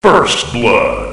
First Blood.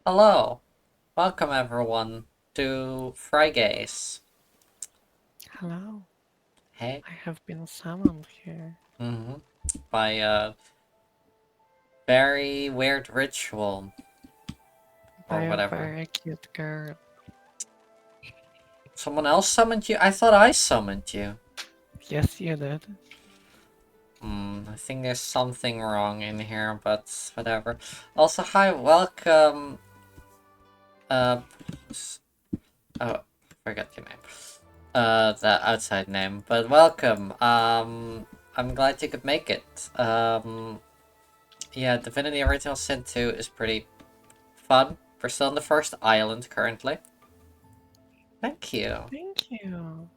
Hello, welcome everyone to FriGays. Hello, Hey, I have been summoned here by a very weird ritual by or a whatever. very cute girl. Someone else summoned you? I thought I summoned you. Yes, you did. I think there's something wrong in here, but whatever. Also, hi, welcome. Uh, oh, forget your name. The outside name, but welcome. I'm glad you could make it. Yeah, Divinity Original Sin 2 is pretty fun. We're still on the first island currently. Thank you. Thank you.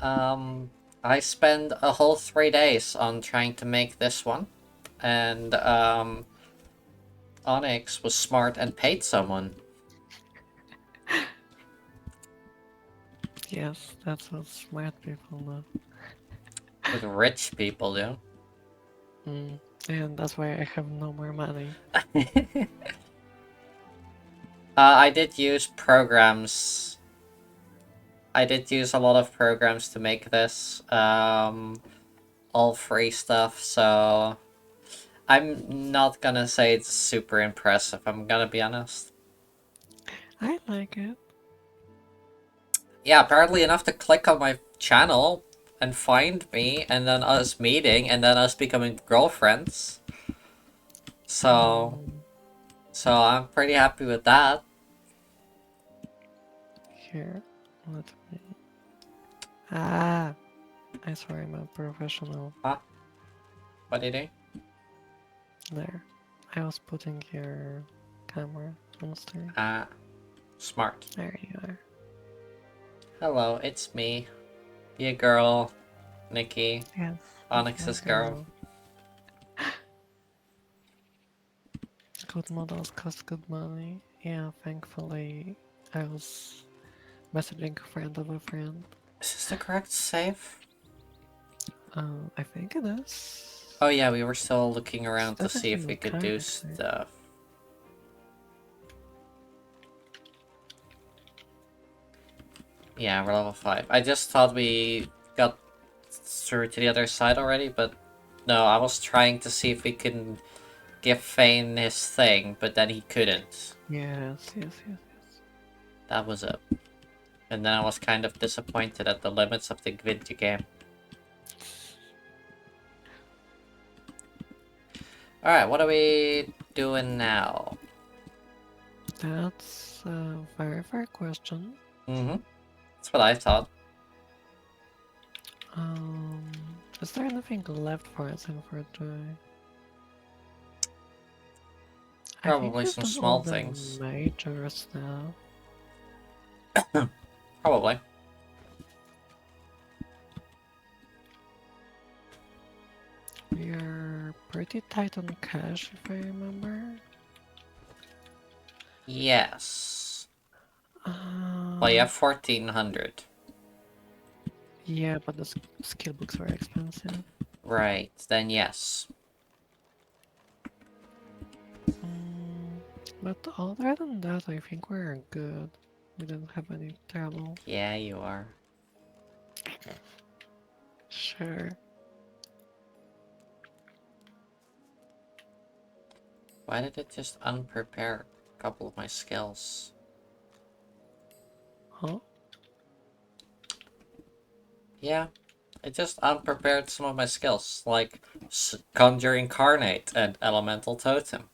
Um, I spent a whole 3 days on trying to make this one, and Onyx was smart and paid someone. Yes, that's what smart people do. With rich people do. And that's why I have no more money. I did use programs. I did use a lot of programs to make this. All free stuff, so I'm not gonna say it's super impressive, I'm gonna be honest. I like it. Yeah, apparently enough to click on my channel and find me, and then us meeting, and then us becoming girlfriends. So, Mm, so I'm pretty happy with that. here, let me. Ah, I swear I'm a professional. Huh? What did you do? There. I was putting your camera on stream. Smart. There you are. Hello, it's me. Be a girl. Nikki. Yes, it's a Onyx's girl. girl. Good models cost good money. Yeah, thankfully I was messaging a friend of a friend. Is this the correct save? I think it is. Oh yeah, we were still looking It's around to see definitely if we the could do correct save. stuff. Yeah, we're level 5. I just thought we got through to the other side already, but no, I was trying to see if we can give Fane his thing, but then he couldn't. Yes. That was it. And then I was kind of disappointed at the limits of the video game. Alright, what are we doing now? That's a very fair question. That's what I thought. Um, is there anything left for us in Fortnite? I think Probably we've some done all small the things. major stuff. Probably. We are pretty tight on cash, if I remember. Yes. Well, you Uh, have 1400. yeah, but the skill books are expensive. Right, then yes. Mm, but other than that, I think we're good. We didn't have any trouble. Yeah, you are. Sure. Why did it just unprepare a couple of my skills? Huh? Yeah, it just unprepared some of my skills, like Conjure Incarnate and Elemental Totem.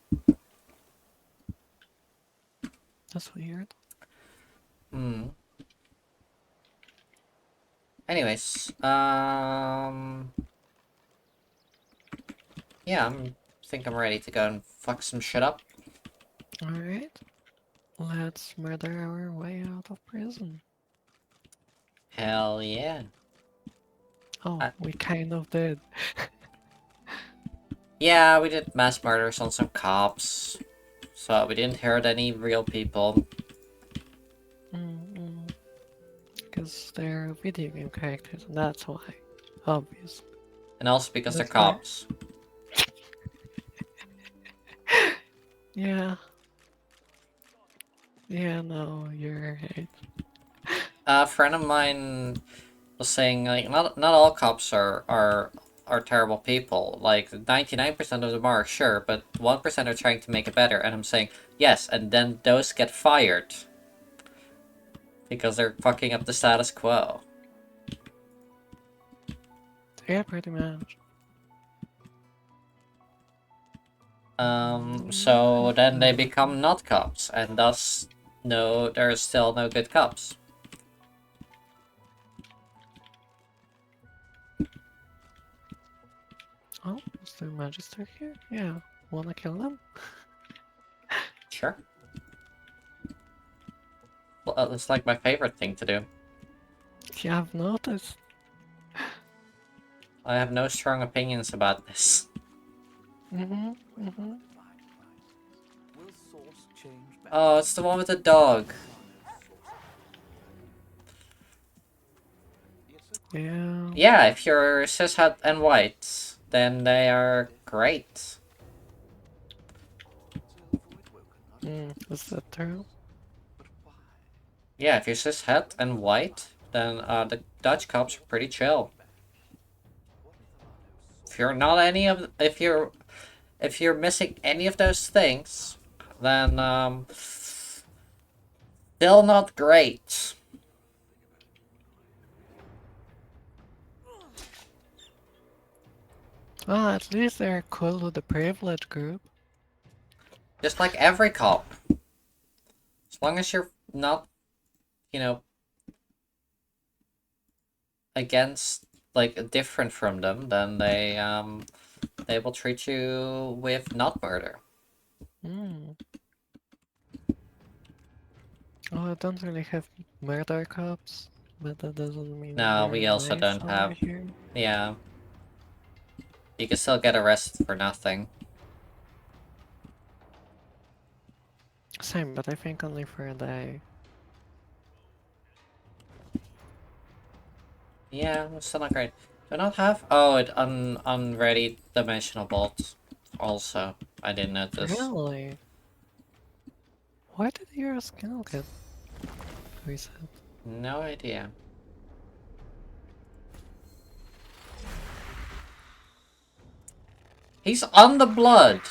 That's weird. Hmm. Anyways, yeah, think I'm ready to go and fuck some shit up. Alright. Let's murder our way out of prison. Hell yeah. Oh, I we kind of did. Yeah, we did mass murders on some cops. So we didn't hurt any real people. Because they're video game characters, and that's why. Obvious. And also because they're That's why. cops. Yeah. Yeah, no, you're right. A friend of mine was saying, like, not all cops are terrible people. Like, 99% of them are, sure, but 1% are trying to make it better. And I'm saying, yes, and then those get fired. Because they're fucking up the status quo. Yeah, pretty much. So then they become not cops, and thus, no, there's still no good cops. Oh, is the Magister here? Yeah. Wanna kill them? Sure. Well, it's like my favorite thing to do. Yeah, I've noticed. I have no strong opinions about this. Oh, it's the one with the dog. Yeah. Yeah, if you're cishet and white, then they are great. Is that true? Yeah, if you're cishet and white, then the Dutch cops are pretty chill. If you're not any of, if you're missing any of those things, then still not great. Well, at least they're cool with the privilege group. Just like every cop. As long as you're not, you know, against, like, different from them, then they will treat you with not murder. Hmm. Oh, I don't really have murder cops, but that doesn't mean No, they're we also nice don't over have. here. Yeah, you can still get arrested for nothing. Same, but I think only for a day. Yeah, it's still not great. Do I not have? Oh, it unready dimensional bolts. Also, I didn't notice. Really? Why did your skill get reset? No idea. He's on the blood.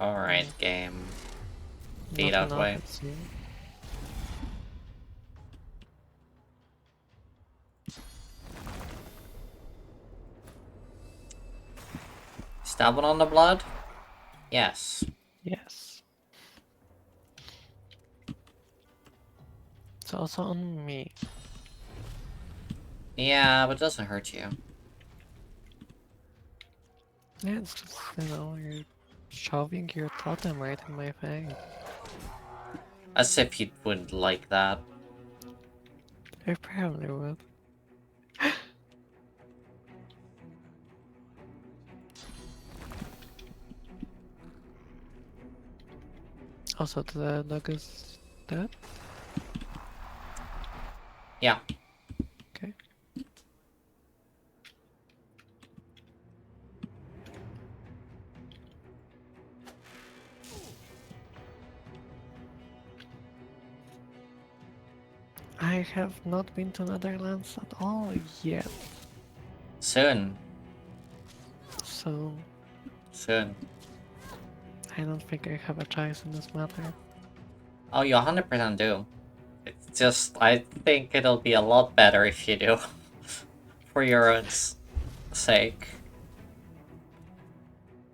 Alright, game. Feet Not out enough, way. it seems. Stabbing on the blood? Yes. Yes. It's also on me. Yeah, but it doesn't hurt you. Yeah, it's just, you're shoving your totem right in my face. As if you wouldn't like that. I probably would. Also, the dog is dead? Yeah. Okay. I have not been to Netherlands at all yet, Soon. so Soon. I don't think I have a choice in this matter. Oh, you 100% do. It's just, I think it'll be a lot better if you do. For your own sake.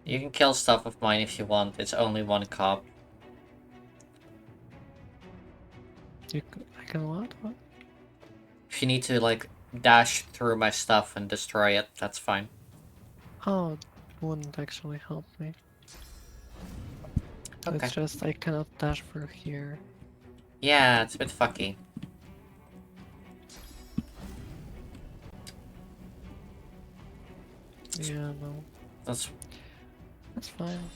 You can kill stuff of mine if you want. It's only one cop. I can what? What? If you need to, like, dash through my stuff and destroy it, that's fine. Oh, it wouldn't actually help me. Okay. It's just I cannot dash through here. Yeah, it's a bit fucky. Yeah, no. That's That's fine.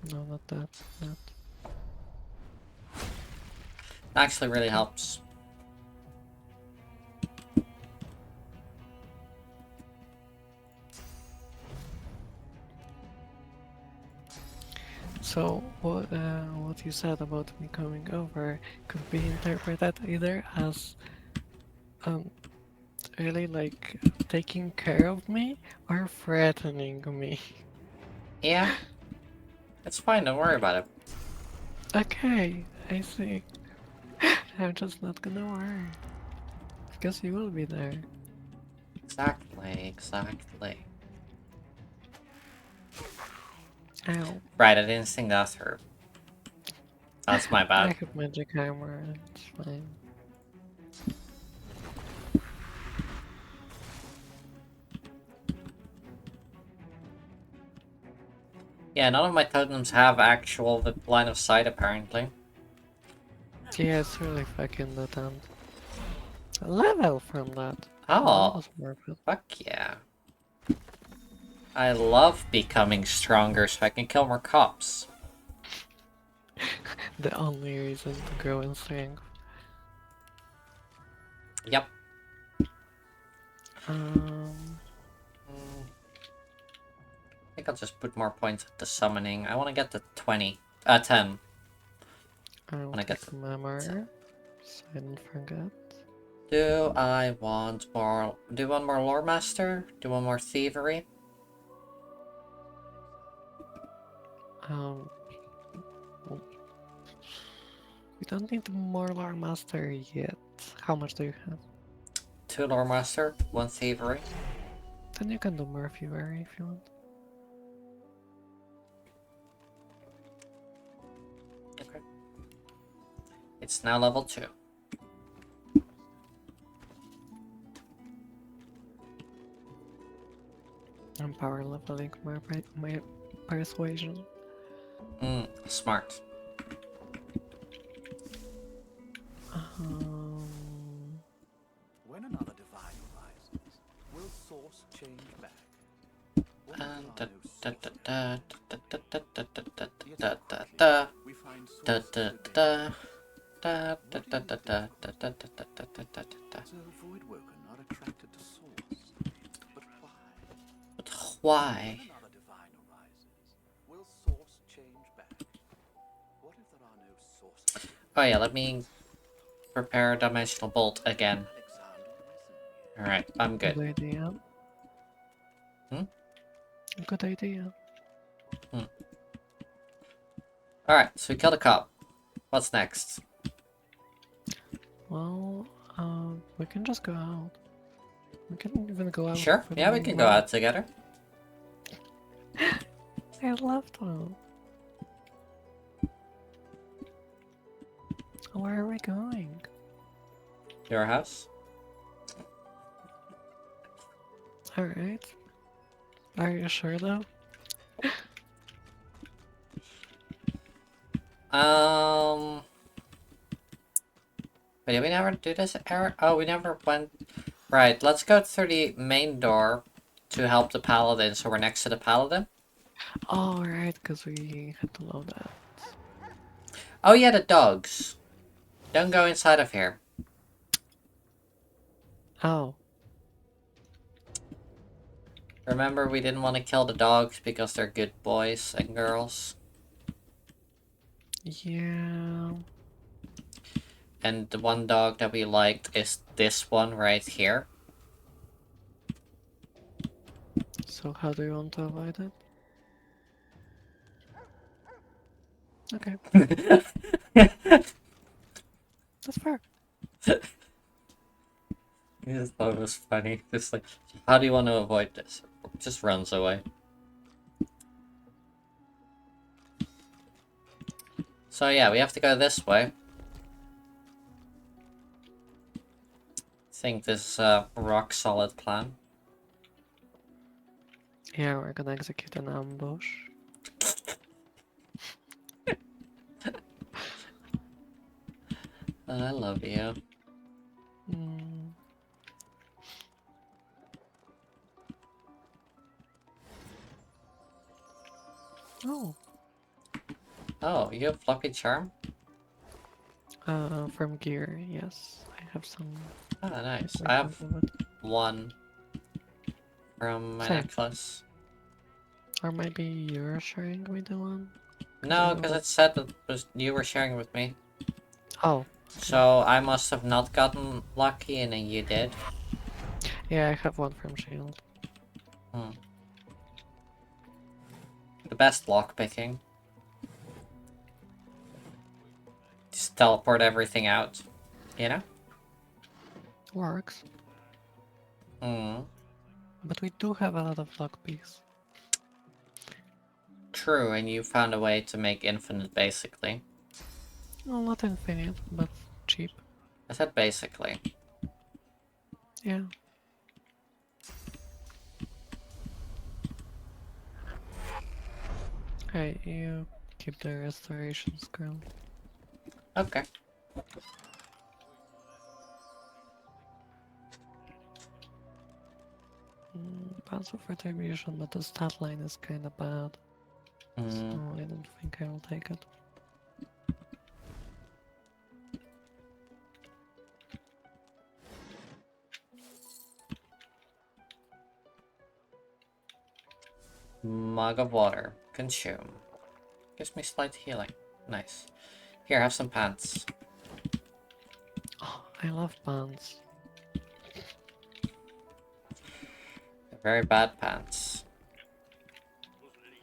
No, not that. That. actually really helps. So, what you said about me coming over could be interpreted either as um, really like taking care of me or threatening me. Yeah, it's fine. Don't worry about it. Okay, I see. I'm just not gonna worry. Because you will be there. Exactly. Exactly. Ow. Right, I didn't think that through. That's my I bad. have magic armor, it's fine. Yeah, none of my totems have actual line of sight, apparently. Yeah, it's really fucking the end. A level from that. Well, that Oh, was worth it. fuck yeah. I love becoming stronger so I can kill more cops. The only reason to grow in strength. Yep. Um, I think I'll just put more points at the summoning. I want to get to 20. 10. I will When I get take to some 10. armor, so I don't forget. Do I want more... Do one more Lore Master? Do one more Thievery? Um, we don't need more Lore Master yet. How much do you have? 2 Lore Master, 1 Thievery. Then you can do more Fury if you want. Okay. It's now level 2. I'm power leveling my persuasion. Smart. When another divine arises, will source change back? What if And there da are no da sources? da da da da da Yet da in da cooking, da we find da sources da within. da da da What da is da it da different? da da da da da da da. The Voidwoken are attracted to source. But why? But When why? another divine arises, will source change back? What if there are no sources? Oh yeah, let me prepare a dimensional bolt again. Alexander, listen. Alright, I'm Good good. idea. Hmm? Good idea. Alright, so we killed a cop. What's next? Well, we can just go out. We can even go out Sure, with yeah, we one can go round. out together. I love to. Where are we going? Your house? Alright. Are you sure though? Wait, did we never do this, Eric? Oh, we never went... Right, let's go through the main door to help the paladin, so we're next to the paladin. Oh, right, because we had to load that. Oh yeah, the dogs. Don't go inside of here. Oh, Remember, we didn't want to kill the dogs because they're good boys and girls. yeah. And the one dog that we liked is this one right here. So how do you want to avoid it? Okay, that's fair. I just thought it was funny. Just like, how do you want to avoid this? Just runs away. So yeah, we have to go this way. think this is a rock solid plan. Yeah, we're gonna execute an ambush. I love you. Mm. Oh, Oh, you have Lucky Charm? from gear, yes. I have some Oh, nice. I equipment have of it. one from my Same. necklace. Or maybe you're sharing with the one? I No, know because that. it said that you were sharing with me. Oh, okay. So I must have not gotten lucky and then you did. Yeah, I have one from Shield. Hmm. The best lock picking. Just teleport everything out. You know? Works. Hmm. But we do have a lot of lockpicks. True, and you found a way to make infinite basically. Well, not infinite, but cheap. I said basically. Yeah. Hey, you keep the restoration scroll. Okay. Pass of retribution, but the stat line is kinda bad. Hmm. So I don't think I will take it. Mug of water. Consume. Gives me slight healing. Nice. Here, have some pants. Oh, I love pants. Very bad pants.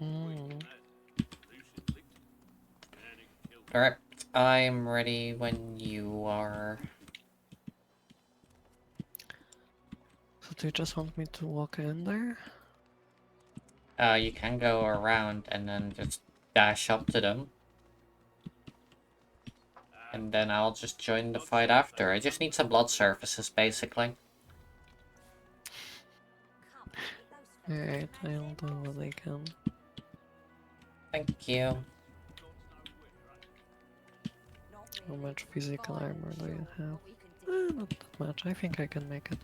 Mm. Alright, I'm ready when you are. So do you just want me to walk in there? You can go around and then just dash up to them. And then I'll just join the fight after. I just need some blood surfaces, basically. Alright, I'll do what I can. Thank you. How much physical armor do you have? Not that much. I think I can make it.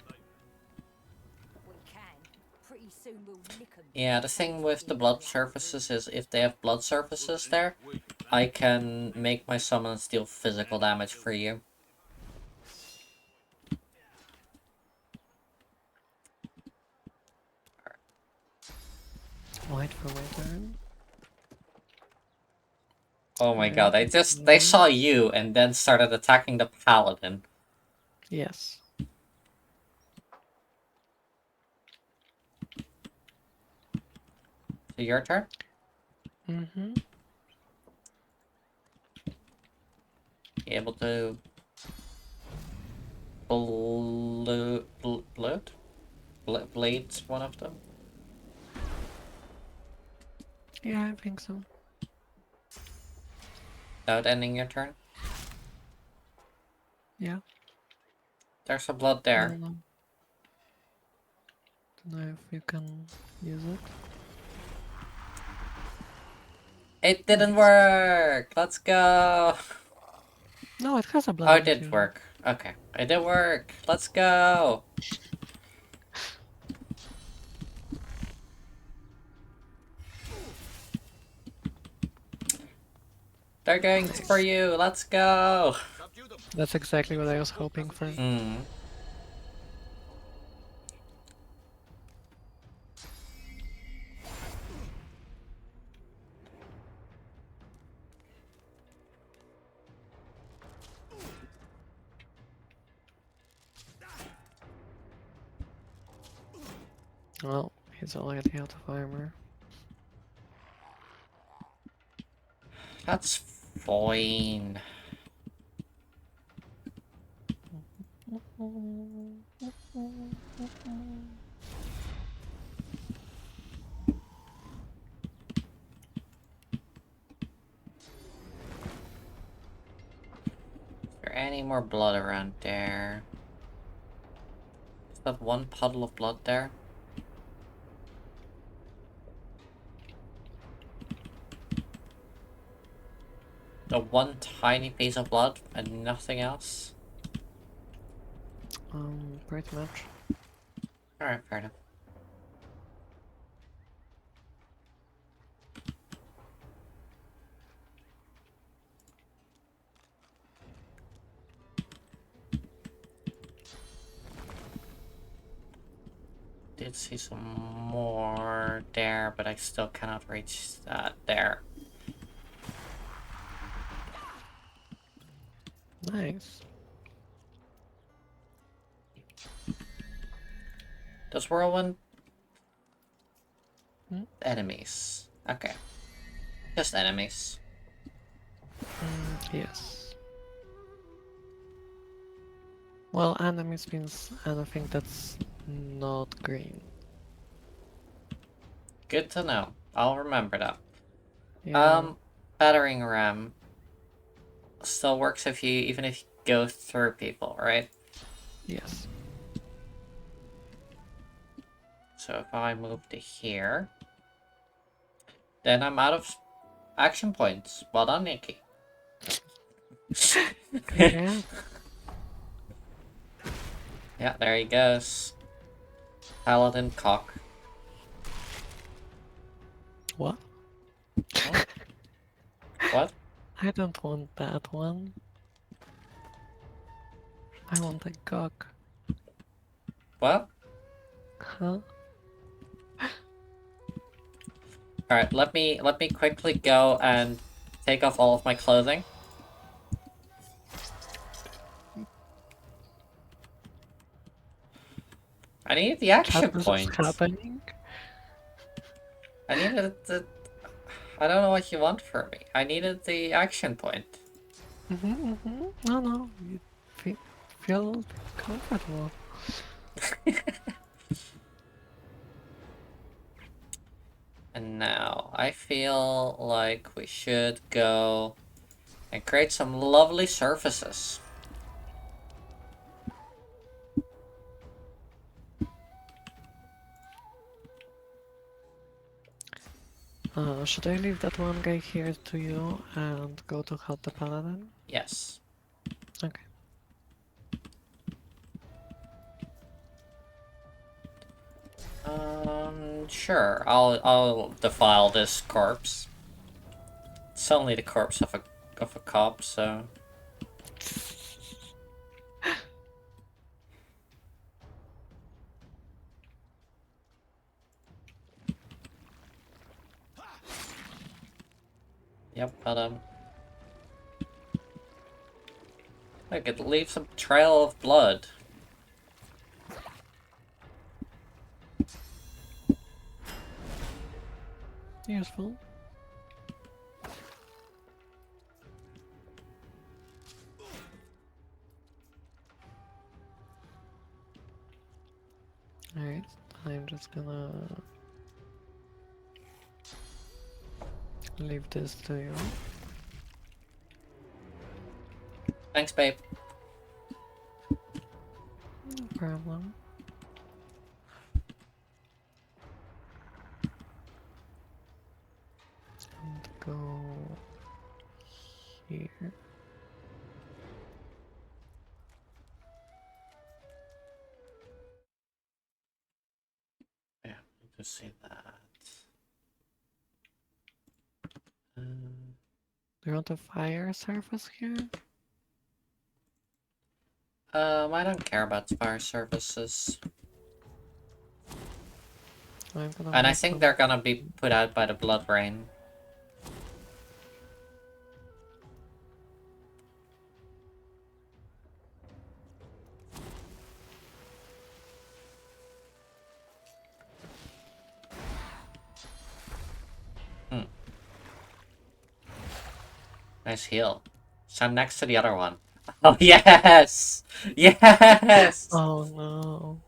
Yeah, the thing with the blood surfaces is if they have blood surfaces there, I can make my summons deal physical damage for you. Wait for my turn. Oh my god, Alright. they saw you and then started attacking the paladin. Yes. So your turn? Mm-hmm. You able to blade one of them? Yeah, I think so. Without ending your turn? Yeah. There's some blood I there. don't know. Don't know if you can use it. It didn't Nice. work! Let's go! No, it has a Oh, blood it did infusion. work. Okay. It did work! Let's go! They're going for Nice. you! Let's go! That's exactly what I was hoping for. Hmm. Well, he's already out of armor. That's fine. Is there any more blood around there? but one puddle of blood there. The one tiny piece of blood and nothing else. Pretty much. Alright, fair enough. Did see some more there, but I still cannot reach that there. Nice. Does whirlwind Hmm? enemies? Okay. Just enemies. Yes. Well, enemies means anything that's not green. Good to know. I'll remember that. Yeah. Battering ram still works if you even if you go through people, right? Yes. So if I move to here, then I'm out of action points. Well done, Nikki. Yeah. Yeah, there he goes. Paladin cock. What? Hmm? What? I don't want that one. I want a cock. What? Huh? Alright, let me quickly go and take off all of my clothing. I need the Chat, action this is point. happening. I needed the... I don't know what you want from me. I needed the action point. No, no. You feel comfortable. And now, I feel like we should go and create some lovely surfaces. Should I leave that one guy here to you and go to help the paladin? Yes. Okay. Sure. I'll defile this corpse. It's only the corpse of a cop, so... Yep, but look, it leaves a trail of blood. Useful. Alright, I'm just gonna leave this to you. Thanks, babe. No problem. And go here. Yeah, you can see that. Do you want a fire surface here? I don't care about fire services. I'm gonna And I make think some. they're gonna be put out by the blood rain. Nice heal. Stand next to the other one. Oh, yes! Yes! Oh no.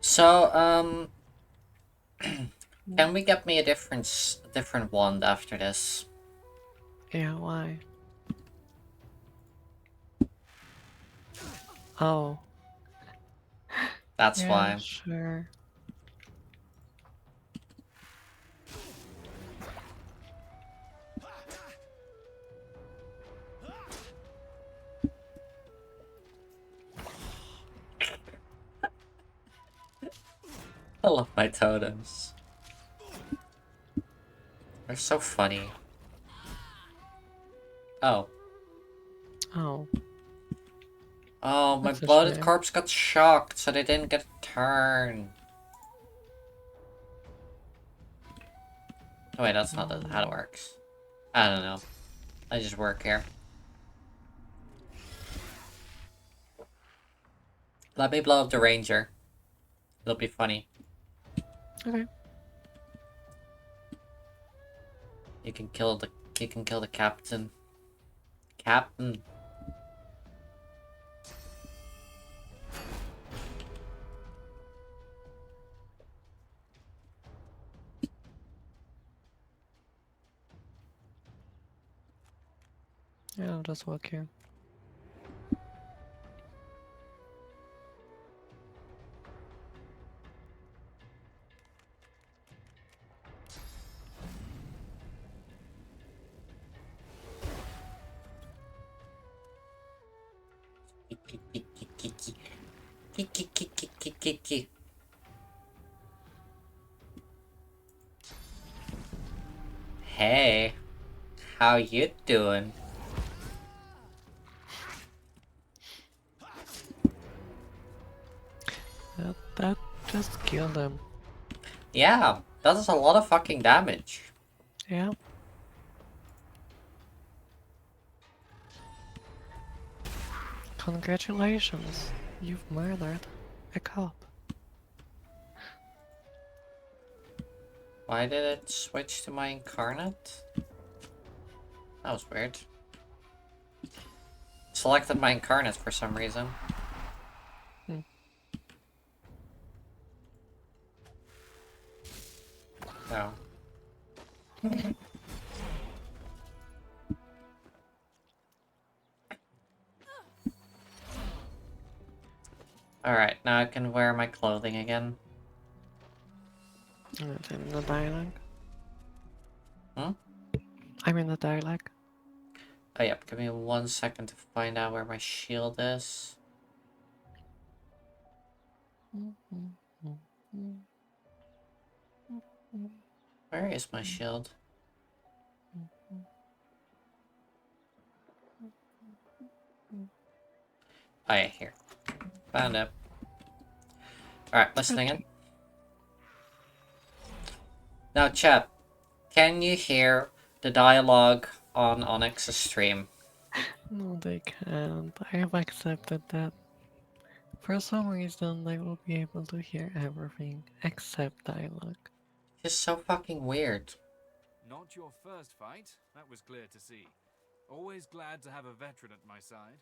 So, can we get me a different wand after this? Yeah, why? Oh, That's yeah, why. sure. I love my totems. They're so funny. Oh. Oh, Oh, my that's a bloated shame. corpse got shocked, so they didn't get a turn. Oh, wait, that's not how it works. I don't know. I just work here. Let me blow up the ranger. It'll be funny. Okay. You can kill the captain. Captain. Yeah, I'll just walk here. Hey, how you doing? That just killed him. Yeah, that is a lot of fucking damage. Yeah. Congratulations. You've murdered a cop. Why did it switch to my incarnate? That was weird. Selected my incarnate for some reason. Hmm. No. Alright, now I can wear my clothing again. It's in the dialogue. Hmm? I'm in the dialogue. Oh yep, give me 1 second to find out where my shield is. Where is my shield? Oh yeah, here. Found it. Alright, listening in. Okay. Now chat, can you hear the dialogue on Onyx's stream? No, they can't. I have accepted that. For some reason, they will be able to hear everything except dialogue. It's so fucking weird. Not your first fight, that was clear to see. Always glad to have a veteran at my side.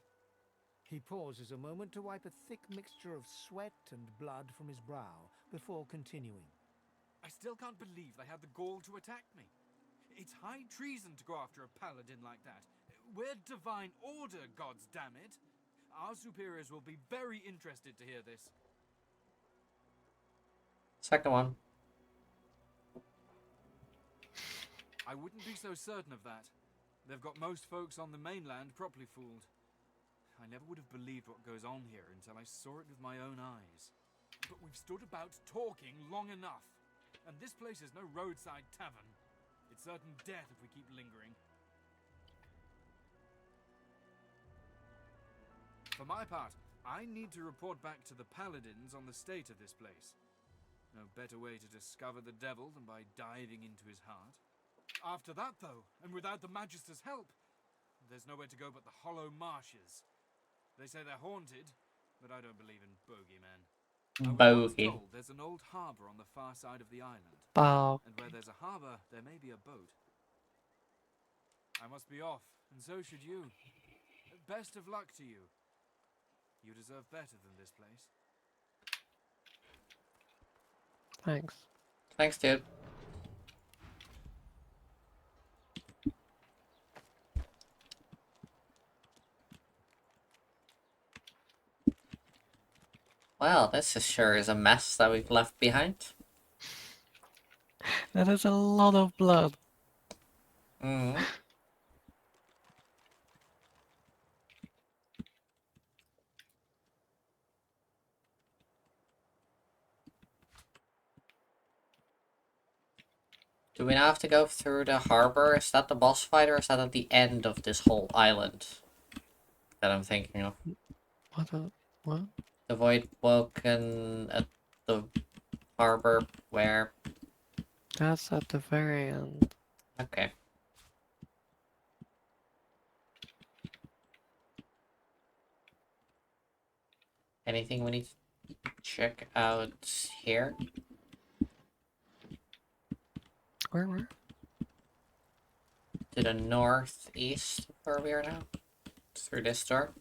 He pauses a moment to wipe a thick mixture of sweat and blood from his brow before continuing. I still can't believe they had the gall to attack me. It's high treason to go after a paladin like that. We're divine order, gods damn it. Our superiors will be very interested to hear this. Second one. I wouldn't be so certain of that. They've got most folks on the mainland properly fooled. I never would have believed what goes on here until I saw it with my own eyes. But we've stood about talking long enough. And this place is no roadside tavern. It's certain death if we keep lingering. For my part, I need to report back to the paladins on the state of this place. No better way to discover the devil than by diving into his heart. After that, though, and without the Magister's help, there's nowhere to go but the hollow marshes. They say they're haunted, but I don't believe in bogeymen. I was once Bogey. told there's an old harbour on the far side of the island. Bow. And where there's a harbour, there may be a boat. I must be off, and so should you. Best of luck to you. You deserve better than this place. Thanks. Thanks, dude. Well, this is sure is a mess that we've left behind. That is a lot of blood. Mm. Do we now have to go through the harbor? Is that the boss fight, or is that at the end of this whole island that I'm thinking of? What? The void woken at the harbor where... That's at the very end. Okay. Anything we need to check out here? Where? To the northeast, where we are now? Through this door?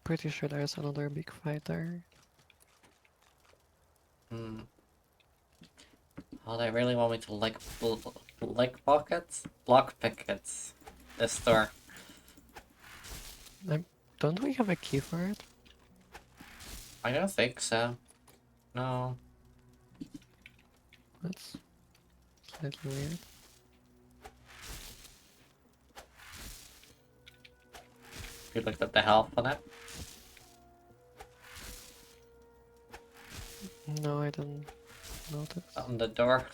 Pretty sure there's another big fight there. Hmm. Oh, they really want me to like pockets? Lockpick it. This door. Don't we have a key for it? I don't think so. No. That's slightly weird. You looked up the health on it? No, I didn't notice. On the door?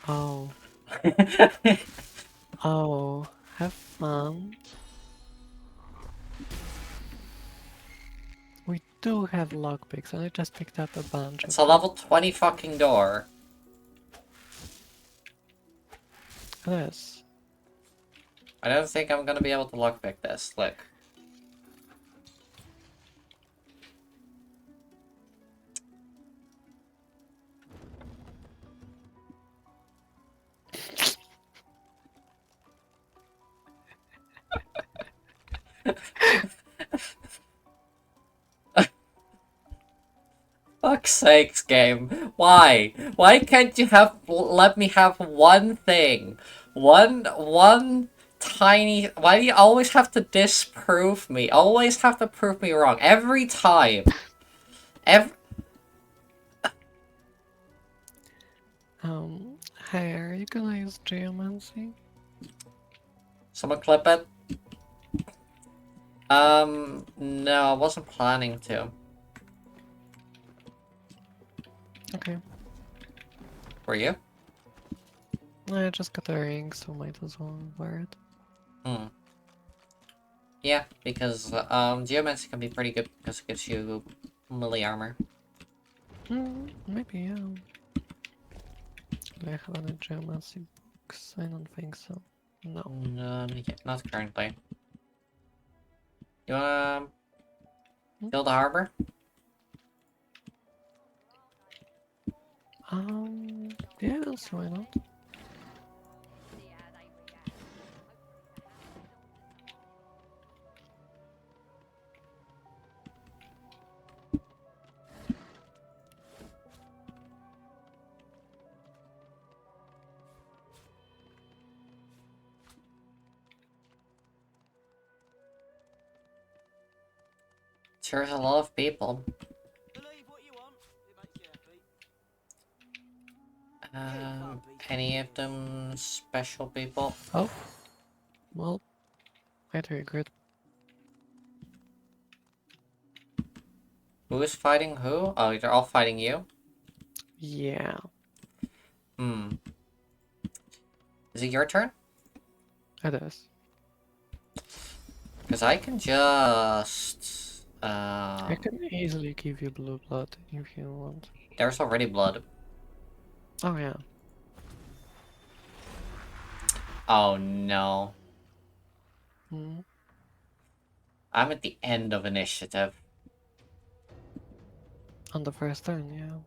Oh. Oh, have fun. We do have lockpicks, and I just picked up a bunch It's of a level 20 fucking door. them. It is. I don't think I'm gonna be able to lockpick this. Look. Fuck's sakes, game. Why? Why can't you let me have one thing? One tiny... Why do you always have to disprove me? Always have to prove me wrong. Every time. Hey, are you gonna use geomancy? Someone clip it? No, I wasn't planning to. Okay. Were you? I just got a ring, so might as well wear it. Hmm. Yeah, because, Geomancy can be pretty good because it gives you melee armor. Maybe, yeah. Do I have any geomancy books? I don't think so. No. No, not currently. You wanna build a harbor? Yeah, so why not? There's a lot of people. Any of them special people? Oh. Well, I'd regret. Who is fighting who? Oh, they're all fighting you? Yeah. Hmm. Is it your turn? It is. Because I can just... I can easily give you blue blood if you want. There's already blood. Oh yeah. Oh no. Hmm. I'm at the end of initiative. On the first turn,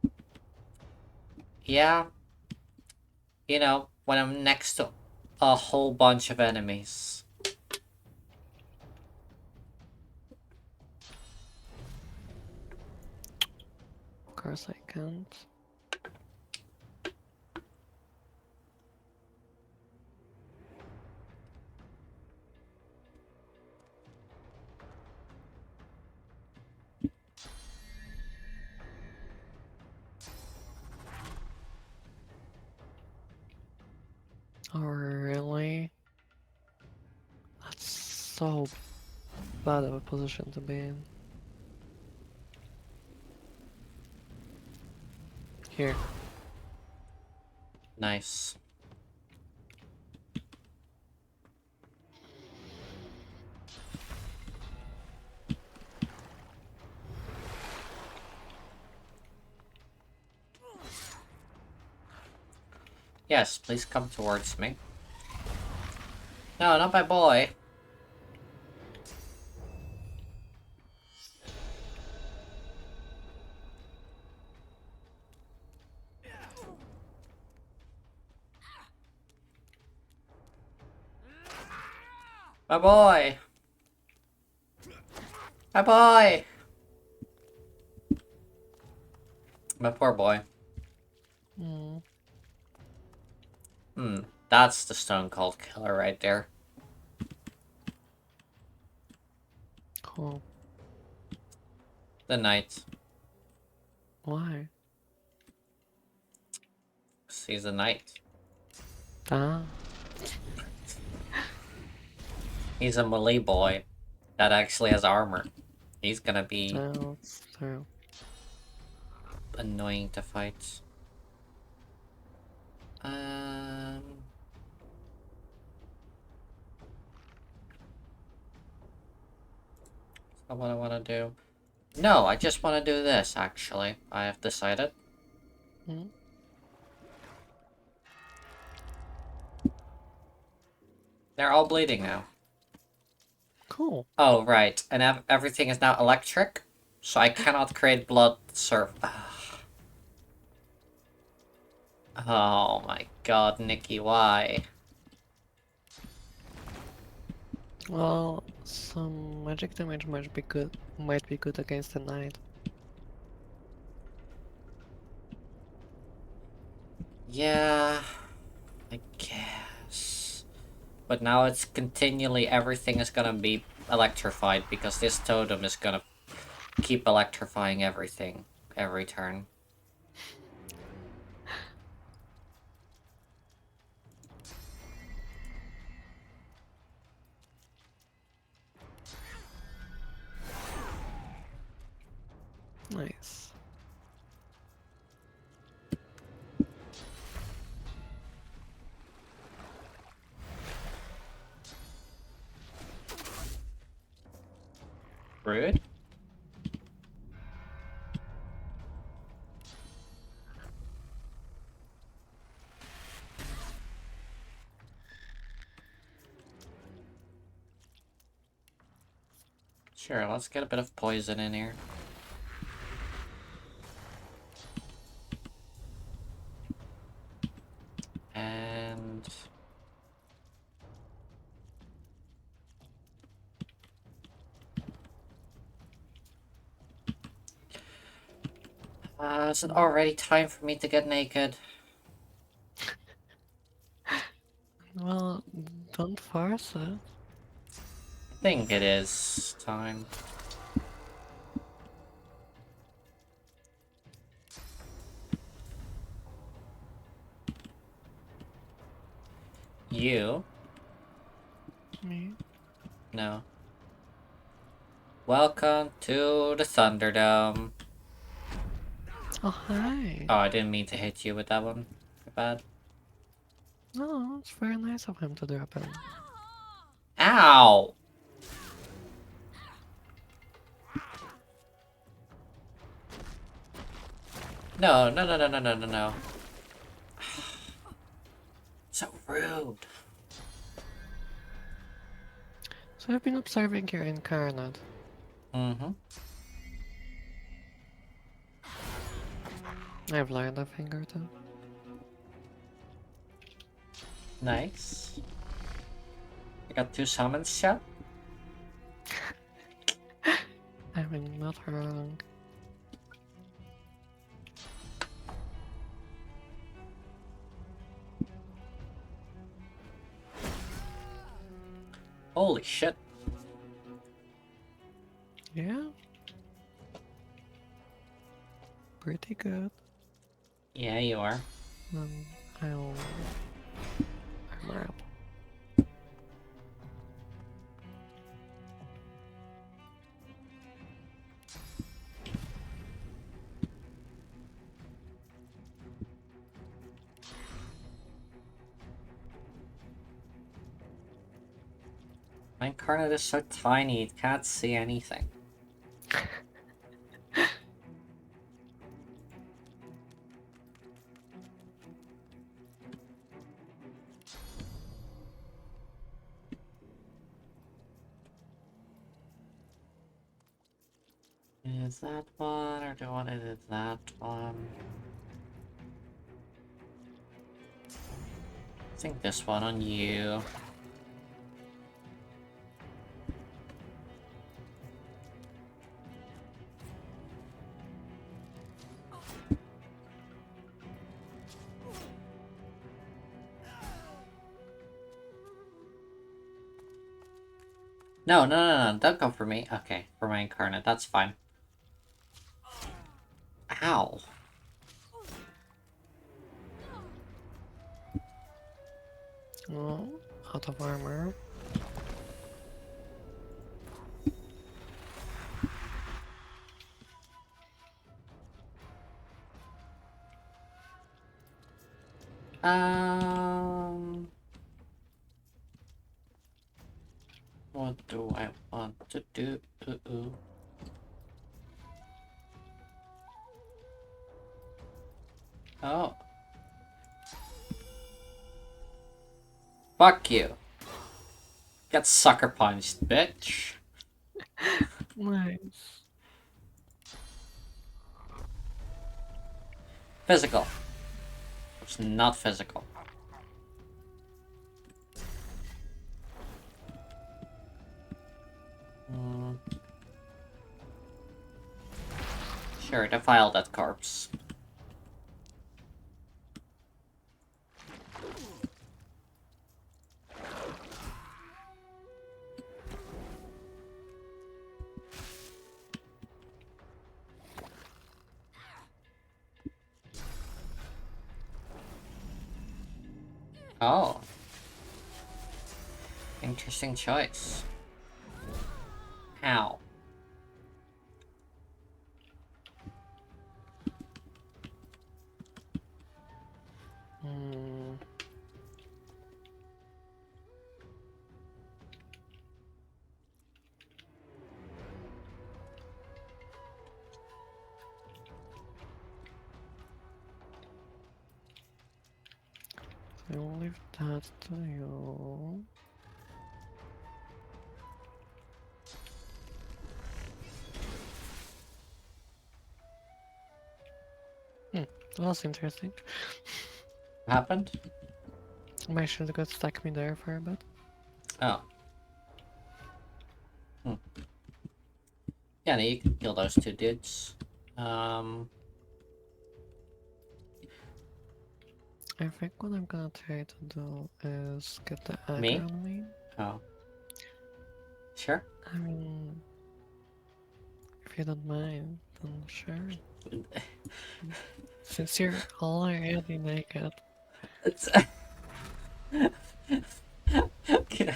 yeah. Yeah. You know, when I'm next to a whole bunch of enemies. second. Oh, really? That's so bad of a position to be in. Here. Nice. Yes, please come towards me. No, not my boy. My boy! My boy! My poor boy. Hmm. That's the Stone Cold Killer right there. Cool. The Knight. Why? 'Cause he's a knight. Ah. He's a melee boy that actually has armor. He's gonna be That's true. annoying to fight. That's not what I want to do. No, I just want to do this, actually. I have decided. Hmm? They're all bleeding now. Cool. Oh, right. And everything is now electric, so I cannot create blood surf. Oh my god, Nikki, why? Well, some magic damage might be good. Might be good against the knight. Yeah, I guess. But now it's continually, everything is gonna be electrified because this totem is gonna keep electrifying everything every turn. Nice. Rude? Sure, let's get a bit of poison in here. And... is it already time for me to get naked? Well, don't force it. I think it is time. You? Me? No. Welcome to the Thunderdome. Oh, hi. Oh, I didn't mean to hit you with that one. My bad. Oh, it's very nice of him to drop in. Ow! No, no, no, no, no, no, no, no. So rude. So I've been observing your incarnate. Mm-hmm. I've learned a thing or two. Nice. I got 2 summons shot. I mean, not wrong. Holy shit. Yeah. Pretty good. Yeah, you are. I'll armor up. My incarnate is so tiny, it can't see anything. Is that one, or do I want to do that one? I think this one on you. No, no, no, no, don't go for me. Okay, for my incarnate, that's fine. Ow. Oh, out of armor. Um... What do I want to do? Oh. Fuck you. Get sucker punched, bitch. Nice. Physical. It's not physical. Sure, defile that corpse. Oh. Interesting choice. Ow. Hmm. I'll leave that to you. That was interesting. What happened? My shield got stuck me there for a bit. Oh. Yeah, no, you can kill those two dudes. I think what I'm gonna try to do is get the Me? aggro on me. Oh. Sure. I mean, if you don't mind, then sure. Since you're already naked. It's... Okay.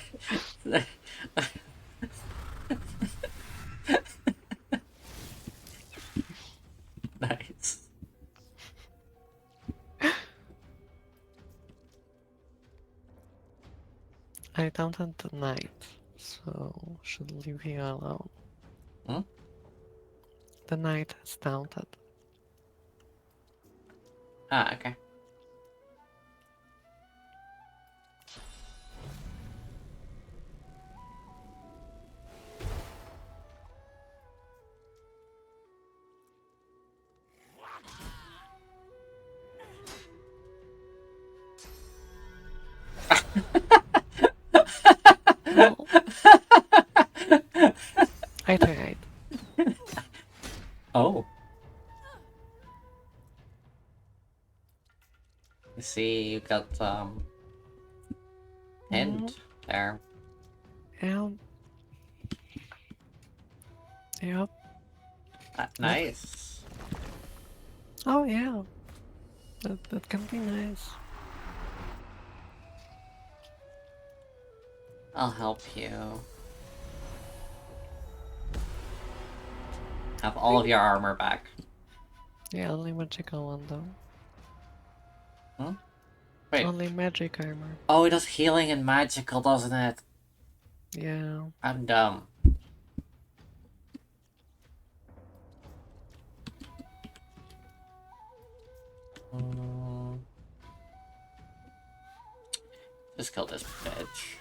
Nice. I taunted the knight, so should leave you alone. Hmm? The knight is taunted. Ah, okay. Well, I tried. Oh. You see, you got, pinned there. Yeah, Yep. Nice. Oh yeah. That can be nice. I'll help you. Have all of your armor back. Yeah, only magical one though. Hmm? Wait. Only magic armor. Oh, it does healing and magical, doesn't it? Yeah. I'm dumb. Mm. Just kill this bitch.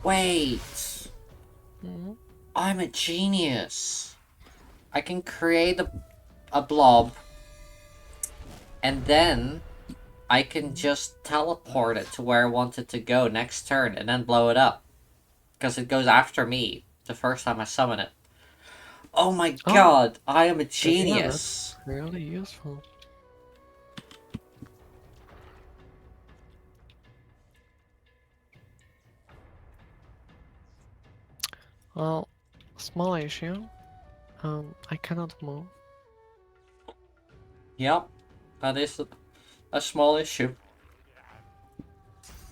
Wait! Hmm. I'm a genius! I can create a blob, and then I can just teleport it to where I want it to go next turn, and then blow it up. Because it goes after me the first time I summon it. Oh my Oh, god, I am a yeah, genius! that's really useful. Well, small issue. I cannot move. Yep, that is a small issue.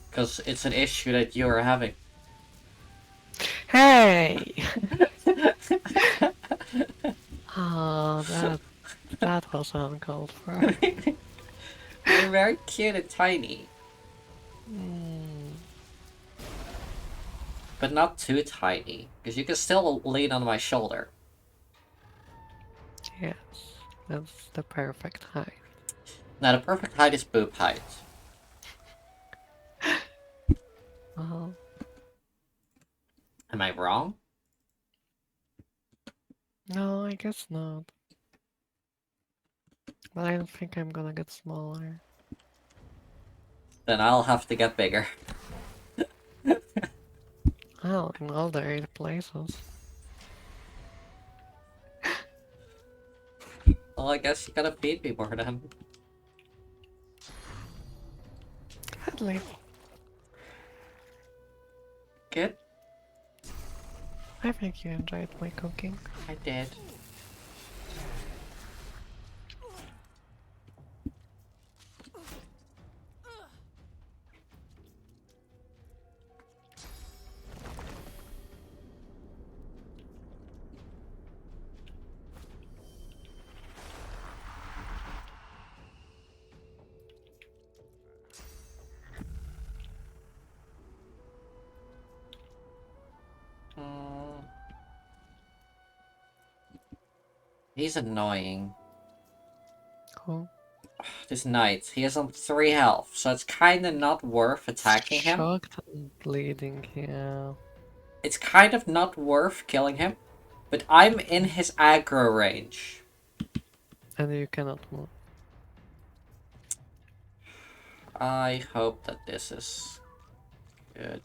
Because it's an issue that you are having. Hey! Oh, that was uncalled for. You're very cute and tiny. Mm, But not too tiny. Because you can still lean on my shoulder. yes, that's the perfect height. Now the perfect height is boob height. Well, Am I wrong? no, I guess not. But I don't think I'm gonna get smaller. Then I'll have to get bigger. Oh, in all the 8 places. Well, I guess you gotta feed me more then. At least, Good? I think you enjoyed my cooking. I did. Mm, he's annoying. Cool. This knight, he is on 3 health, so it's kinda not worth attacking him. Shocked and bleeding, yeah. It's kind of not worth killing him, but I'm in his aggro range. And you cannot move. I hope that this is good.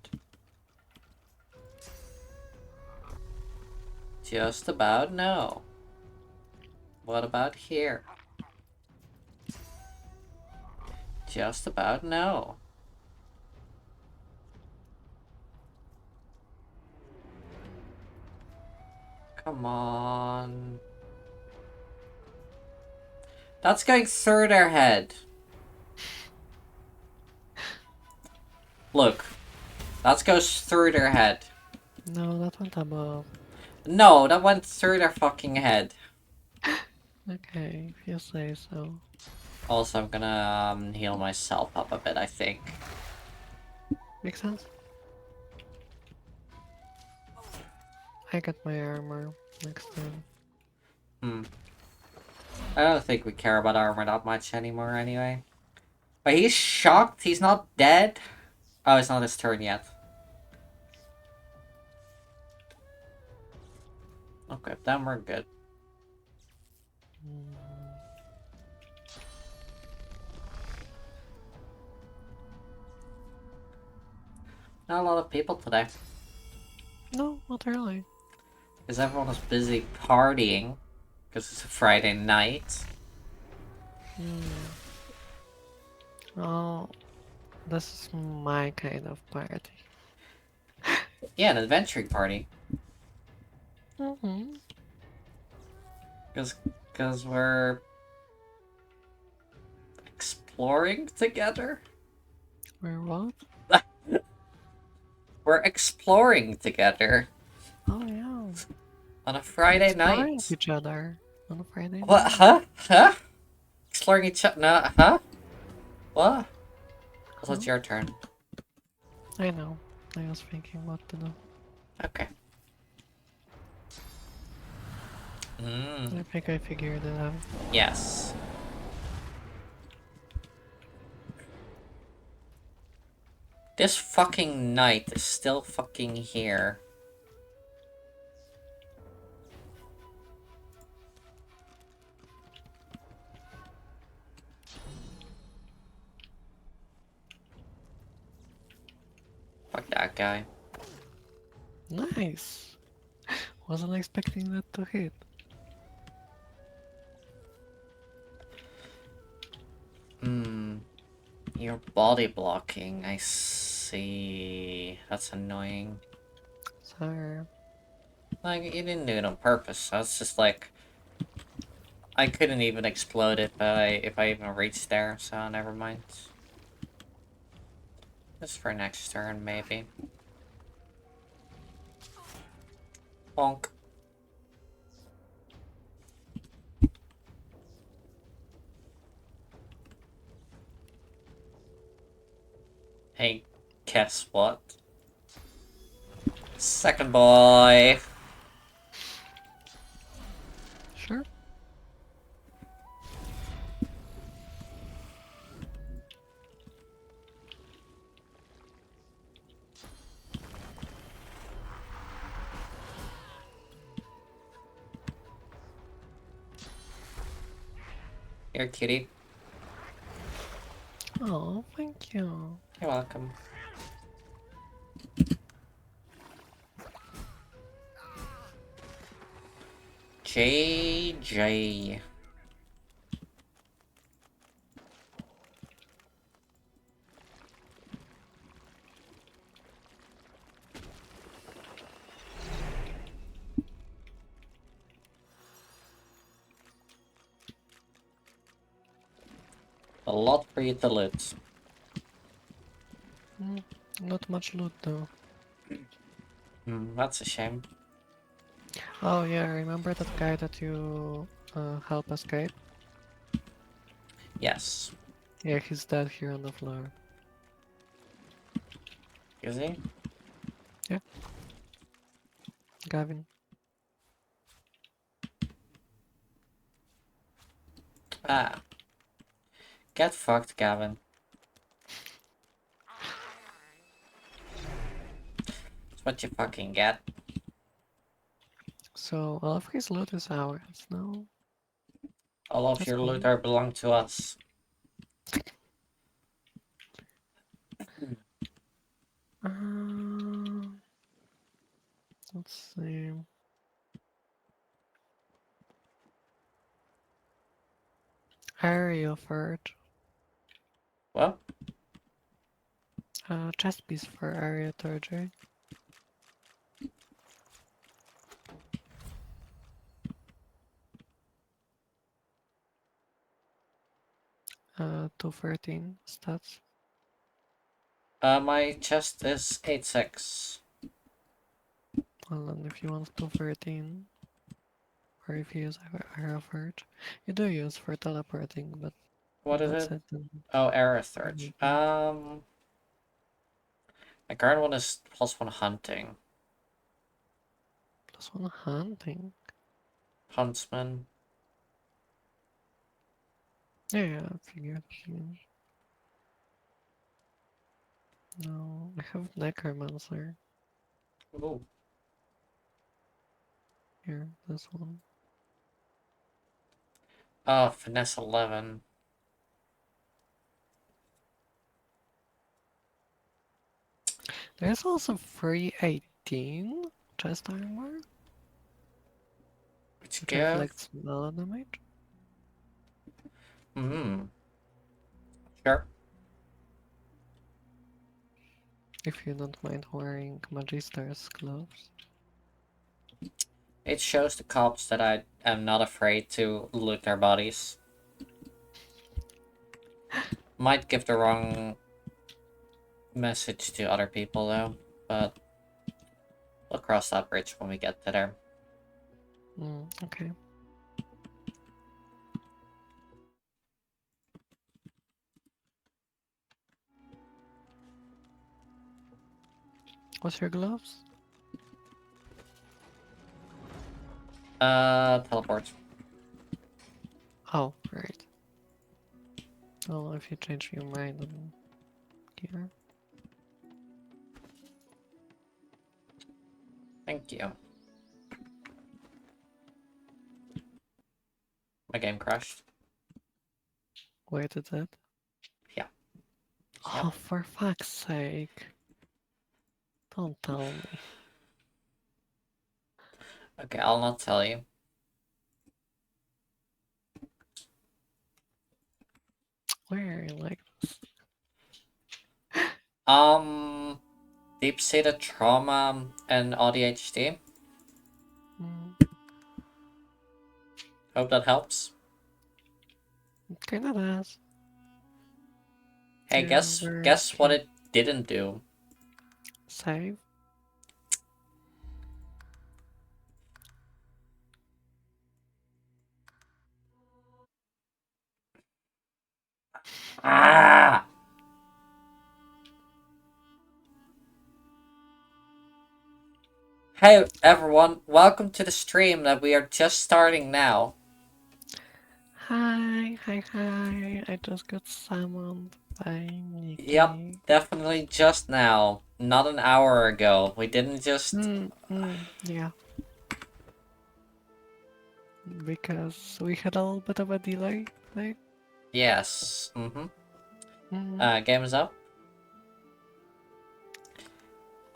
Just about no. What about here? Just about no. Come on. That's going through their head. Look. That goes through their head. No, that went above. No, that went through their fucking head. Okay, if you say so. Also, I'm gonna heal myself up a bit, I think. Makes sense. I got my armor next time. I don't think we care about armor that much anymore anyway. But he's shocked, he's not dead. Oh, it's not his turn yet. Okay, then we're good. Not a lot of people today. No, not really. Because everyone is busy partying. Because it's a Friday night. Hmm. Oh, this is my kind of party. Yeah, an adventuring party. Mm-hmm. Because we're exploring together? We're what? We're exploring together Oh yeah. on a Friday Exploring night. each other on a Friday What? night. Huh? Huh? Exploring each other? No, huh? What? I thought Huh? it's your turn. I know. I was thinking what to do. Okay. I think I figured it out. Yes. This fucking knight is still fucking here. Fuck that guy. Nice. Wasn't expecting that to hit. Hmm. You're body blocking, I see. That's annoying. Sorry. Like, you didn't do it on purpose, so it's just like... I couldn't even explode it if I even reached there, so never mind. Just for next turn, maybe. Bonk. Hey, guess what? Second boy! Sure. Here, kitty. Oh, thank you. You're welcome. JJ. A lot for you to loot. Not much loot though. That's a shame. Oh yeah, remember that guy that you help escape? Yes. Yeah, he's dead here on the floor. Is he? Yeah, Gavin. Ah. Get fucked, Gavin. That's what you fucking get. So all of his loot is ours now. All of That's your cool. loot are belong to us. Uh, let's see. Area forge. Well, Chest piece for area torture. 213 stats. my chest is 8-6. Well, and if you want 213, or if you use area forge, you do use for teleporting, but What is that's it? it. Then. Oh, arrow search. My current one is +1 hunting. +1 hunting. Huntsman. Yeah, I figured. No, I have necromancer. Ooh. Here, this one. Oh, finesse 11. There's also free 18 chest armor, Which which give? reflects melee damage. Hmm. Sure. If you don't mind wearing Magister's gloves. It shows the cops that I am not afraid to loot their bodies. Might give the wrong message to other people though, but we'll cross that bridge when we get to there. Okay. What's your gloves? Teleport. Oh, right. Well, if you change your mind on here. Thank you. My game crashed. Where did that? Yeah. Oh, for fuck's sake. Don't tell me. Okay, I'll not tell you. Where like this? Deep-seated trauma and ADHD. Hope that helps. It kinda does. Hey, guess what it didn't do? Save? Ah! Hey everyone, welcome to the stream that we are just starting now. Hi. I just got summoned by Nikki. Yep, definitely just now. Not an hour ago. We didn't just... Yeah. Because we had a little bit of a delay there. Yes. Game is up.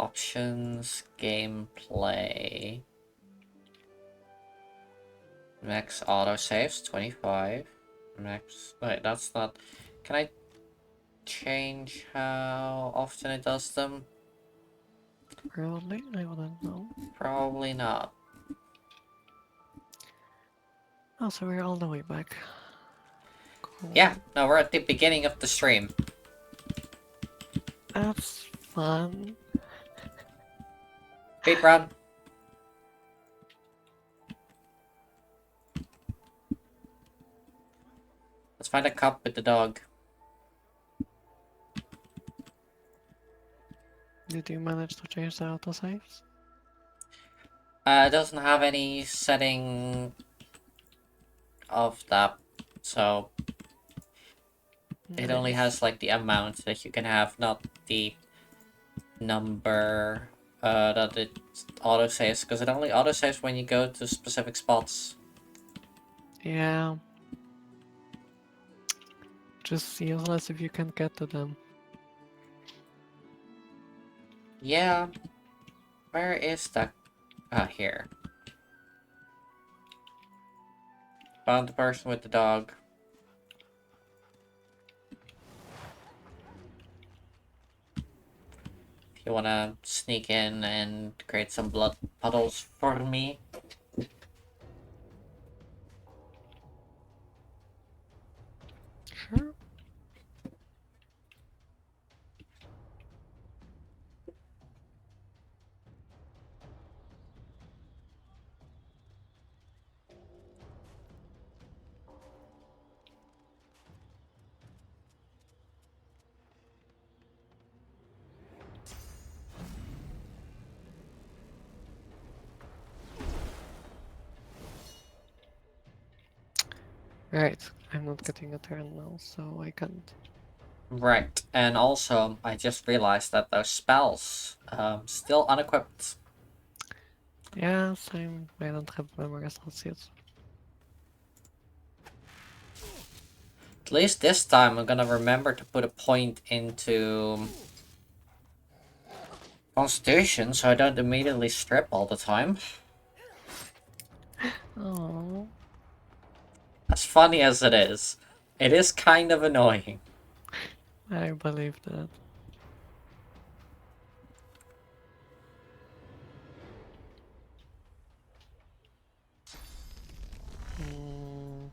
Options, gameplay. Max autosaves, 25. Max... Wait, that's not... Can I change how often it does them? Probably, I wouldn't know. Probably not. Oh, so we're all the way back. Cool. Yeah, no, we're at the beginning of the stream. That's fun. Beat run. Let's find a cup with the dog. Did you manage to change the autosaves? It doesn't have any setting of that, so it only has like the amount that you can have, not the number that it autosaves, because it only autosaves when you go to specific spots. Yeah. Just useless if you can't get to them. Yeah. Where is that? Ah, here. Found the person with the dog. If you wanna sneak in and create some blood puddles for me. Sure. Right, I'm not getting a turn now, so I can't. Right, and also, I just realized that those spells, still unequipped. Yeah, same. I don't have memory associates. At least this time I'm gonna remember to put a point into Constitution so I don't immediately strip all the time. Oh. As funny as it is. It is kind of annoying. I believe that. Mm,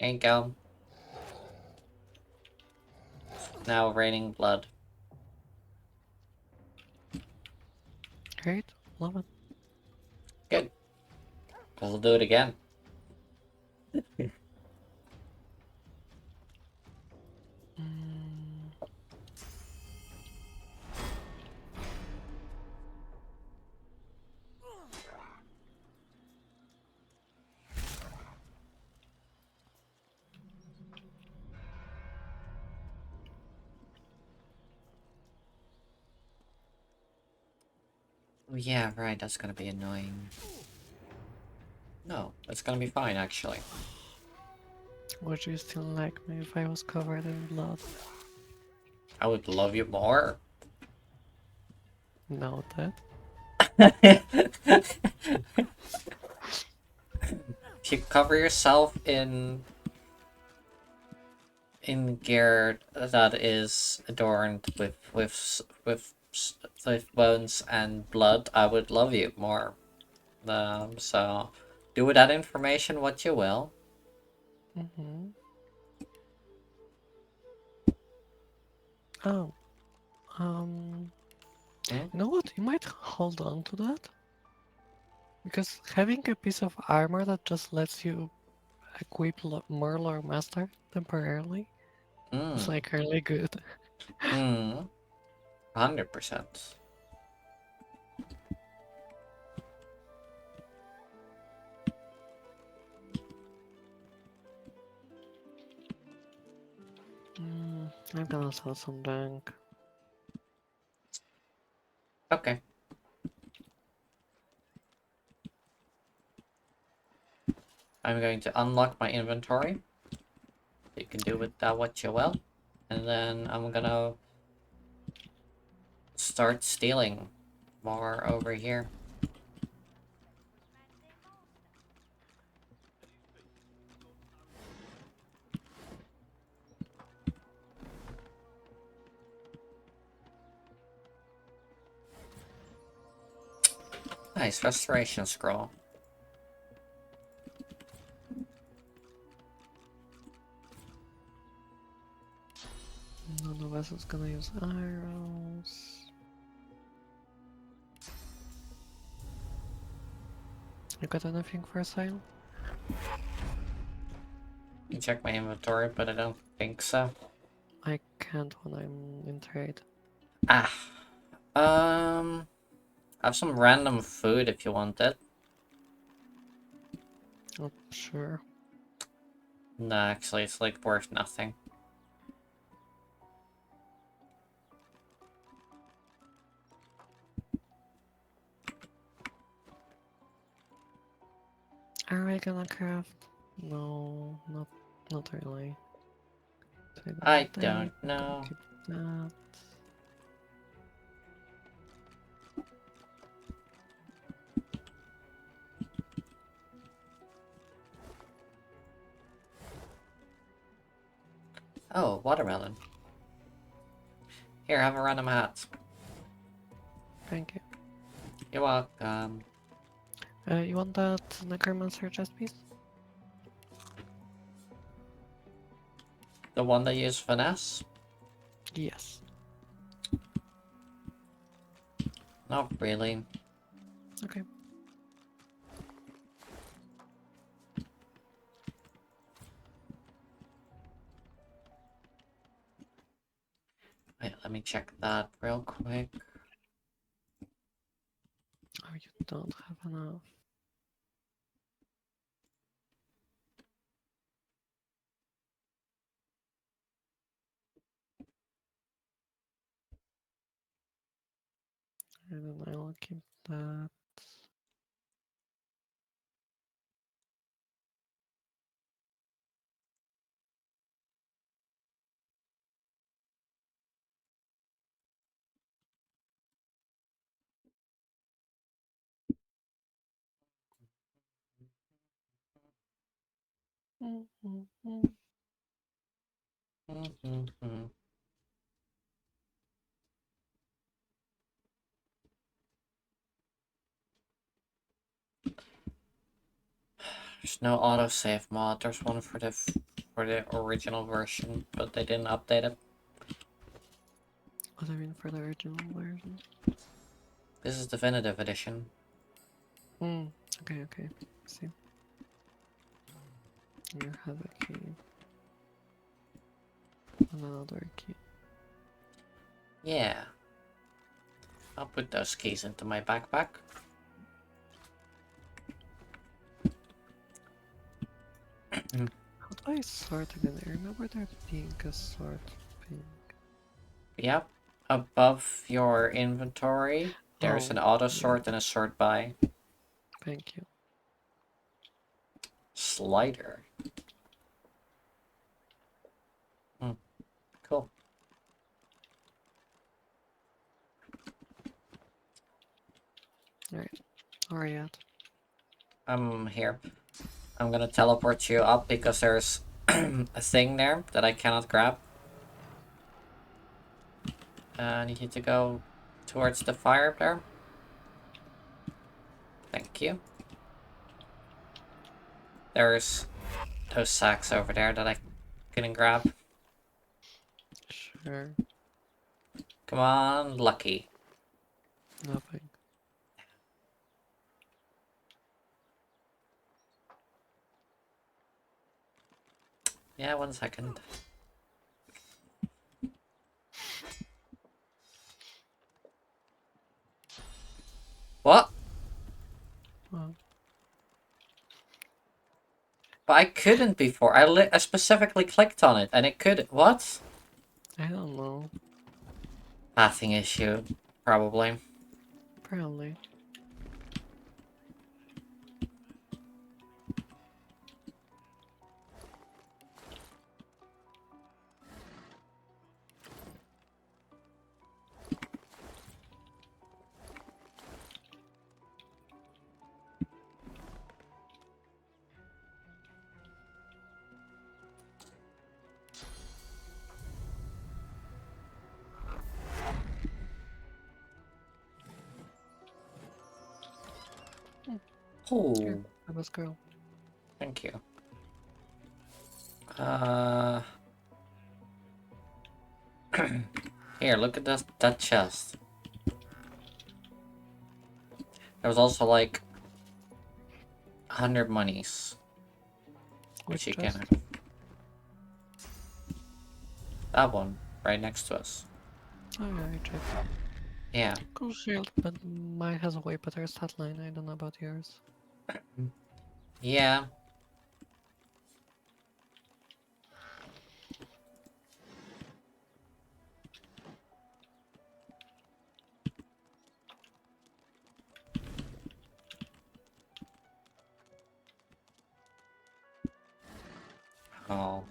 There you go. Now raining blood. great, love it. Good. We'll do it again. Mm, Oh, yeah, right, that's gonna be annoying. No, it's gonna be fine, actually. would you still like me if I was covered in blood? I would love you more. Noted. If you cover yourself in gear that is adorned with bones and blood, I would love you more. So do with that information what you will. Mm-hmm. Oh, um, Hmm? you know what? You might hold on to that. Because having a piece of armor that just lets you equip more Lore Master temporarily is Mm. like really good. Mm. 100%. I'm gonna sell some junk. Okay. I'm going to unlock my inventory. You can do with that what you will. And then I'm gonna start stealing more over here. Nice, restoration scroll. None of us is gonna use arrows. You got anything for sale? You check my inventory, but I don't think so. I can't when I'm in trade. Ah. I have some random food if you want it. Not sure. No, actually, it's like worth nothing. Are we gonna craft? No, not really. So I that, don't I'm gonna know. keep that. Oh, watermelon. Here, have a random hat. Thank you. You're welcome. You want that necromancer chest piece? The one that used finesse? Yes. Not really. Okay. Wait, let me check that real quick. Oh, you don't have enough. And then I'll keep that. There's no autosave mod. There's one for the original version, but they didn't update it. What do you mean for the original version? This is definitive edition. Okay, okay. See. You have a key. Another key. Yeah. I'll put those keys into my backpack. How do I sort again? I remember there being a sort pin. Yep. Above your inventory, there's an auto sort and a sort by. Thank you. Slider. Cool. Alright. Where are you at? I'm here. I'm gonna teleport you up because there's a thing there that I cannot grab. I need you to go towards the fire there. Thank you. There's those sacks over there that I couldn't grab. Sure. Come on, Lucky. Nothing. Yeah, 1 second. What? Well, But I couldn't before. I specifically clicked on it and it could. What? I don't know. Pathing issue, probably. Probably. Here, Oh, I must go. thank you. Here, look at that chest. There was also like 100 monies, which you can Just have. That one, right next to us. oh yeah, I checked. Yeah. Cool shield, but mine has a way better stat line. I don't know about yours. Yeah. Oh.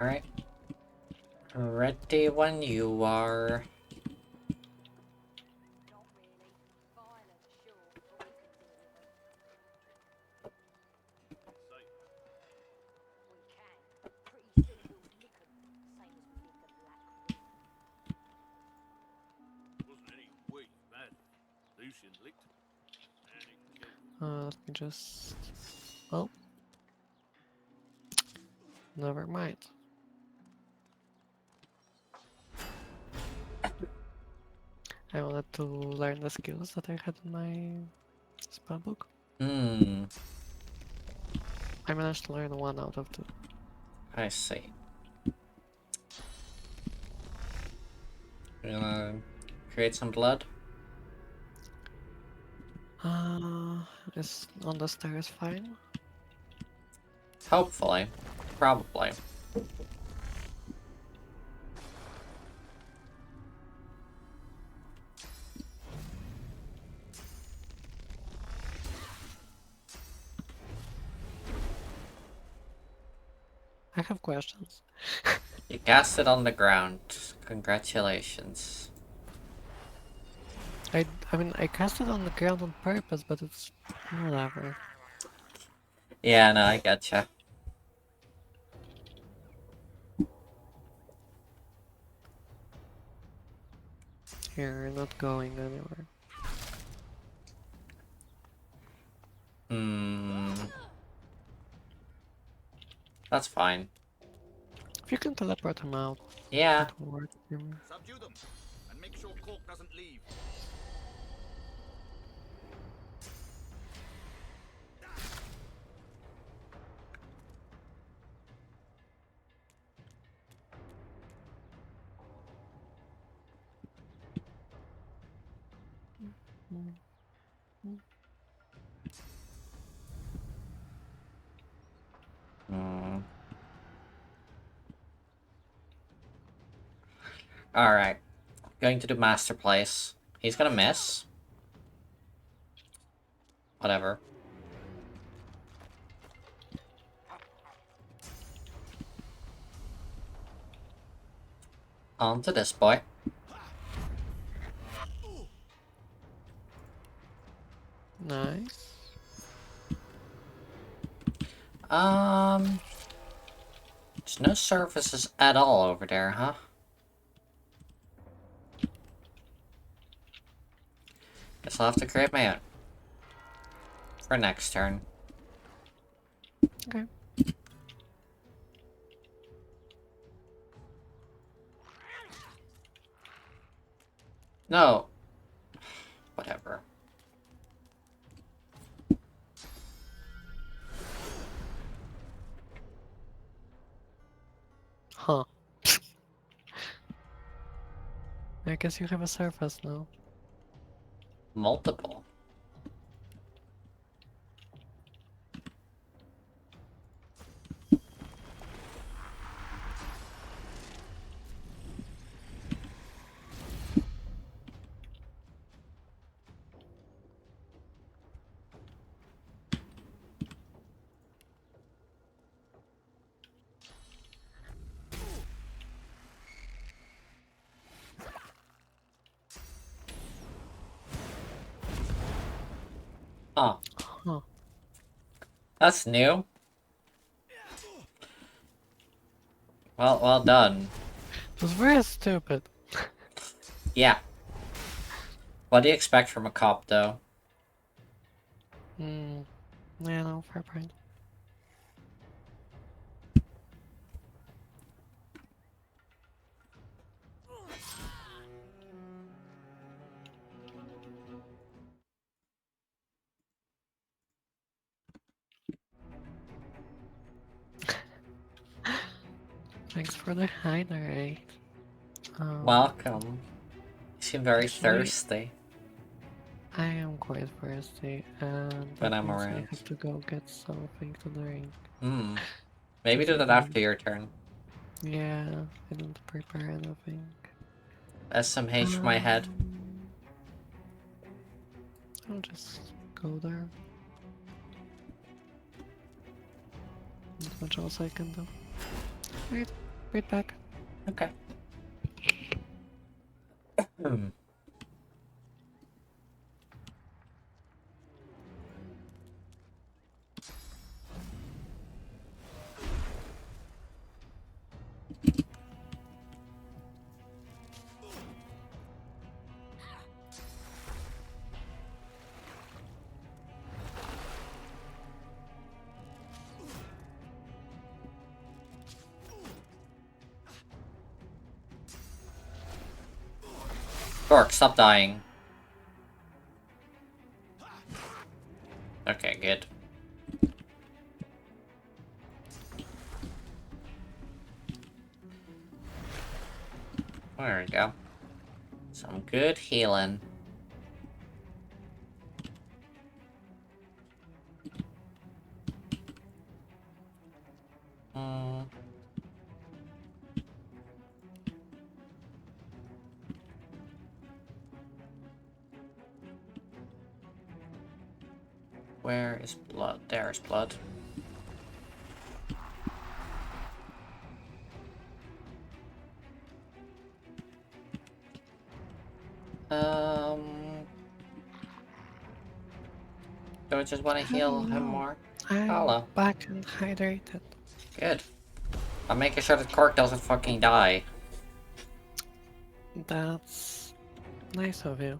Alright. Ready when you are. Not really. Violent, sure, but we can deal with them. We can. Pretty soon we'll lick 'em, same as we did the Black Room. Wasn't any way bad. Lucian licked him, and it killed him. Let me just. Well, never mind. I wanted to learn the skills that I had in my spell book. Hmm. I managed to learn 1 out of 2. I see. You're gonna create some blood? Is on the stairs fine? Hopefully. Probably. I have questions. You cast it on the ground. Congratulations. I mean, I cast it on the ground on purpose, but it's whatever. Yeah, no, I getcha. You're not going anywhere. Hmm. That's fine. If you can teleport him out, Yeah. that will work for me. Subdue them, and make sure Cork doesn't leave. Hmm. Alright. Going to do Master Place. He's gonna miss. Whatever. On to this boy. Nice. There's no surfaces at all over there, huh? Guess I'll have to create my own. For next turn. Okay. No. Whatever. Huh. I guess you have a surface now. Multiple. Huh. Huh. That's new. Well done. It was very stupid. Yeah. What do you expect from a cop, though? Hmm. Yeah, no, fair point. Thanks for the hydrate. Welcome. You seem very Actually, thirsty I am quite thirsty, and when that I'm means I around. have to go get something to drink. Hmm. Maybe do Just, that after your turn. yeah, I didn't prepare anything. SMH for my head. I'll just go there. Not much else I can do. Wait back. Okay. Hmm. Dork, stop dying. Okay, good. There we go. Some good healing. Where is blood? There is blood. Do I just want to heal him Hello. more? I'm Hello. back and hydrated. Good. I'm making sure that Cork doesn't fucking die. That's nice of you.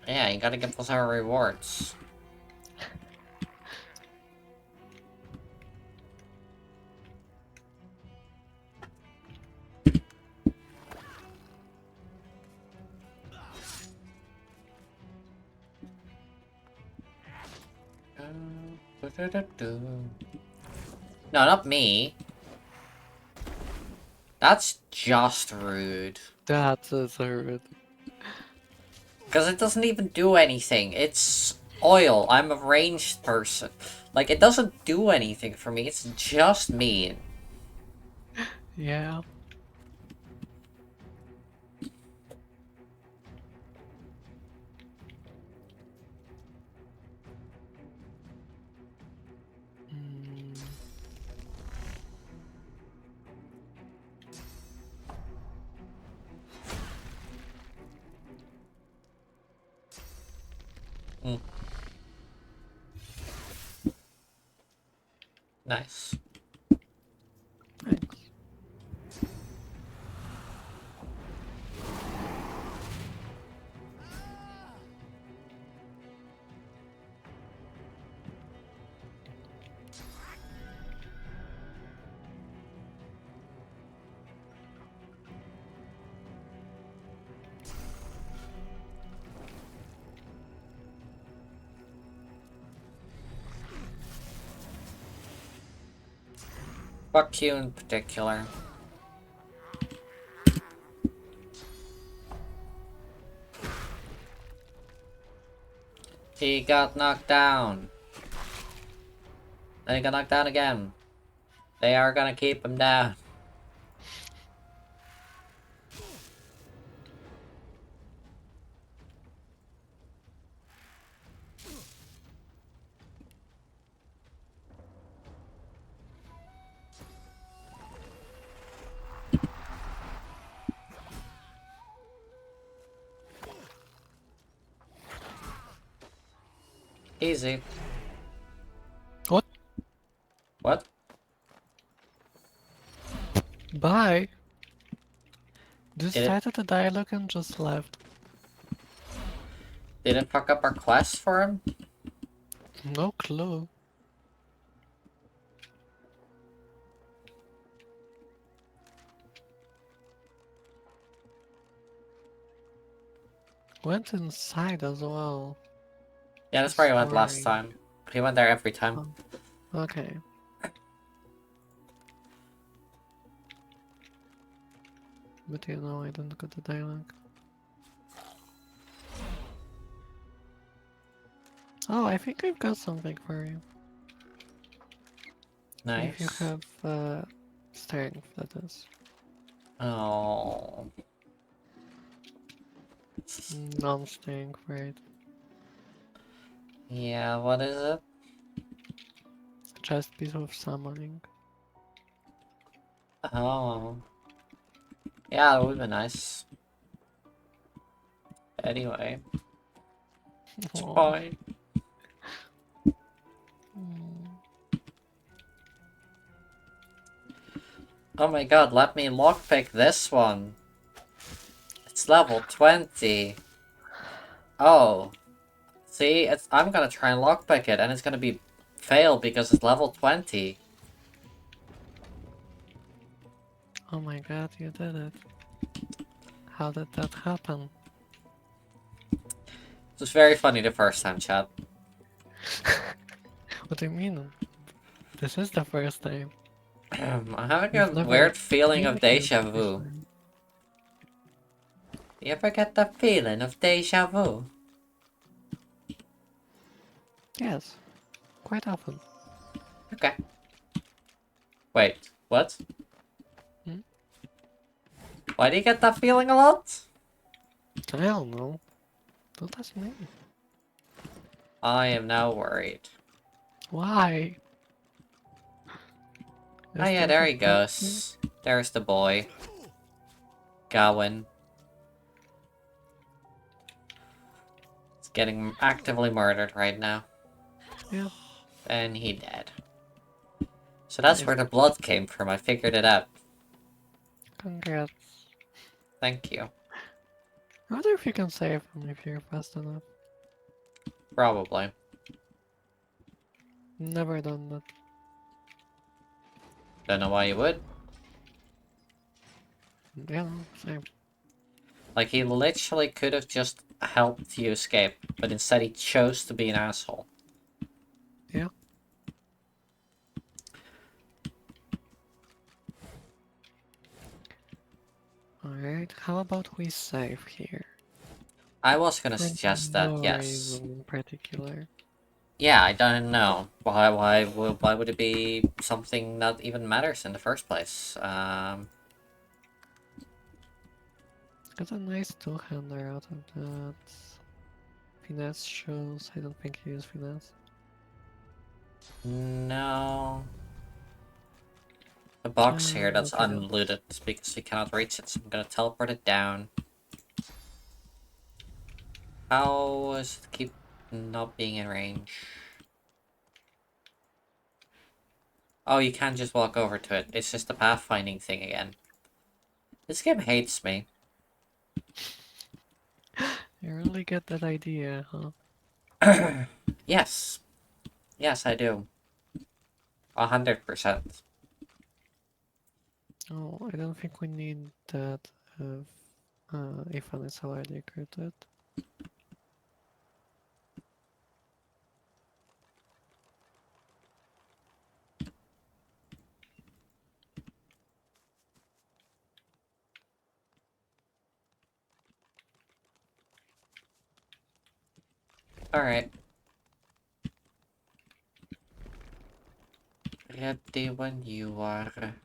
Yeah, you gotta give us our rewards. No, not me. That's just rude. That is rude. Because it doesn't even do anything. It's oil. I'm a ranged person. Like, it doesn't do anything for me. It's just mean. Yeah. Mm. Mm. Nice. Thanks. Fuck you in particular. He got knocked down. Then he got knocked down again. They are gonna keep him down. Easy. What? What? Bye. Just Did it- started the dialogue and just left. Did it fuck up our quest for him? No clue. Went inside as well. Yeah, that's where he went last Sorry. time. He went there every time. Okay. But you know, I didn't get the dialogue. Oh, I think I've got something for you. If you Nice. have strength, that is. Oh. Non-strength, right? Yeah, what is it? Chest piece of summoning. Oh. Yeah, that would be nice. Anyway. It's Oh. fine. Mm. Oh my god, let me lockpick this one. It's level 20. Oh. See, I'm gonna try and lockpick it, and it's gonna be fail because it's level 20. Oh my god, you did it. How did that happen? It was very funny the first time, chat. What do you mean? This is the first time. I'm having We've a never weird feeling been of here deja the first vu. time. You ever get that feeling of deja vu? Yes, quite often. Okay. Wait, what? Hmm? Why do you get that feeling a lot? I don't know. Don't ask me. I am now worried. Why? Oh yeah, there he goes. There's the boy. Gawain. He's getting actively murdered right now. Yeah. And he dead. So that's Nice. where the blood came from, I figured it out. Congrats. Thank you. I wonder if you can save him if you're fast enough. Probably. Never done that. Don't know why you would. Yeah, no, same. Like, he literally could have just helped you escape, but instead he chose to be an asshole. Yeah. Alright, how about we save here? I was gonna For suggest that, no yes. reason in particular. Yeah, I don't know. Why would it be something that even matters in the first place? Got a nice two-hander out of that. Finesse shows. I don't think he used finesse. No. The box here that's Okay, unlooted because we cannot reach it, so I'm gonna teleport it down. How is it keep not being in range? Oh, you can't just walk over to it. It's just a pathfinding thing again. This game hates me. You really get that idea, huh? Yes. Yes, I do. 100%. Oh, I don't think we need that if Ethan is already recruited. Alright. Ready when you are. Stronger,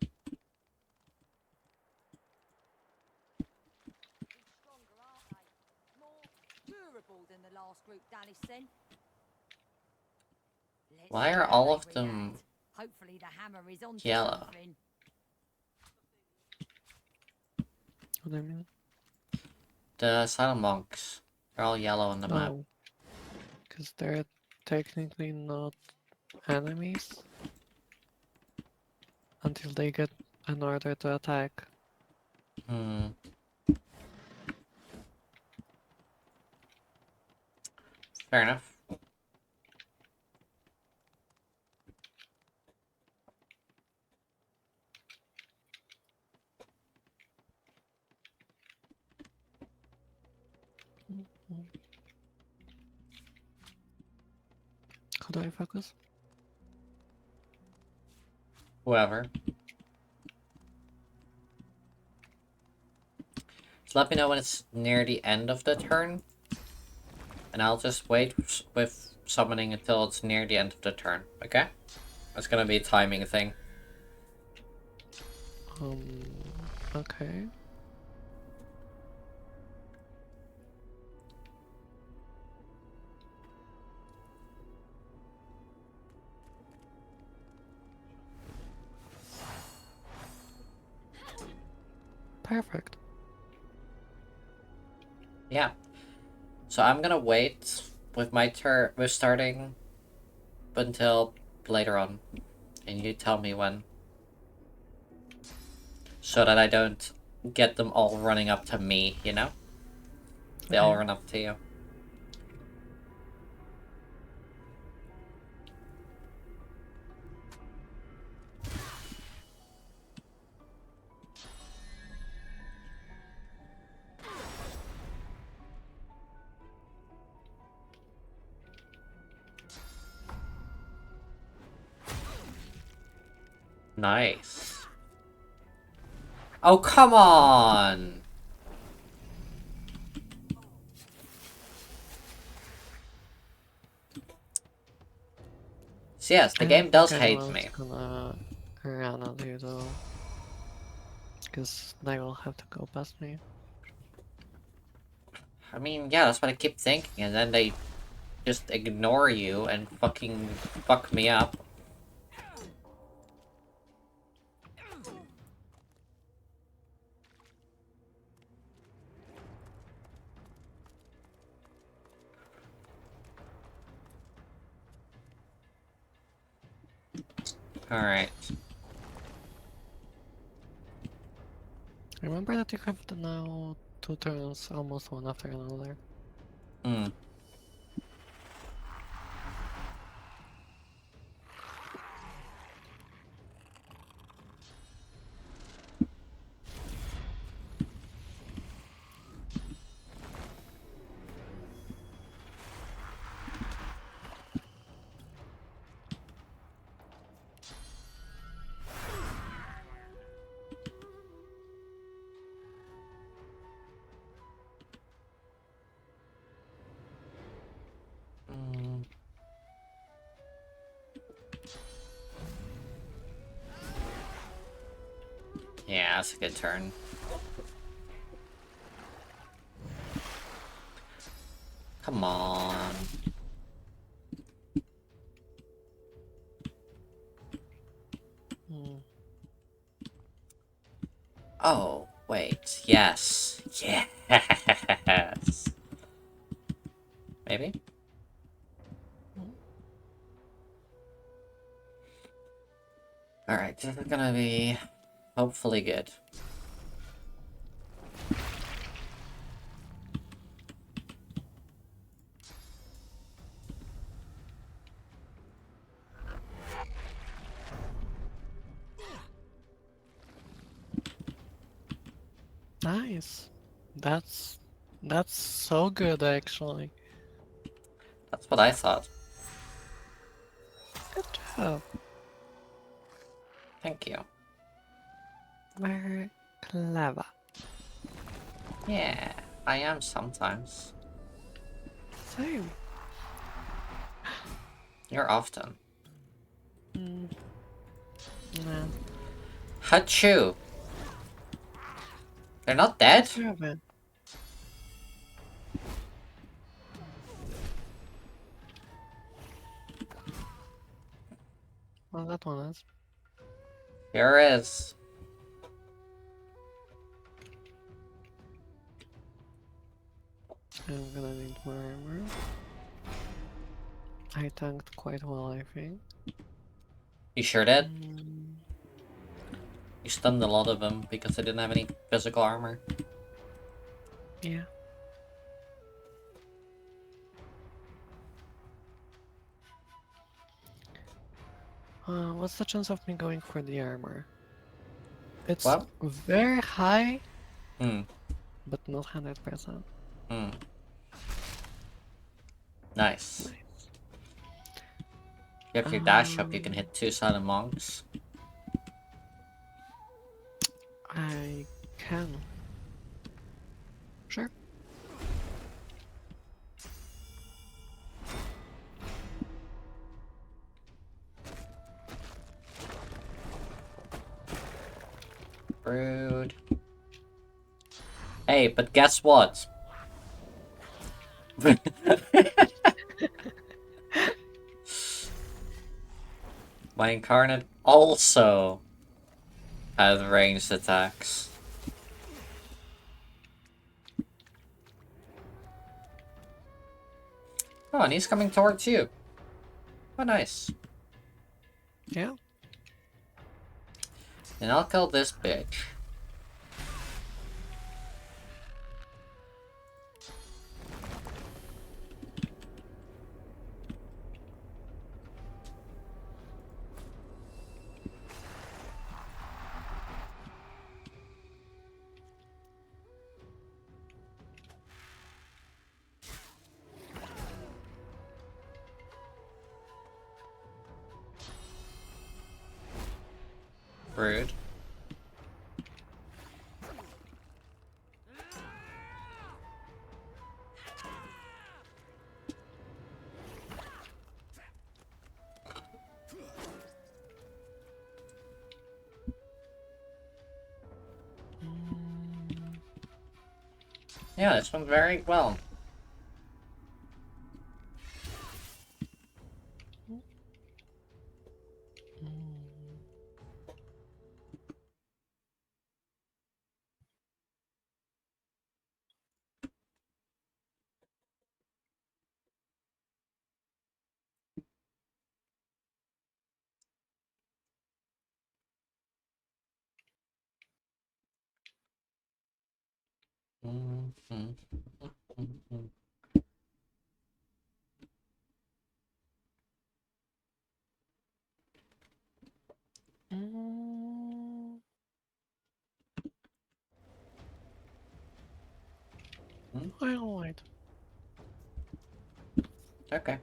aren't they? More durable than the last group Dallas sent. Let's Why see are how all they of them react. Hopefully the hammer is onto yellow? something. What do I mean? The silent monks. They're all yellow on the map. Oh, because they're technically not enemies until they get an order to attack. Hmm. Fair enough. How do I focus? Whoever. Just let me know when it's near the end of the turn. And I'll just wait with summoning until it's near the end of the turn, okay? It's gonna be a timing thing. Okay. Perfect. Yeah. So I'm gonna wait with my turn, with starting until later on. And you tell me when. So that I don't get them all running up to me, you know? They all Okay. run up to you. Nice. Oh, come on! So yes, the I don't game does think hate anyone's me. gonna run at you though. Because they will have to go past me. I mean, yeah, that's what I keep thinking, and then they just ignore you and fucking fuck me up. Alright. Remember that you have to now 2 turns almost one after another. Hmm. Yeah, that's a good turn. Come on. Hmm. Oh, wait. Yes. Yes. Maybe? Alright, this is gonna be hopefully good. Nice. That's so good actually. That's what I thought. Good job. Thank you. Very clever. Yeah, I am sometimes. Same. You're often. Hmm. Nah. Hachu! They're not dead? Sure, man. Well, that one is. Here is. I'm gonna need more armor. I tanked quite well, I think. You sure did? Mm, You stunned a lot of them because they didn't have any physical armor. yeah. What's the chance of me going for the armor? It's Well? very high, Hmm. but not 100%. Hmm. Nice. Nice. You have your dash up, you can hit 2 silent monks. I can. Sure. Rude. Hey, but guess what? My incarnate also has ranged attacks. Oh, and he's coming towards you. Oh, nice. Yeah. And I'll kill this bitch. Rude. Yeah, this went very well. Mm, mm, mm, mm. Mm, wait. Okay.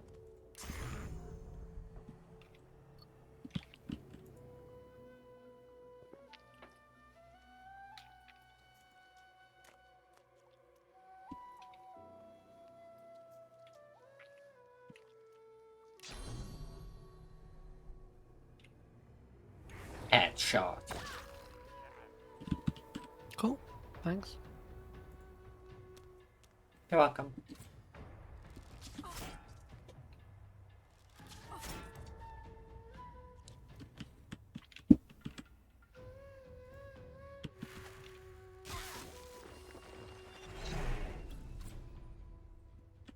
Headshot. Cool. Thanks. You're welcome.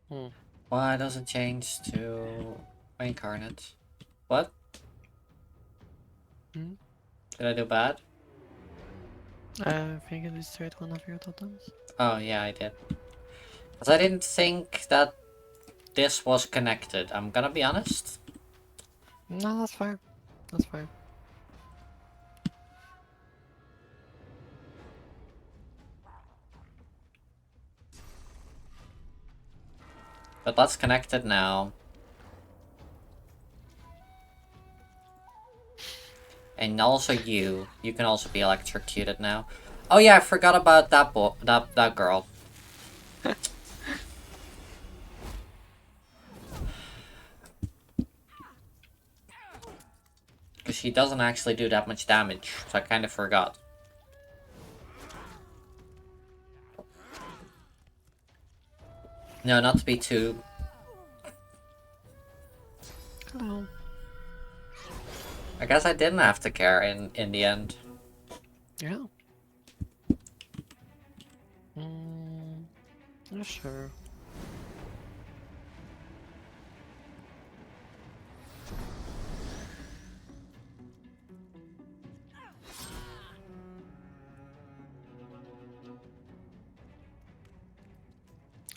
Hmm. Why does it change to incarnate? What? Hmm? Did I do bad? I think it destroyed one of your totems. Oh yeah, I did. Because I didn't think that this was connected. I'm gonna be honest. No, that's fine. That's fine. But that's connected now. And also you. You can also be electrocuted now. Oh yeah, I forgot about that that girl. Because she doesn't actually do that much damage, so I kind of forgot. No, not to be too... Hello. I guess I didn't have to care in the end. Yeah. Mm, yeah, sure.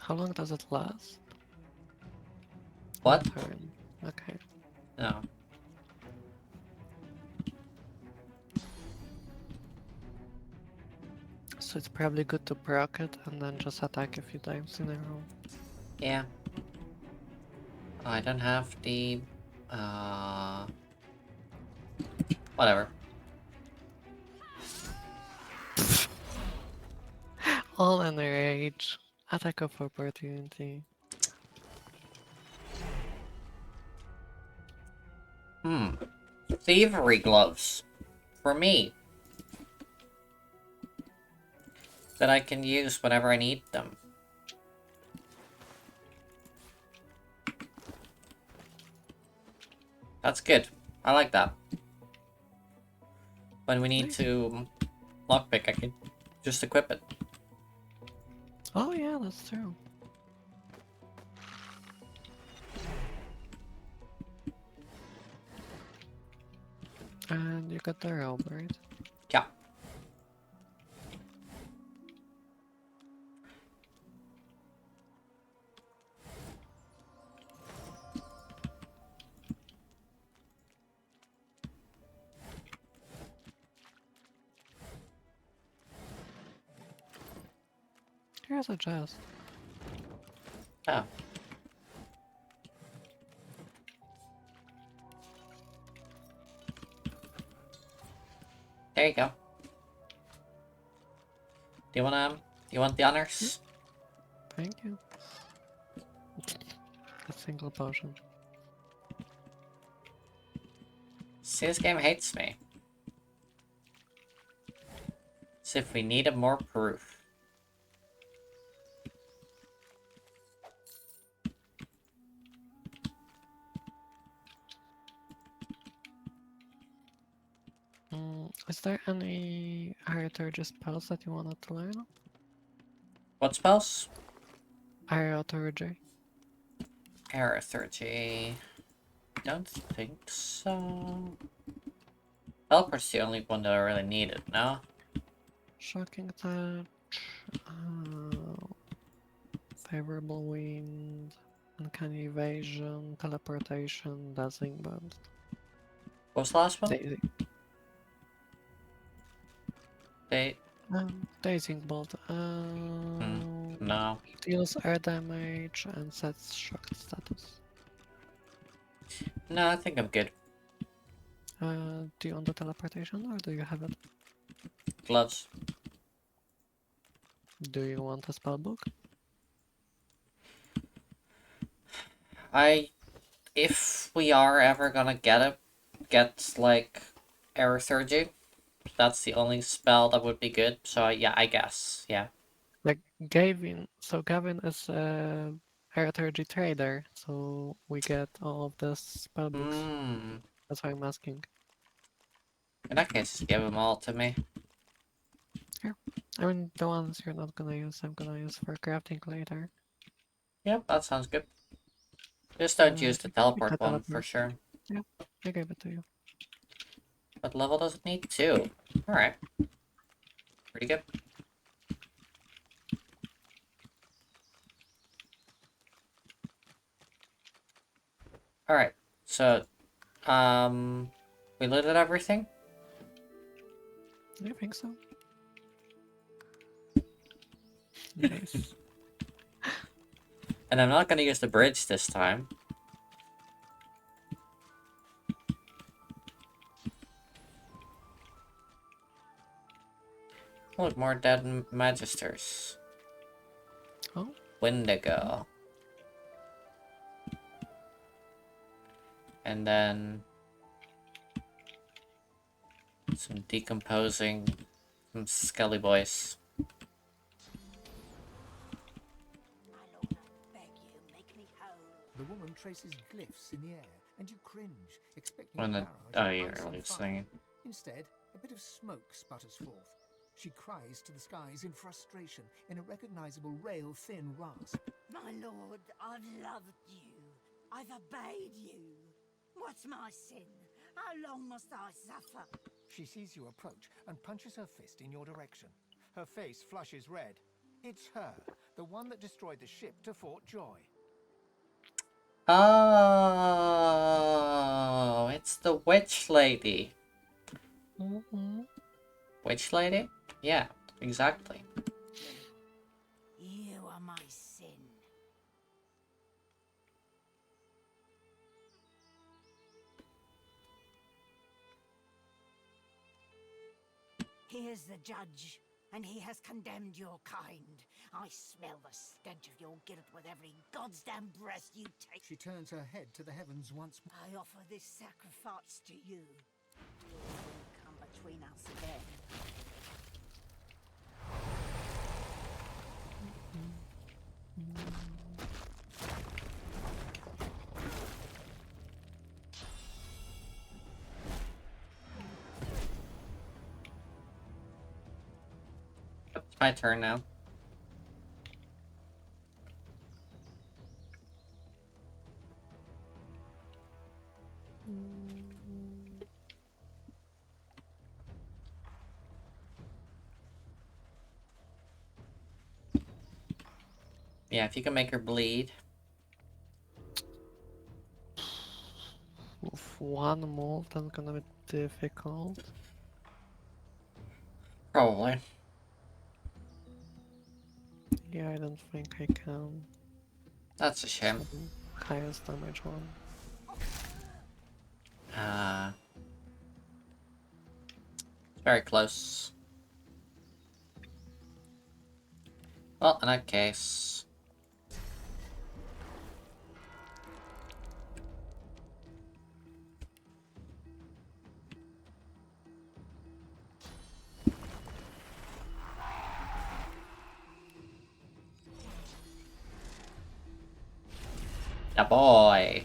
How long does it last? One What? turn. Okay. No. So it's probably good to proc it and then just attack a few times in a row. Yeah. I don't have the... Uh... Whatever. All in a rage. Attack of opportunity. Thievery gloves. For me. That I can use whenever I need them. That's good. I like that. When we need Nice. to lockpick, I can just equip it. Oh yeah, that's true. And you got the robe, right? Yeah. Here's a chest. Oh. There you go. Do you want the honors? Thank you. A single potion. See, this game hates me. As if we needed more proof. Is there any Heritage spells that you wanted to learn? What spells? Heritage. Error 30. Don't think so. Helper's the only one that I really needed, no? Shocking touch. Favorable wind. Uncanny evasion. Teleportation. Dazzling burst. What's the last one? Daisy. Dazing bolt. No. Deals air damage and sets shocked status. No, I think I'm good. Do you want the teleportation or do you have it? Gloves. Do you want a spellbook? If we are ever gonna get like air surgery, that's the only spell that would be good. So yeah, I guess, yeah. Like Gavin. So Gavin is a heritage trader, so we get all of the spellbooks. Hmm. That's why I'm asking. In that case, just give them all to me. Here. I mean, the ones you're not gonna use, I'm gonna use for crafting later. Yep, that sounds good. Just don't use the Take teleport the one for teleport. sure. Yeah, I gave it to you. What level does it need? 2. Alright. Pretty good. Alright, so, we looted everything? I think so. Nice. And I'm not gonna use the bridge this time. Oh, look, more dead magisters. Oh, Wendigo. And then some decomposing, some skelly boys. My lord, I beg you, make me whole. The woman traces glyphs in the air, and you cringe, expecting When a the barrage of you're ice really and fire. singing. Instead, a bit of smoke sputters forth. She cries to the skies in frustration, in a recognizable rail-thin rasp. My lord, I've loved you. I've obeyed you. What's my sin? How long must I suffer? She sees you approach and punches her fist in your direction. Her face flushes red. It's her, the one that destroyed the ship to Fort Joy. Oh, it's the witch lady. Witch lady? Yeah, exactly. You are my sin. He is the judge, and he has condemned your kind. I smell the stench of your guilt with every goddamn breath you take. She turns her head to the heavens once more. I offer this sacrifice to you. You won't come between us again. It's my turn now. Yeah, if you can make her bleed. With one move, that's gonna be difficult. Probably. Yeah, I don't think I can. That's a shame. So, highest damage one. Very close. Well, in that case... Yeah, boy!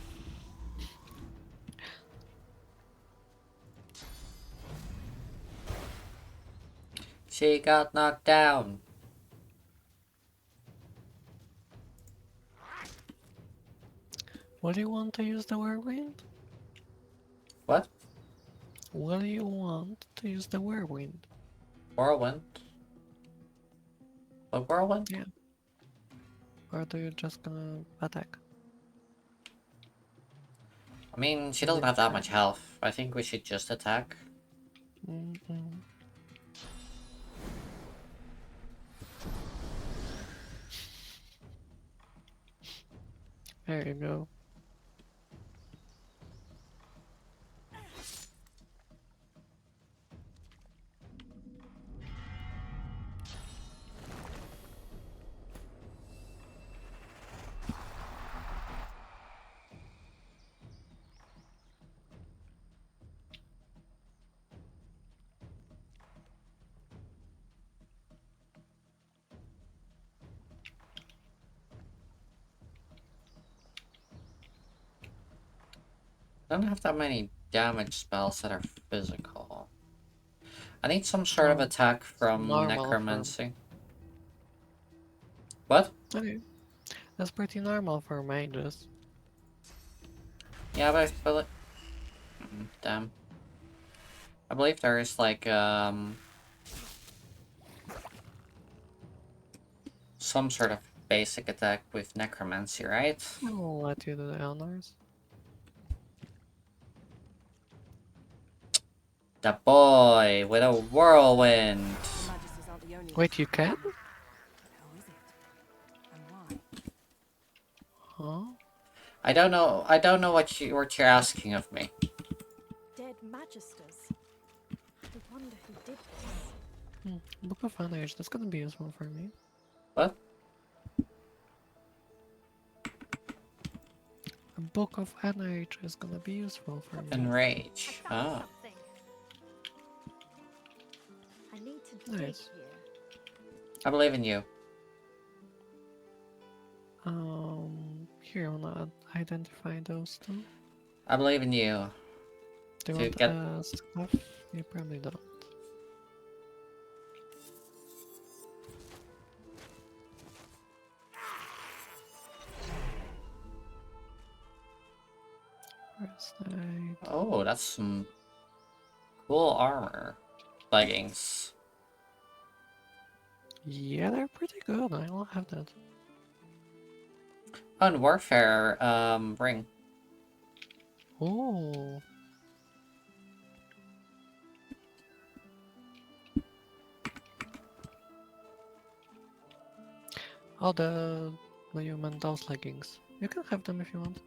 She got knocked down. Will you want to use the whirlwind? What? Will you want to use the whirlwind? Whirlwind? A whirlwind? Yeah. Or do you just gonna attack? I mean, she Is doesn't it have that fair? much health. I think we should just attack. Mm-mm. There you go. I don't have that many damage spells that are physical. I need some sort of Oh, attack it's from normal for... necromancy. What? Okay, that's pretty normal for mages. Yeah, but I feel like... damn. I believe there is like, some sort of basic attack with necromancy, right? I'll let you do the honors. The boy with a whirlwind. The Magisters aren't the only Wait, you can? Who is it? And why? Huh? I don't know what you're asking of me. Dead Magisters. I wonder who did this. Book of Honors, that's gonna be useful for me. What? A Book of Honors is gonna be useful for me. Enrage. I found Ah. something. I need to dig Nice. here. I believe in you. Here, I wanna identify those two. I believe in you. Do you To want get- stuff? You probably don't. First aid. Oh, that's some cool armor. Leggings. Yeah, they're pretty good. I will have that. Oh, and warfare, ring. Oh. Oh, the Monumental's leggings. You can have them if you want.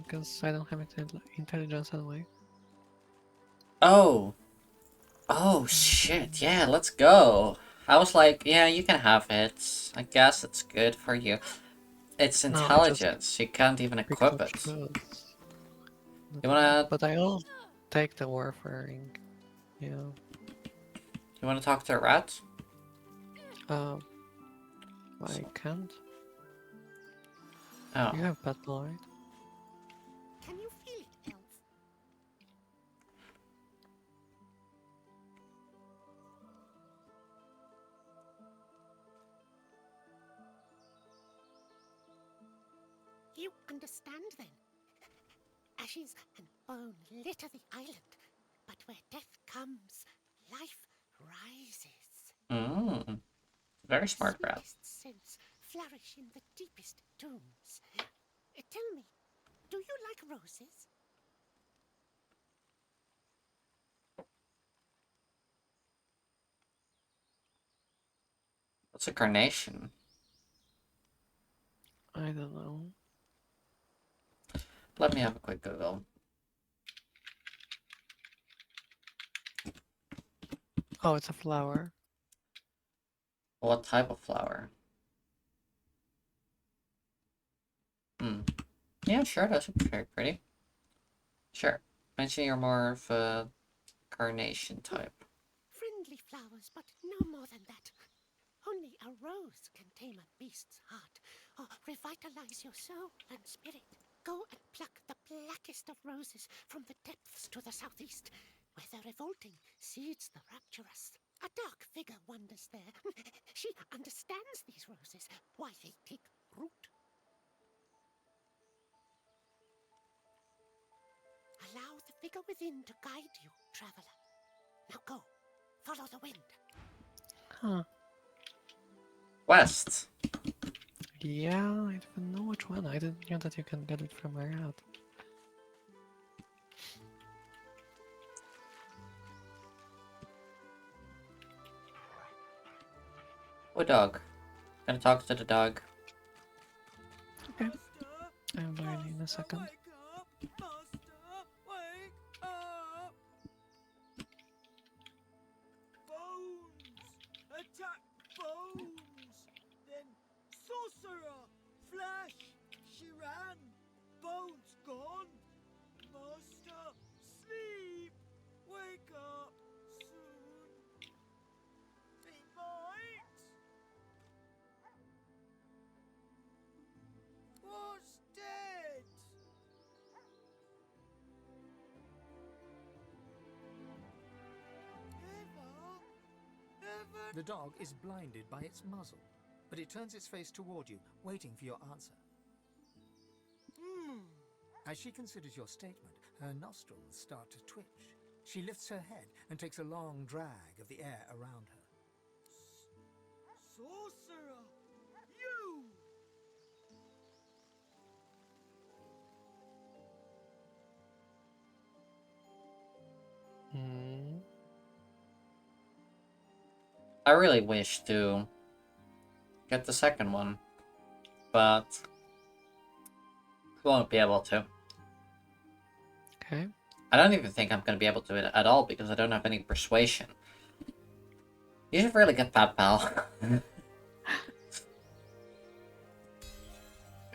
Because I don't have intelligence anyway. Oh. Oh, shit. Yeah, let's go. I was like, yeah, you can have it. I guess it's good for you. It's No, I just intelligence. You can't even picked equip up it. shoes. You wanna But I'll take the warfaring. Yeah. talk to a rat? Uh, I can't. Oh. You have battle, right? Can you feel it, Elf? You understand then? Ashes and bone litter the island, but where death comes, life rises. Mm. Very smart rat. Sweetest scents flourish in the deepest tombs. Tell me, do you like roses? What's a carnation? I don't know. Let me have a quick Google. Oh, it's a flower. What type of flower? Hmm. Yeah, sure, those are very pretty. Sure. Mention you're more of a carnation type. Friendly flowers, but no more than that. Only a rose can tame a beast's heart, or revitalize your soul and spirit. Go and pluck the blackest of roses from the depths to the southeast, where the revolting seeds the rapturous. A dark figure wanders there. She understands these roses, why they take root. Allow the figure within to guide you, traveler. Now go, follow the wind. Huh. West. Yeah, I don't know which one. I didn't know that you can get it from where out. Oh, dog. Gonna talk to the dog. Okay. I'll learn in a second. Wake up! Master, wake up! Bones! Attack Bones! Then Sorcerer! Flash! She ran! Bones gone! Master, sleep! Wake up soon! He might! Was dead! Ever? The dog is blinded by its muzzle, but it turns its face toward you, waiting for your answer. As she considers your statement, her nostrils start to twitch. She lifts her head and takes a long drag of the air around her. Sorcerer! You! Hmm. I really wish to get the second one, but won't be able to. Okay. I don't even think I'm gonna be able to it at all because I don't have any persuasion. You should really get that, pal.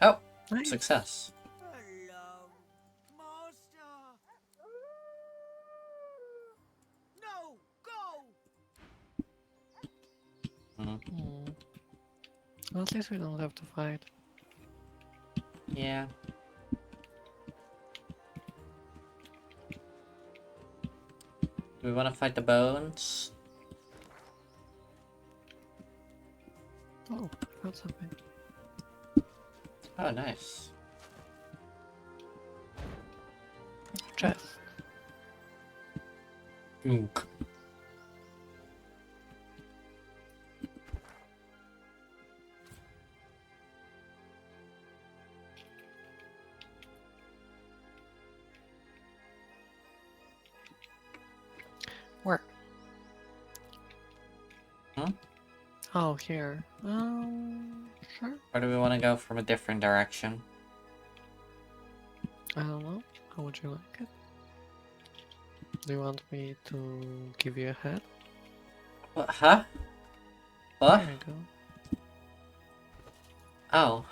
Oh, Nice. success. Hello, Master! No, go! Hmm. Well, at least we don't have to fight. Yeah. Do we want to fight the bones? Oh, found something. Oh, nice. Chest. Ook. Where? Hmm? Oh, here. Sure. Or do we want to go from a different direction? I don't know. How would you like it? Do you want me to give you a head? What? Huh? What? There you go. Oh.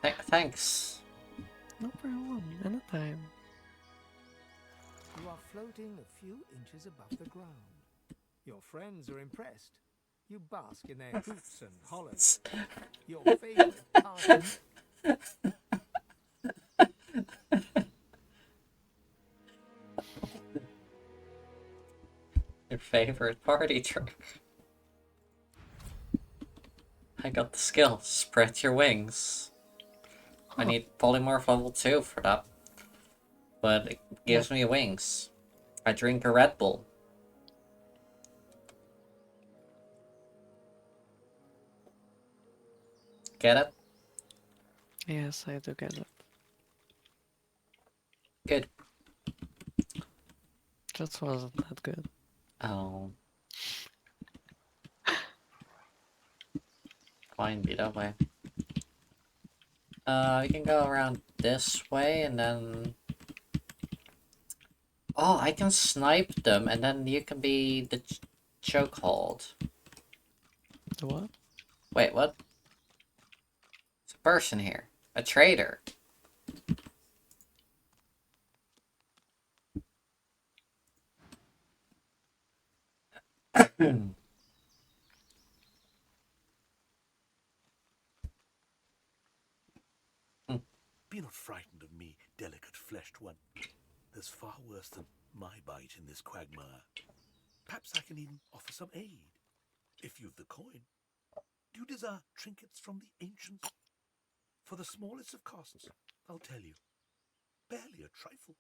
Thanks. No problem. Anytime. You are floating a few inches above the ground. Your friends are impressed. You bask in their hoots and hollers. Your favorite party. Your favorite party trick. I got the skill. Spread your wings. I need polymorph level 2 for that. But it gives me wings. I drink a Red Bull. Get it? Yes, I do get it. Good. Just wasn't that good. Oh. Fine, be that way. We can go around this way and then... Oh, I can snipe them and then you can be the chokehold. The what? Wait, what? There's a person here. A traitor. Be not frightened of me, delicate fleshed one. There's far worse than my bite in this quagmire. Perhaps I can even offer some aid. If you've the coin. Do you desire trinkets from the ancients? For the smallest of costs, I'll tell you. Barely a trifle.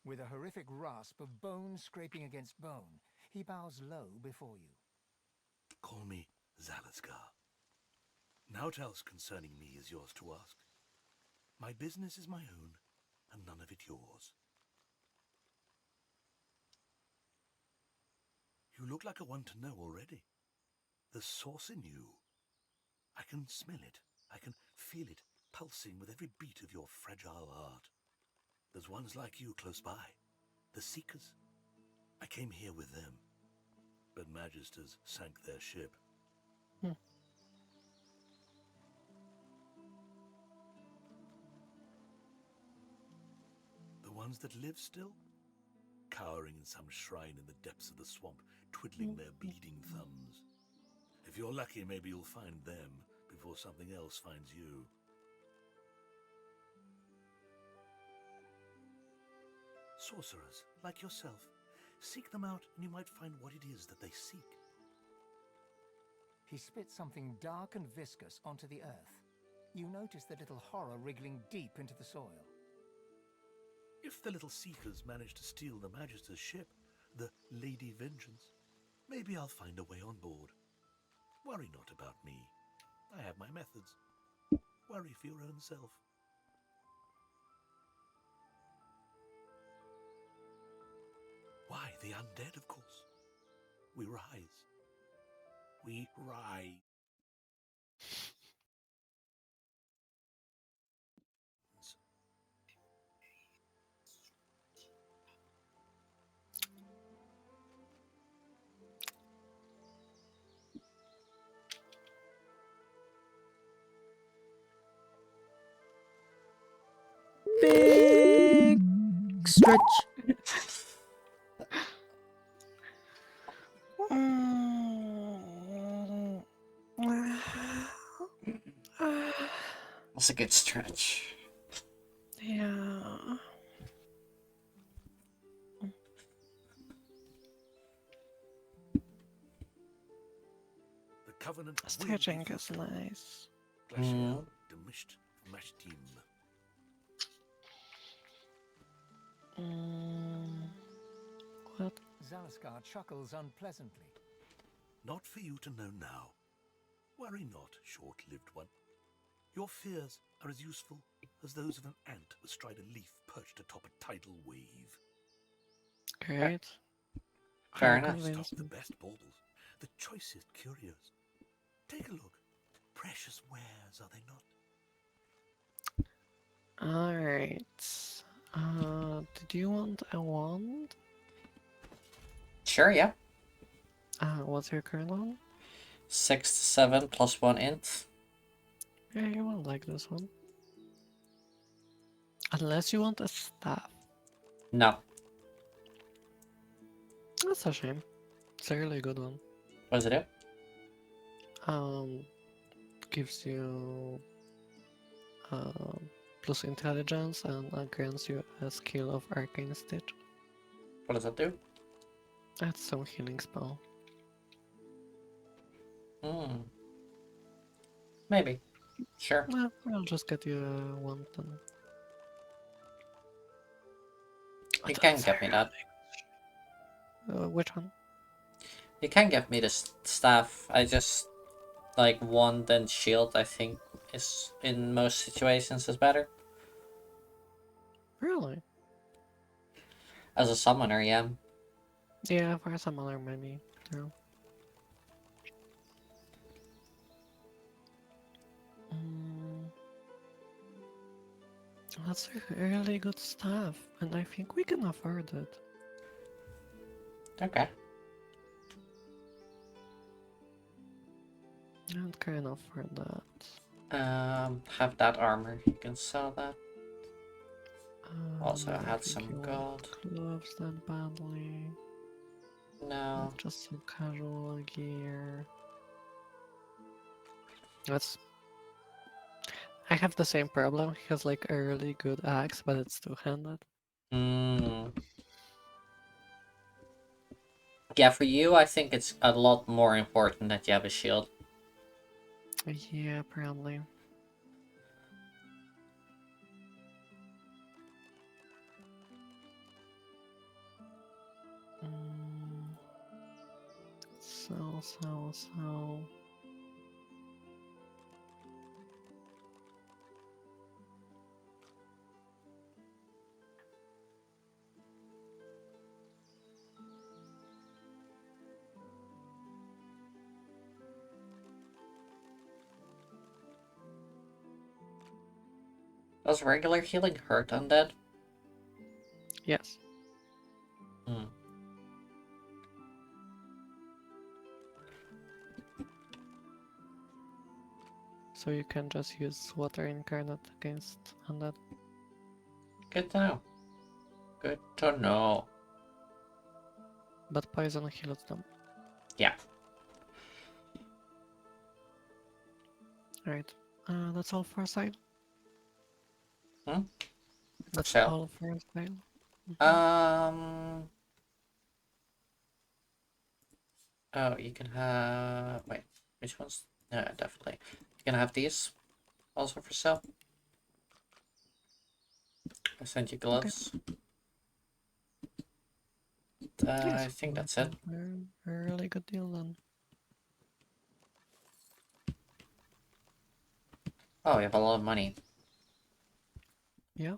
With a horrific rasp of bone scraping against bone, he bows low before you. Call me Zalaskar. Naught else concerning me is yours to ask. My business is my own, and none of it yours. You look like a one to know already. There's source in you. I can smell it. I can feel it pulsing with every beat of your fragile heart. There's ones like you close by. The Seekers. I came here with them. But Magisters sank their ship. The ones that live still? Cowering in some shrine in the depths of the swamp, twiddling their bleeding thumbs. If you're lucky, maybe you'll find them before something else finds you. Sorcerers, like yourself, seek them out and you might find what it is that they seek. He spits something dark and viscous onto the earth. You notice the little horror wriggling deep into the soil. If the little Seekers manage to steal the Magister's ship, the Lady Vengeance, maybe I'll find a way on board. Worry not about me. I have my methods. Worry for your own self. Why, the undead, of course. We rise. We rise. Big stretch. That's a good stretch. Yeah. The Covenant Stretching is nice. Glacial demished mashtim. What? Zalaskar chuckles unpleasantly. Not for you to know now. Worry not, short-lived one. Your fears are as useful as those of an ant astride a leaf perched atop a tidal wave. Great. Fair Very enough. convincing. Stock the best baubles, the choicest curios. Take a look. Precious wares, are they not? Alright. Did you want a wand? Sure, yeah. What's your current one? 6 to 7 plus 1 int. Yeah, you won't like this one. Unless you want a staff. No. That's a shame. It's a really good one. What does it do? Gives you plus intelligence and grants you a skill of Arcane Stitch. What does that do? That's some healing spell. Maybe. Sure. Well, I'll just get you a wand then. You can get me that. Which one? You can get me the staff. I just like wand and shield. I think is in most situations is better. Really? As a summoner, yeah. Yeah, for some other maybe. True. That's a really good staff, and I think we can afford it. Okay. And can afford that. Have that armor. You can sell that. Also, I had think some you gold. want gloves that badly. No. Not just some casual gear. That's. I have the same problem. He has like a really good axe, but it's two-handed. Yeah, for you, I think it's a lot more important that you have a shield. Yeah, apparently. So. Does regular healing hurt undead? Yes. Hmm. So you can just use water incarnate against undead. Good to know. Good to know. But poison heals them. Yeah. Alright. That's all for side. Hmm? That's So, all for side. Oh, you can have... Wait, which ones? No, definitely. You can have these also for sale. I sent you gloves. Yes, I think that's it. A really good deal then. Oh, you have a lot of money. Yeah.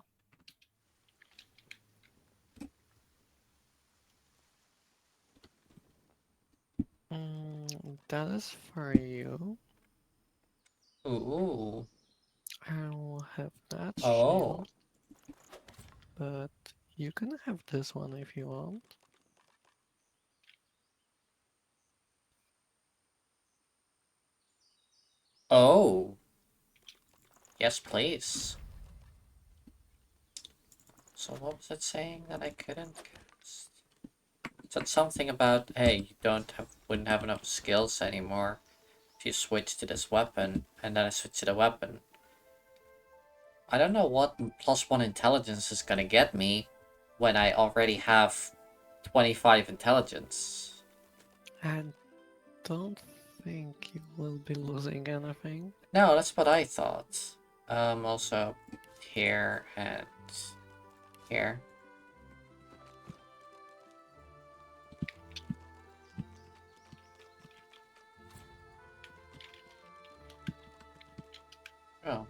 That is for you. Ooh. I will have that Oh. shield. But you can have this one if you want. Oh. Yes, please. So what was it saying that I couldn't cast? It said something about, hey, you wouldn't have enough skills anymore if you switch to this weapon, and then I switch to the weapon. I don't know what +1 intelligence is gonna get me when I already have 25 intelligence. I don't think you will be losing anything. No, that's what I thought. Also here and here. Oh.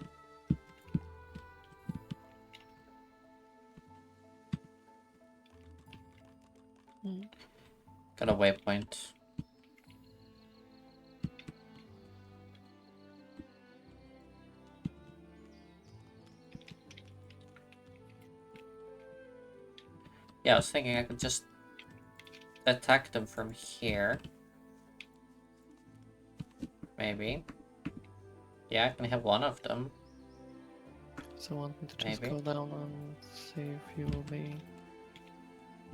Got a waypoint. Yeah, I was thinking I could just attack them from here. Maybe. Yeah, I can hit one of them. So want me to just Maybe. go down and see if you will be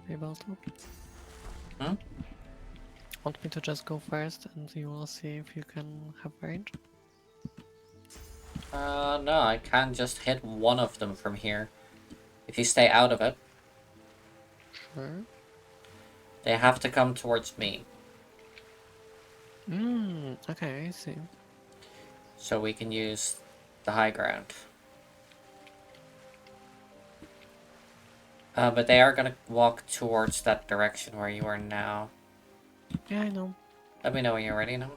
able to? Hmm? Want me to just go first and you will see if you can have range? No, I can just hit one of them from here. If you stay out of it, Sure. they have to come towards me. Okay, I see. So we can use the high ground. But they are gonna walk towards that direction where you are now. Yeah, I know. Let me know when you're ready now.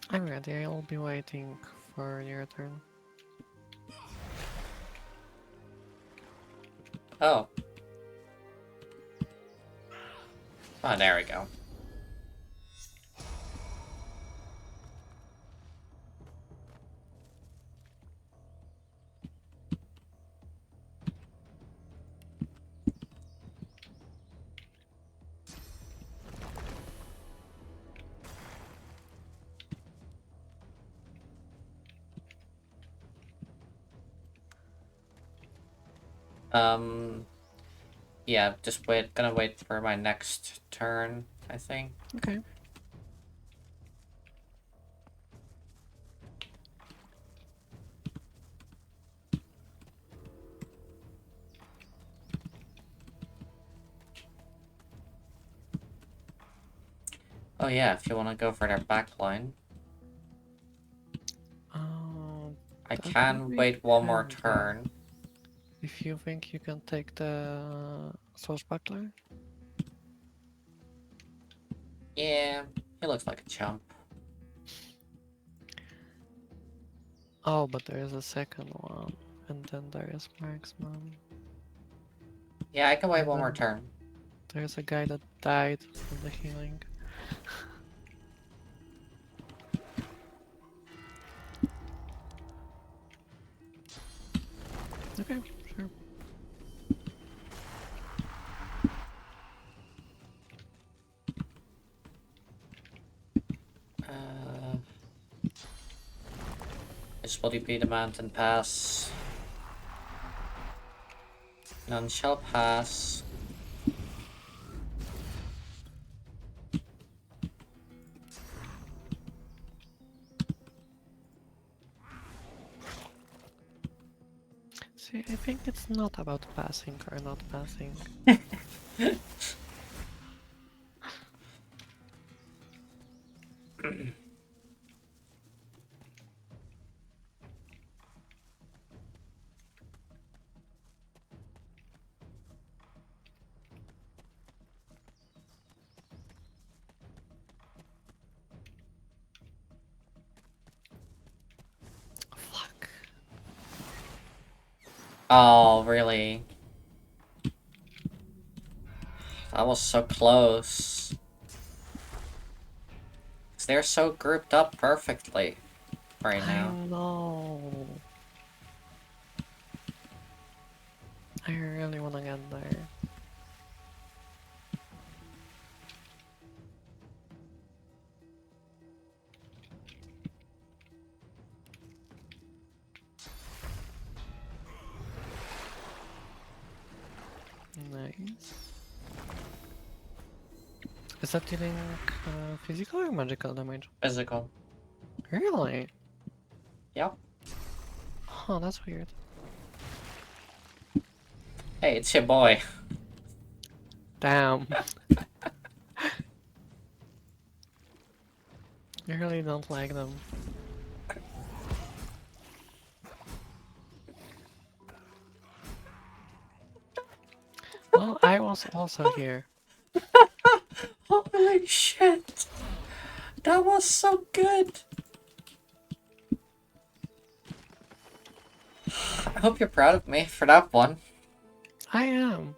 I'm ready, I'll be waiting for your turn. Oh. Oh, there we go. Yeah, just gonna wait for my next turn, I think. Okay. Oh yeah, if you want to go for their back line. I That can we wait one more can, yeah. turn. If you think you can take the swashbuckler. Yeah, he looks like a chump. Oh, but there is a second one, and then there is Marksman. Yeah, I can wait And one more then turn. there's a guy that died from the healing. Okay, sure. This will be the mountain pass. None shall pass. See, I think it's not about passing or not passing. Fuck. Oh, really? That was so close. 'Cause they're so grouped up perfectly right I now. know. I really wanna get there. Nice. Is that dealing physical or magical damage? Physical. Really? Yep. Huh, that's weird. Hey, it's your boy. Damn. I really don't like them. Well, I was also here. Holy shit! That was so good! I hope you're proud of me for that one. I am.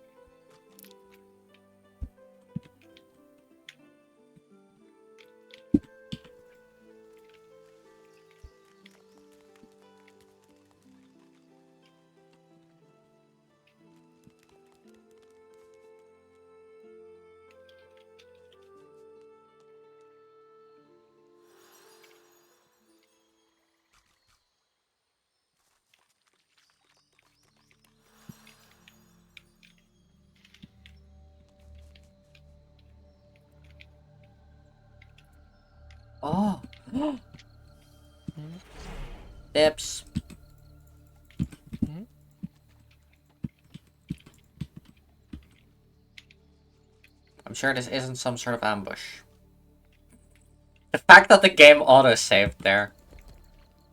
Oh. Hmm? Dips. Hmm? I'm sure this isn't some sort of ambush. The fact that the game auto-saved there.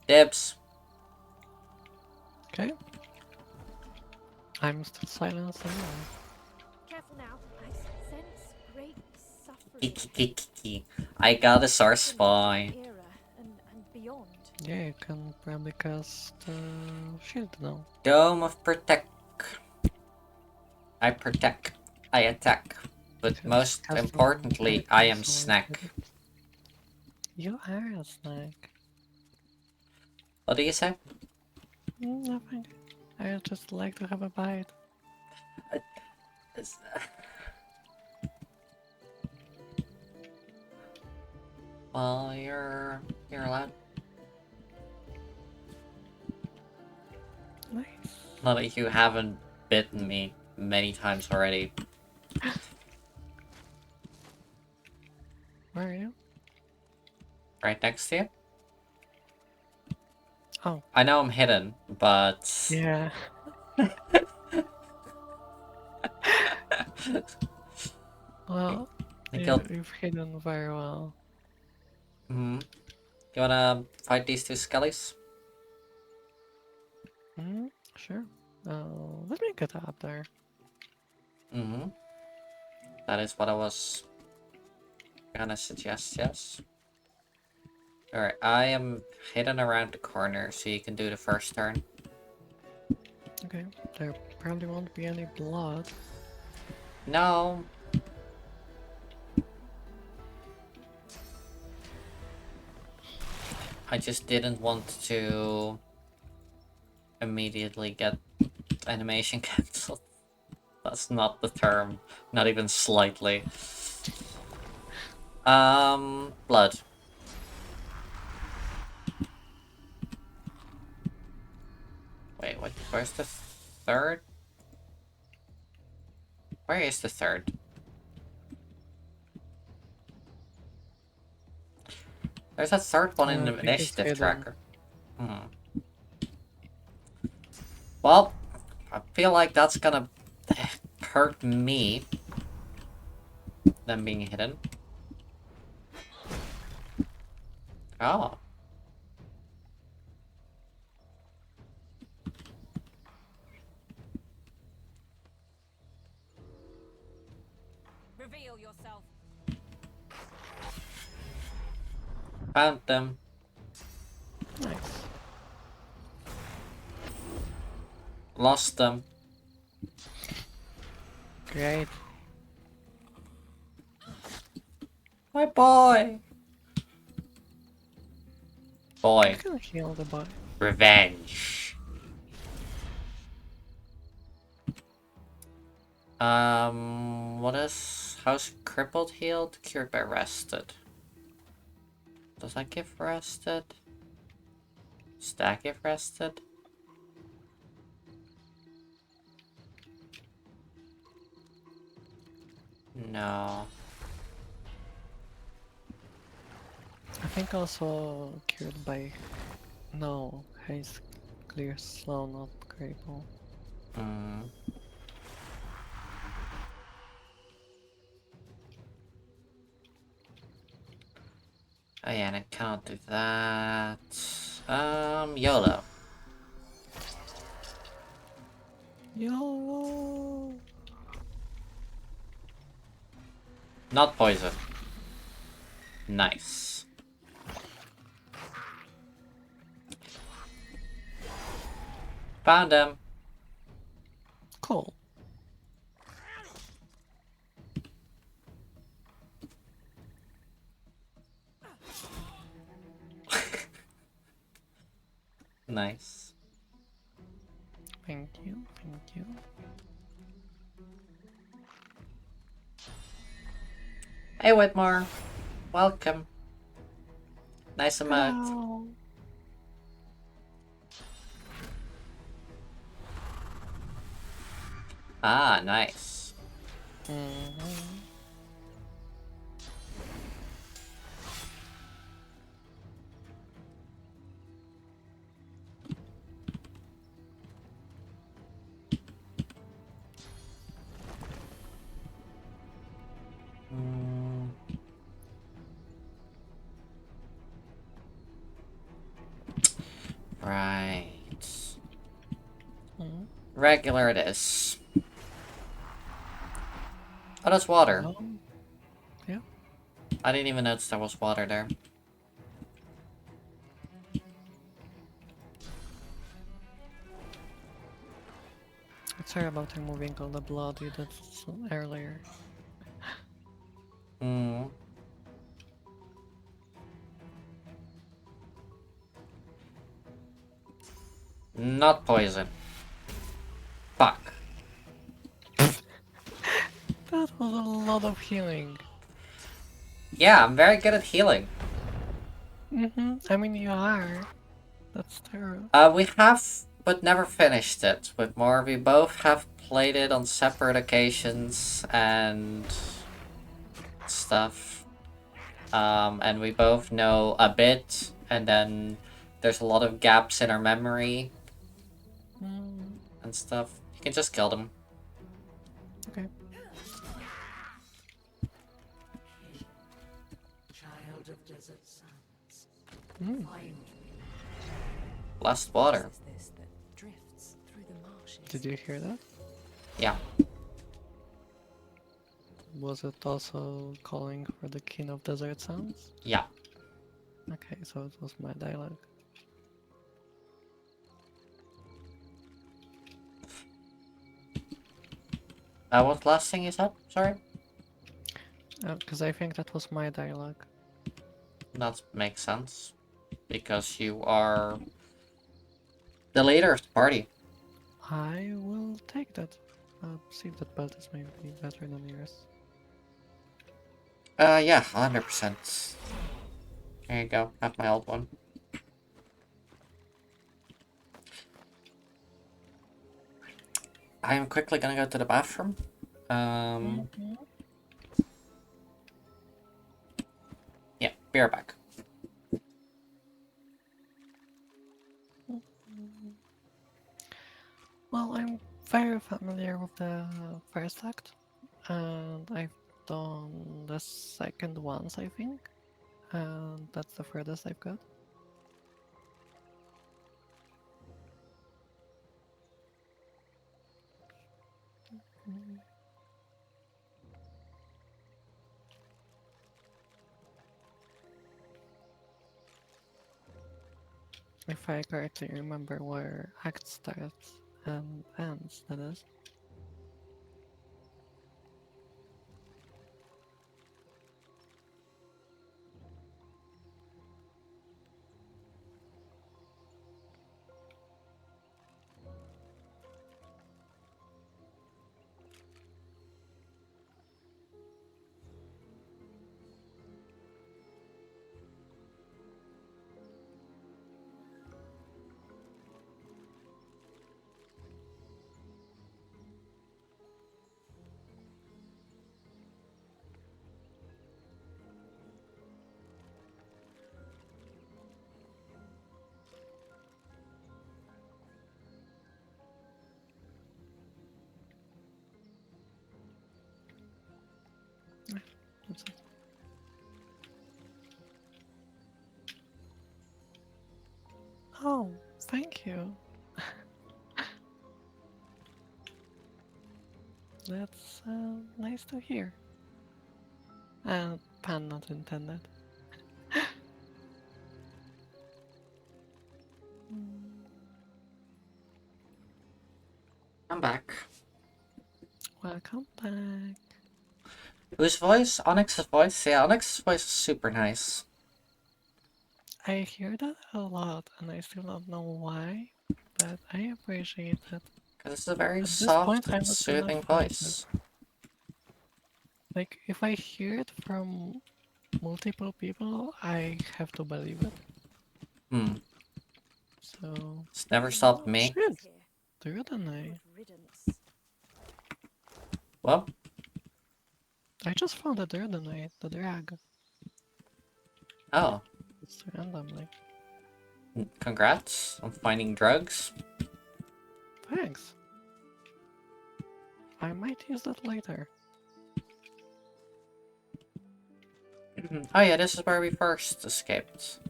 Dibs. Okay. I'm still silent anyway. Careful now. I sense great suffering. Kiki. I got a sore From spine. era and beyond. Yeah, you can probably cast shield now. Dome of Protect. I protect. I attack. But Just most cast them importantly, I am directly, so snack. you are a snack. What do you say? Nothing. I just like to have a bite. Well, you're allowed. Nice. Not that you haven't bitten me many times already. Where are you? Right next to you? Oh. I know I'm hidden, but... Yeah. Well, I killed... you've hidden very well. You wanna fight these two skellies? Sure. Let me get up there. That is what I was Gonna suggest yes. Alright, I am hidden around the corner so you can do the first turn. Okay, there probably won't be any blood. No. I just didn't want to immediately get animation cancelled. That's not the term. Not even slightly. Blood. Wait, what? Where's the third? Where is the third? There's a third one in I the think it's initiative hidden. tracker. Hmm. Well, I feel like that's gonna hurt me. Them being hidden. Oh. Reveal yourself. Found them. Nice. Lost them. Great. My boy. Boy. I'm gonna heal the body. Revenge. What is... How's crippled healed? Cured by rested. Does that give rested? Does that give rested? No. I think also cured by... No, haze clear slow, not cripple. Hmm. Oh yeah, and I can't do that. YOLO. Yo. Not poison. Nice. Found him. Cool. Nice. Thank you, thank you. Hey Whitmore. Welcome. Nice emote. Hello. Ah, nice. Mm-hmm. Mm. Right. Mm-hmm. Regular it is. Oh, that's water. Oh, yeah. I didn't even notice there was water there. Sorry about removing all the blood you did earlier. Hmm. Not poison. Fuck. That was a lot of healing. Yeah, I'm very good at healing. Mm-hmm. I mean, you are. That's true. We have, but never finished it. With more, we both have played it on separate occasions and stuff. And we both know a bit, and then there's a lot of gaps in our memory Mm, and stuff. You can just kill them. okay. Child of desert sands, Mm. find me. Last water. What is this that drifts through the marshes? Did you hear that? Yeah. was it also calling for the King of Desert Sounds? Yeah. Okay, so it was my dialogue. What was the last thing you said? Sorry? Because I think that was my dialogue. That makes sense. Because you are the leader of the party. I will take that. See if that belt is maybe better than yours. Yeah, 100%. There you go. Have my old one. I am quickly gonna go to the bathroom. Yeah, be right back. Well, I'm very familiar with the first act, and I've done the second once, I think, and that's the furthest I've got. If I correctly remember where act starts and ends, that is. That's it. Oh, thank you. That's nice to hear. Pun not intended. I'm back. Welcome back. Whose voice? Onyx's voice? Yeah, Onyx's voice is super nice. I hear that a lot, and I still don't know why, but I appreciate that. Because it's a very At this point, soft I'm and not gonna soothing fight it. voice. Like, if I hear it from multiple people, I have to believe it. Hmm. So... It's never stopped me. Shit! Dude, Well, I just found a Durdenite, the drag. oh. Just randomly. Congrats on finding drugs. Thanks. I might use that later. Oh yeah, this is where we first escaped.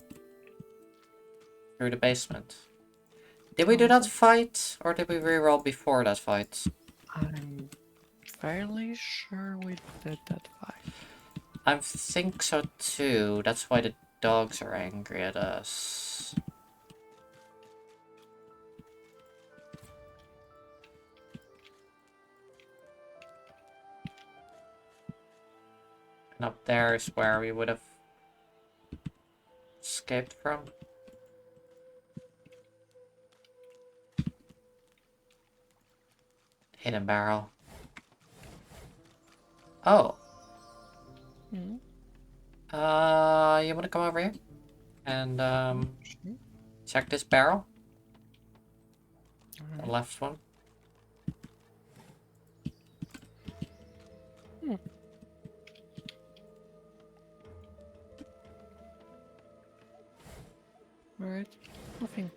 Through the basement. Did we do that fight, or did we reroll before that fight? I'm fairly sure we did that fight. I think so too. That's why the dogs are angry at us. And up there is where we would have escaped from. Hidden barrel. Oh. Hmm? You wanna come over here? And, Sure. check this barrel? Alright. The left one. Hmm. Alright. Nothing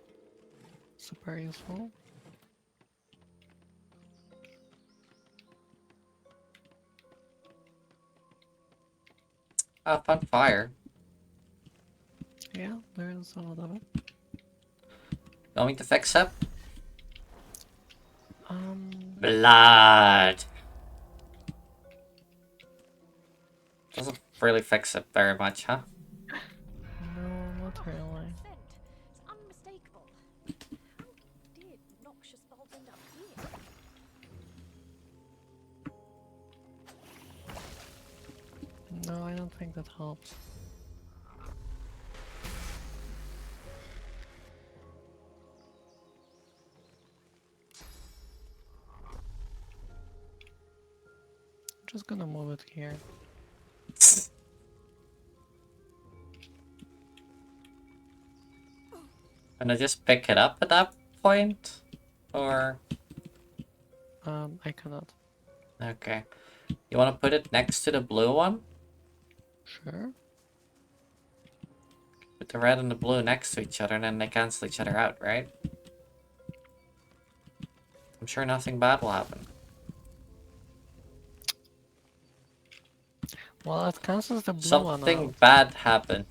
super useful. Oh, fun fire. Yeah, there's a lot of it. Going to fix it? Um, Blood. Doesn't really fix it very much, huh? No, not really. It's unmistakable. How did noxious bulbs end up here? No, I don't think that helps. I'm just gonna move it here. Gonna just pick it up at that point? Or... I cannot. Okay. You wanna put it next to the blue one? Sure. Put the red and the blue next to each other, and then they cancel each other out, right? I'm sure nothing bad will happen. Well, it cancels the blue one Something out. bad happened.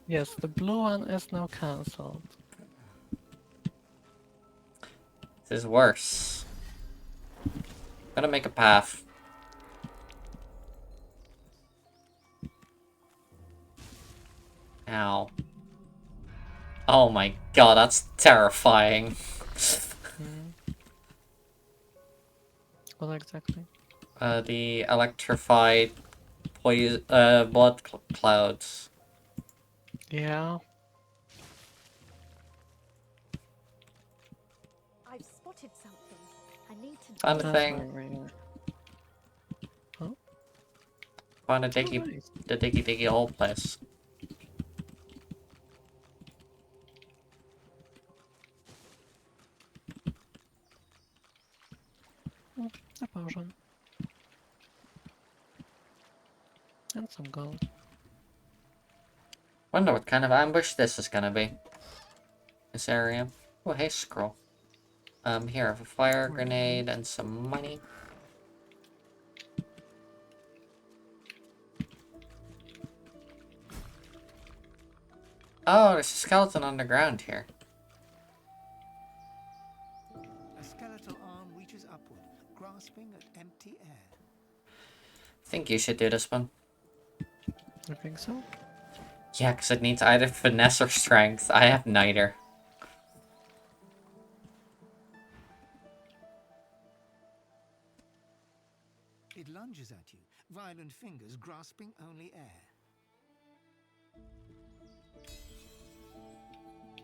Yes, the blue one is now cancelled. This is worse. I'm gonna make a path. Ow. Oh my god, that's terrifying. What exactly? The electrified blood clouds. Yeah. I've spotted something. I need to Found a That's thing. not right here. Huh? Found a Oh, nice. the diggy hole place. A potion. And some gold. Wonder what kind of ambush this is gonna be. This area. Oh, hey, scroll. Here, I have a fire grenade and some money. Oh, there's a skeleton underground here. A skeletal arm reaches upward, grasping at empty air. I think you should do this one. I think so. Yeah, because it needs either finesse or strength. I have neither. It lunges at you, violent fingers grasping only air.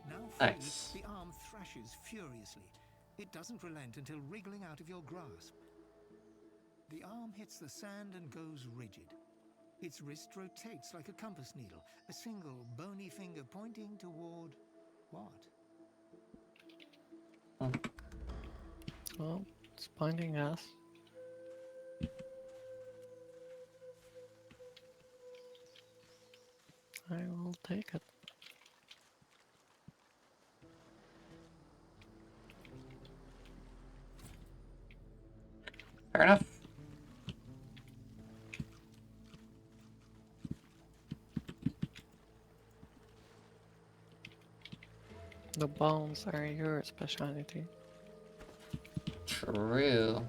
Now free, Nice. the arm thrashes furiously. It doesn't relent until wriggling out of your grasp. The arm hits the sand and goes rigid. Its wrist rotates like a compass needle, a single bony finger pointing toward what? Well, it's pointing us. I will take it. Fair enough. The bones are your specialty. True.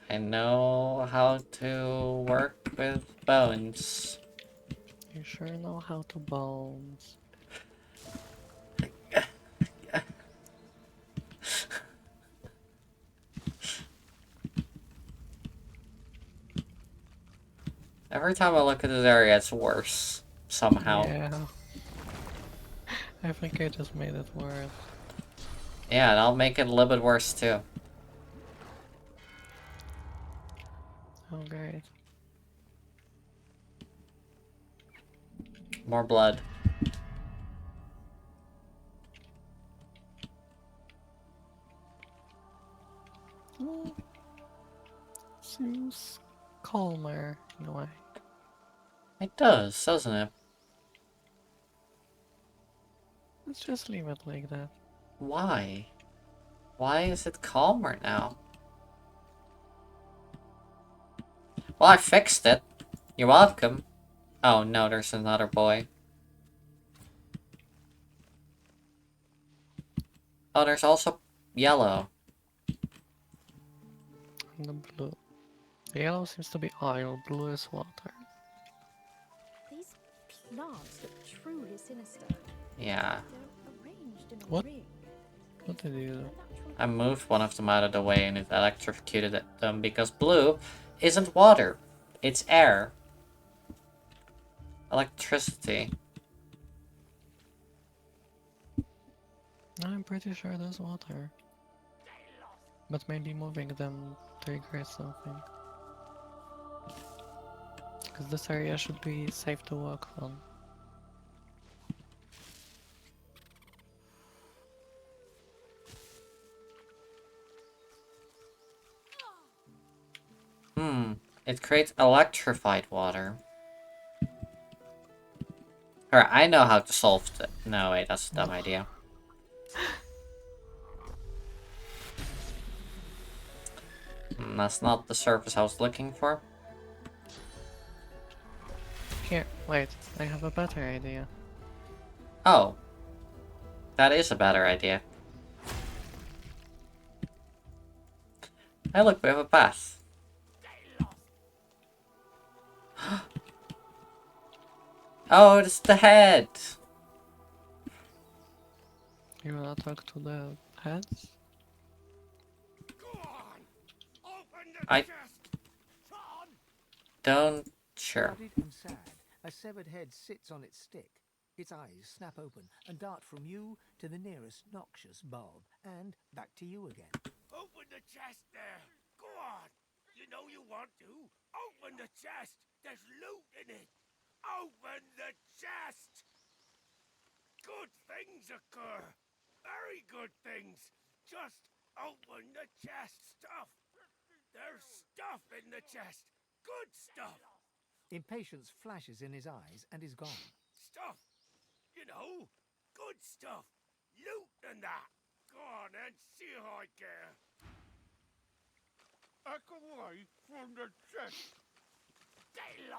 I know how to work with bones. You sure know how to bones. Every time I look at this area, it's worse. Somehow. Yeah. I think I just made it worse. Yeah, and I'll make it a little bit worse too. Oh, great. More blood. Well, seems calmer in a way. It does, doesn't it? Let's just leave it like that. Why? Why is it calmer now? Well, I fixed it. You're welcome. Oh no, there's another boy. Oh, there's also yellow. The blue. The yellow seems to be oil, blue is water. These plants look truly sinister. Yeah. They're arranged in a What? ring. What did you do? Their natural I moved one of them out of the way and it electrocuted them because blue isn't water. It's air. Electricity. I'm pretty sure there's water. But maybe moving them triggers something. Because this area should be safe to walk on. It creates electrified water. Alright, I know how to solve it. No, wait, that's a dumb idea. That's not the surface I was looking for. Here, wait, I have a better idea. Oh. That is a better idea. Hey look, we have a path. Oh, it's the head! You wanna talk to the heads? I don't... Sure. Bloodied and sad, a severed head sits on its stick. Its eyes snap open and dart from you to the nearest noxious bulb, and back to you again. Open the chest there. Go on. You know you want to. Open the chest. There's loot in it. Open the chest. Good things occur. Very good things. Just open the chest. Stuff. There's stuff in the chest. Good stuff. Impatience flashes in his eyes and is gone. Stuff. You know, good stuff. Loot and that. Go on and see how I care. Back away from the chest.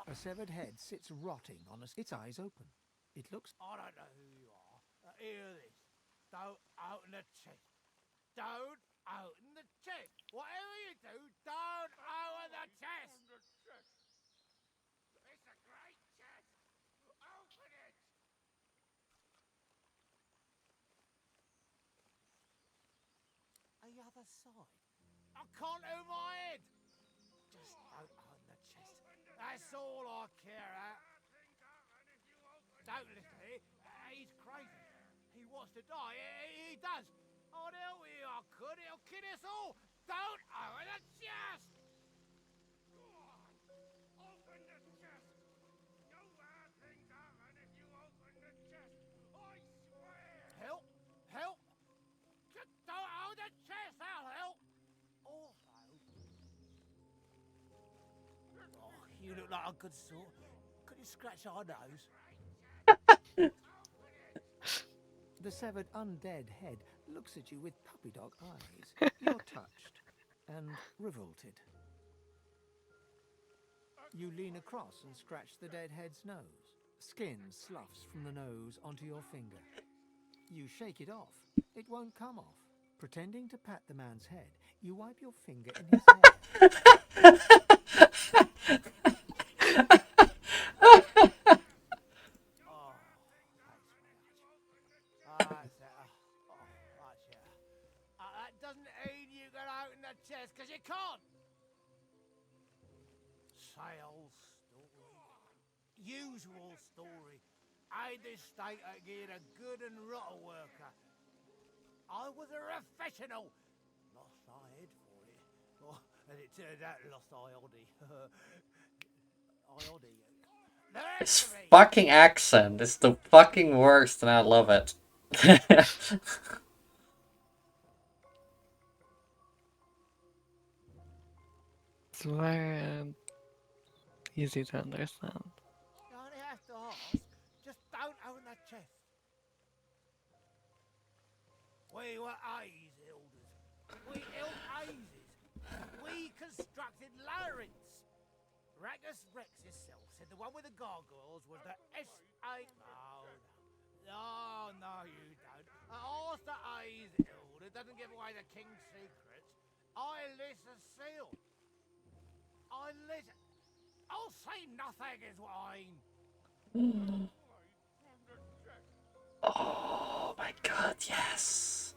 A severed head sits rotting on its eyes open. It looks... I don't know who you are. Hear this. Don't open the chest. Don't open the chest. Whatever you do, don't open the chest. It's a great chest. Open it. The other side. I can't do my head. Just don't open the chest. That's all I care about. Don't listen to him. He's crazy. He wants to die. He does. I'd help you. I could. He'll kill us all. Don't open the chest. Go on. Open the chest. No bad things happen if you open the chest. I swear. Help. Help. Just don't open the chest. I'll help. Also. Oh, you look like a good sort. Could you scratch our nose? The severed undead head looks at you with puppy dog eyes. You're touched and revolted. You lean across and scratch the dead head's nose. Skin sloughs from the nose onto your finger. You shake it off. It won't come off. Pretending to pat the man's head, you wipe your finger in his hair. That doesn't mean you can open the chest, because you can't. Sales story. Usual story. Ain't this state again a good and rotten worker? I was a professional. Lost my head for it. Oh, and it turned out lost Iodi. Iodi. This fucking accent is the fucking worst and I love it. It's very easy to understand. You only have to ask. Just don't open that chest. We were A's elders. We held A'ses. We constructed labyrinths. Ragus Rex himself said the one with the gargoyles was the S.A. No, you don't. Ask the A's elder doesn't give away the king's secrets. I list a seal. I listen. I'll say nothing is wine. Oh my god, yes.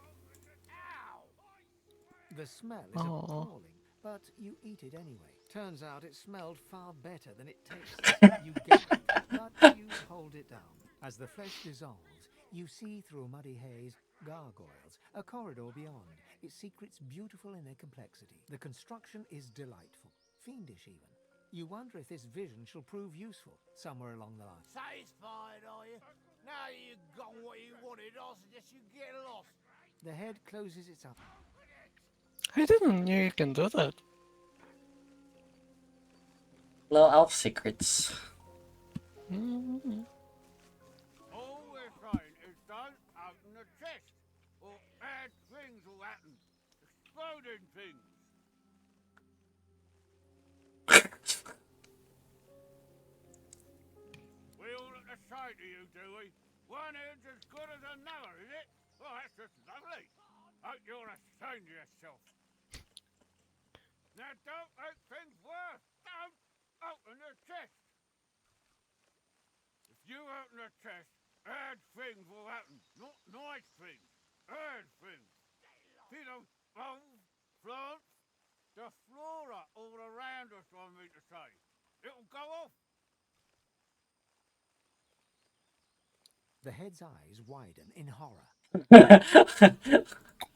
The smell is Oh. appalling, but you eat it anyway. Turns out it smelled far better than it tastes. You gag, but you hold it down. As the flesh dissolves, you see through a muddy haze gargoyles, a corridor beyond, its secrets beautiful in their complexity. The construction is delightful, fiendish even. You wonder if this vision shall prove useful somewhere along the line. Satisfied, are you? Now that you've got what you wanted, I suggest you get lost. The head closes its eyes. I didn't know you can do that. Little elf secrets. Mm. All we're saying is don't open the chest, or bad things will happen. Exploding things. We all at the side of you, do we? One head's as good as another, is it? Well, that's just lovely. Hope you're ashamed of yourself. Now don't make things worse. Don't open the chest. If you open the chest, bad things will happen. Not nice things. Bad things. See those bones, plants? The flora all around us, I mean to say. It'll go off. The head's eyes widen in horror.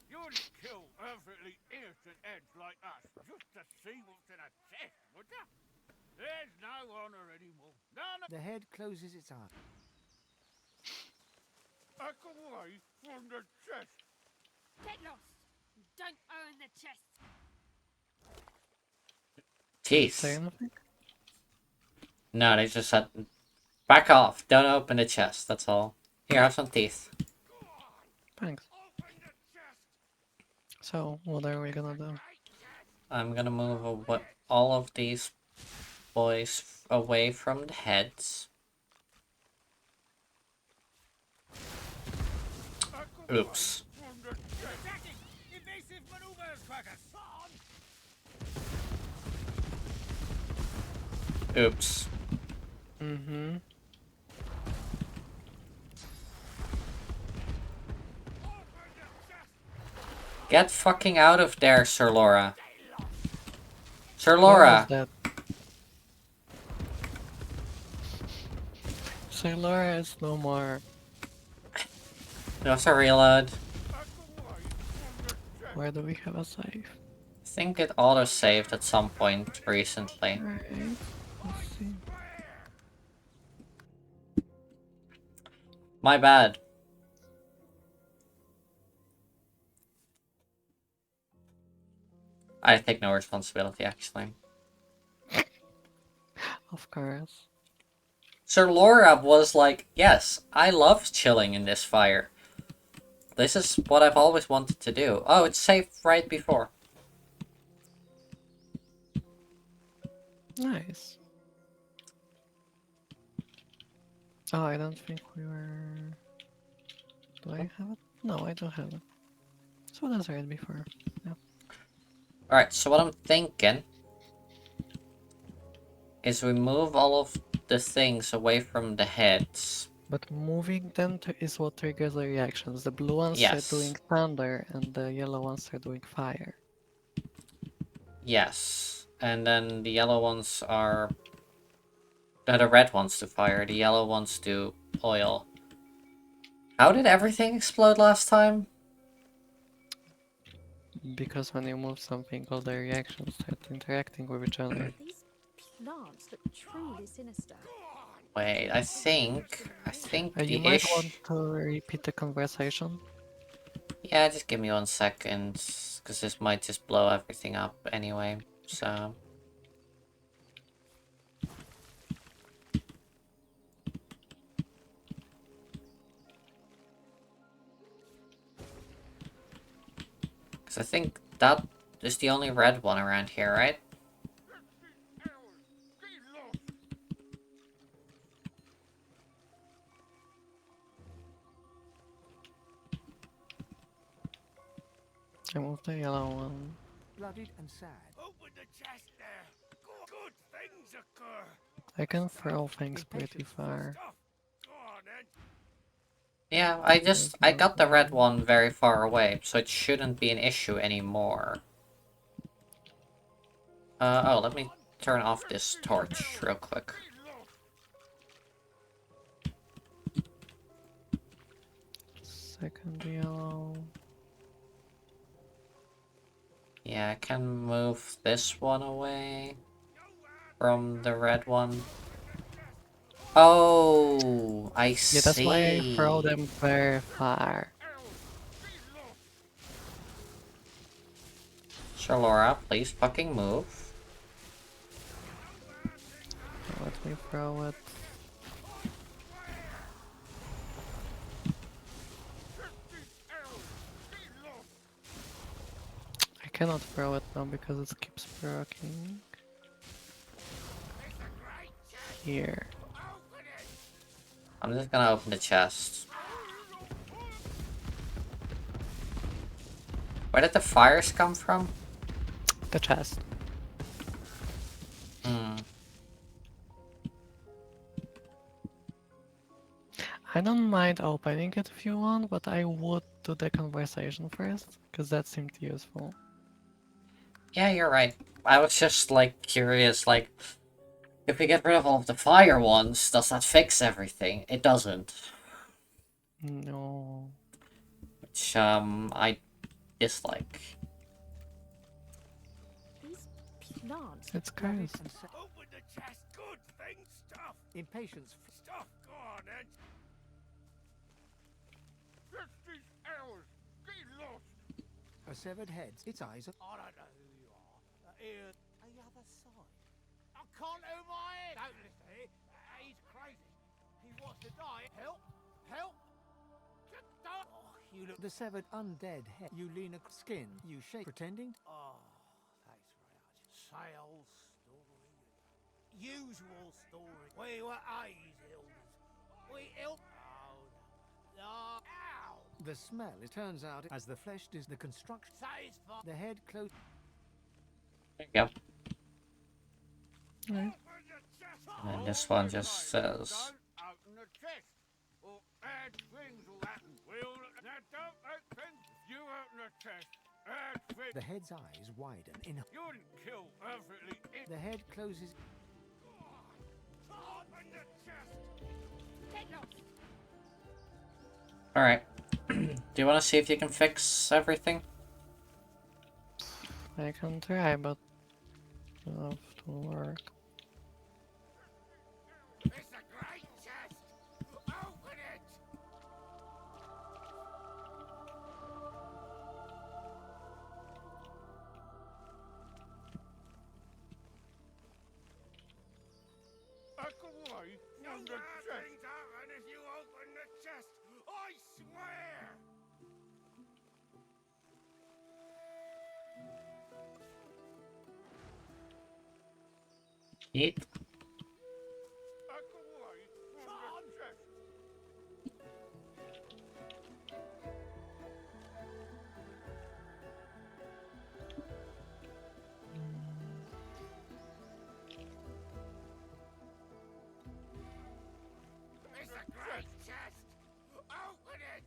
You'd kill perfectly innocent heads like us just to see what's in a chest, would you? There's no honor anymore. None of The head closes its eyes. back away from the chest. Get lost! Don't own the chest! Say Teeth. anything? No, they just said, back off. Don't open the chest. That's all. Here, have some teeth. Thanks. So, what are we gonna do? I'm gonna move all of these boys away from the heads. Oops. Attacking! Evasive maneuvers, crackers! Oops. Mm-hmm. Get fucking out of there, Sir Laura. Sir Where was Laura! that? Say Laura is no more. You have to reload. Where do we have a save? I think it auto-saved at some point recently. Right. Let's see. My bad. I take no responsibility, actually. Of course. Sir Laura was like, yes, I love chilling in this fire. This is what I've always wanted to do. Oh, it's saved right before. Nice. Oh, I don't think we were... Do I have it? No, I don't have it. So that's right before. Yeah. Alright, so what I'm thinking is we move all of the things away from the heads. But moving them is what triggers the reactions. The blue ones Yes. are doing thunder and the yellow ones are doing fire. Yes. And then the yellow ones are... the red ones do fire, the yellow ones do oil. How did everything explode last time? Because when you move something, all the reactions start interacting with each other. These plants look truly sinister. Wait, I think You the might want to repeat the conversation. Yeah, just give me 1 second, because this might just blow everything up anyway, so... Because I think that is the only red one around here, right? I moved the yellow one. Bloodied and sad. Open the chest there. things occur. I can throw things pretty far. Stuff. Go on then. Yeah, I got the red one very far away, so it shouldn't be an issue anymore. Oh, let me turn off this torch real quick. Second yellow. Yeah, I can move this one away from the red one. Oh, I see. Yeah, that's why I throw them very far. So Laura, please fucking move. Let me throw it. I cannot throw it now because it keeps broken. Here. I'm just gonna open the chest. Where did the fires come from? The chest. I don't mind opening it if you want, but I would do the conversation first, because that seemed useful. Yeah, you're right. I was just, like, curious, like, if we get rid of all of the fire ones, does that fix everything? It doesn't. No. Which, I dislike. These plants. It's cursed. Open the chest. Good things. Stuff. Impatience. Stuff. Go on then. 50 hours. Get lost. A severed head. Its eyes are... I don't know who you are. Here, the other side. I can't do my head. Don't listen to him. He's crazy. He wants to die. Help! Help! Just don't. Oh, you look. The severed undead head. You lean a skin. You shake, pretending... Oh, that's right. Sale story. Usual story. We were A's elders. We helped. Oh, no. Ow! The smell, it turns out, as the flesh is the construction. Satisfied. The head close... There you go. Right. And this one just says... Don't open the chest, or bad things will happen. Now don't open. If you open the chest, bad things. The head's eyes widen in... You wouldn't kill perfectly. The head closes... Open the chest. Get lost. Alright. Do you want to see if you can fix everything? I can try, but it have to work. It's a great chest. Open it. Back away from the chest. Things happen if you open the chest. I swear. Eat. Back away from the chest. It's a great chest. Open it.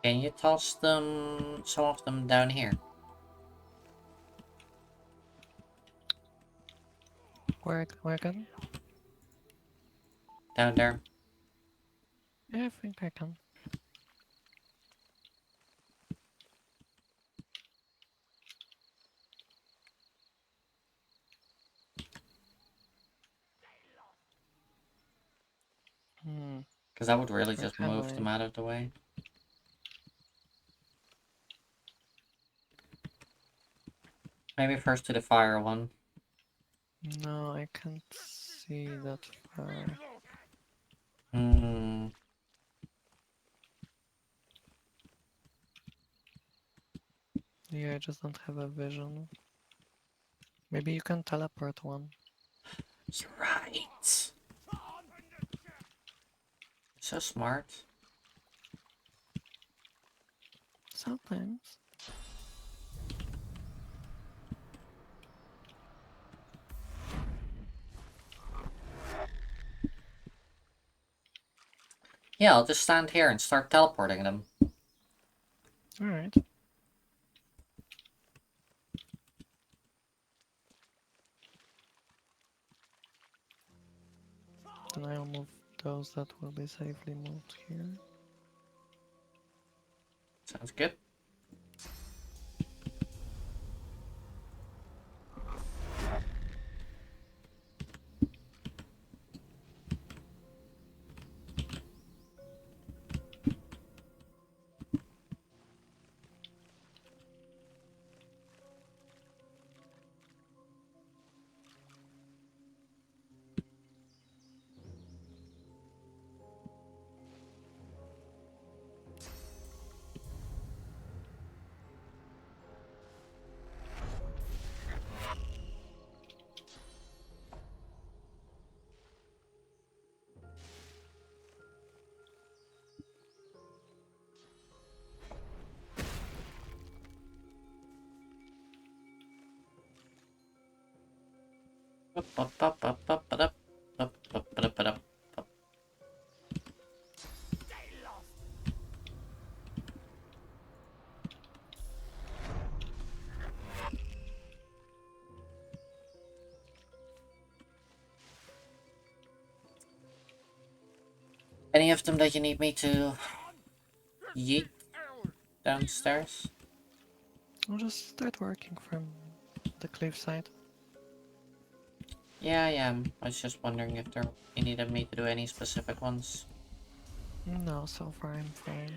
Can you toss them, some of them down here? Where can? Down there. Yeah, I think I can. Because that would really Where just can move I? them out of the way. Maybe first to the fire one. No, I can't see that far. Hmm. Yeah, I just don't have a vision. Maybe you can teleport one. You're right. So smart. Sometimes. Yeah, I'll just stand here and start teleporting them. Alright. Then I'll move those that will be safely moved here. Sounds good. Any of them that you need me to yeet downstairs? I'll just start working from the cliffside. Yeah, I am. I was just wondering if you needed me to do any specific ones. No, so far I'm fine.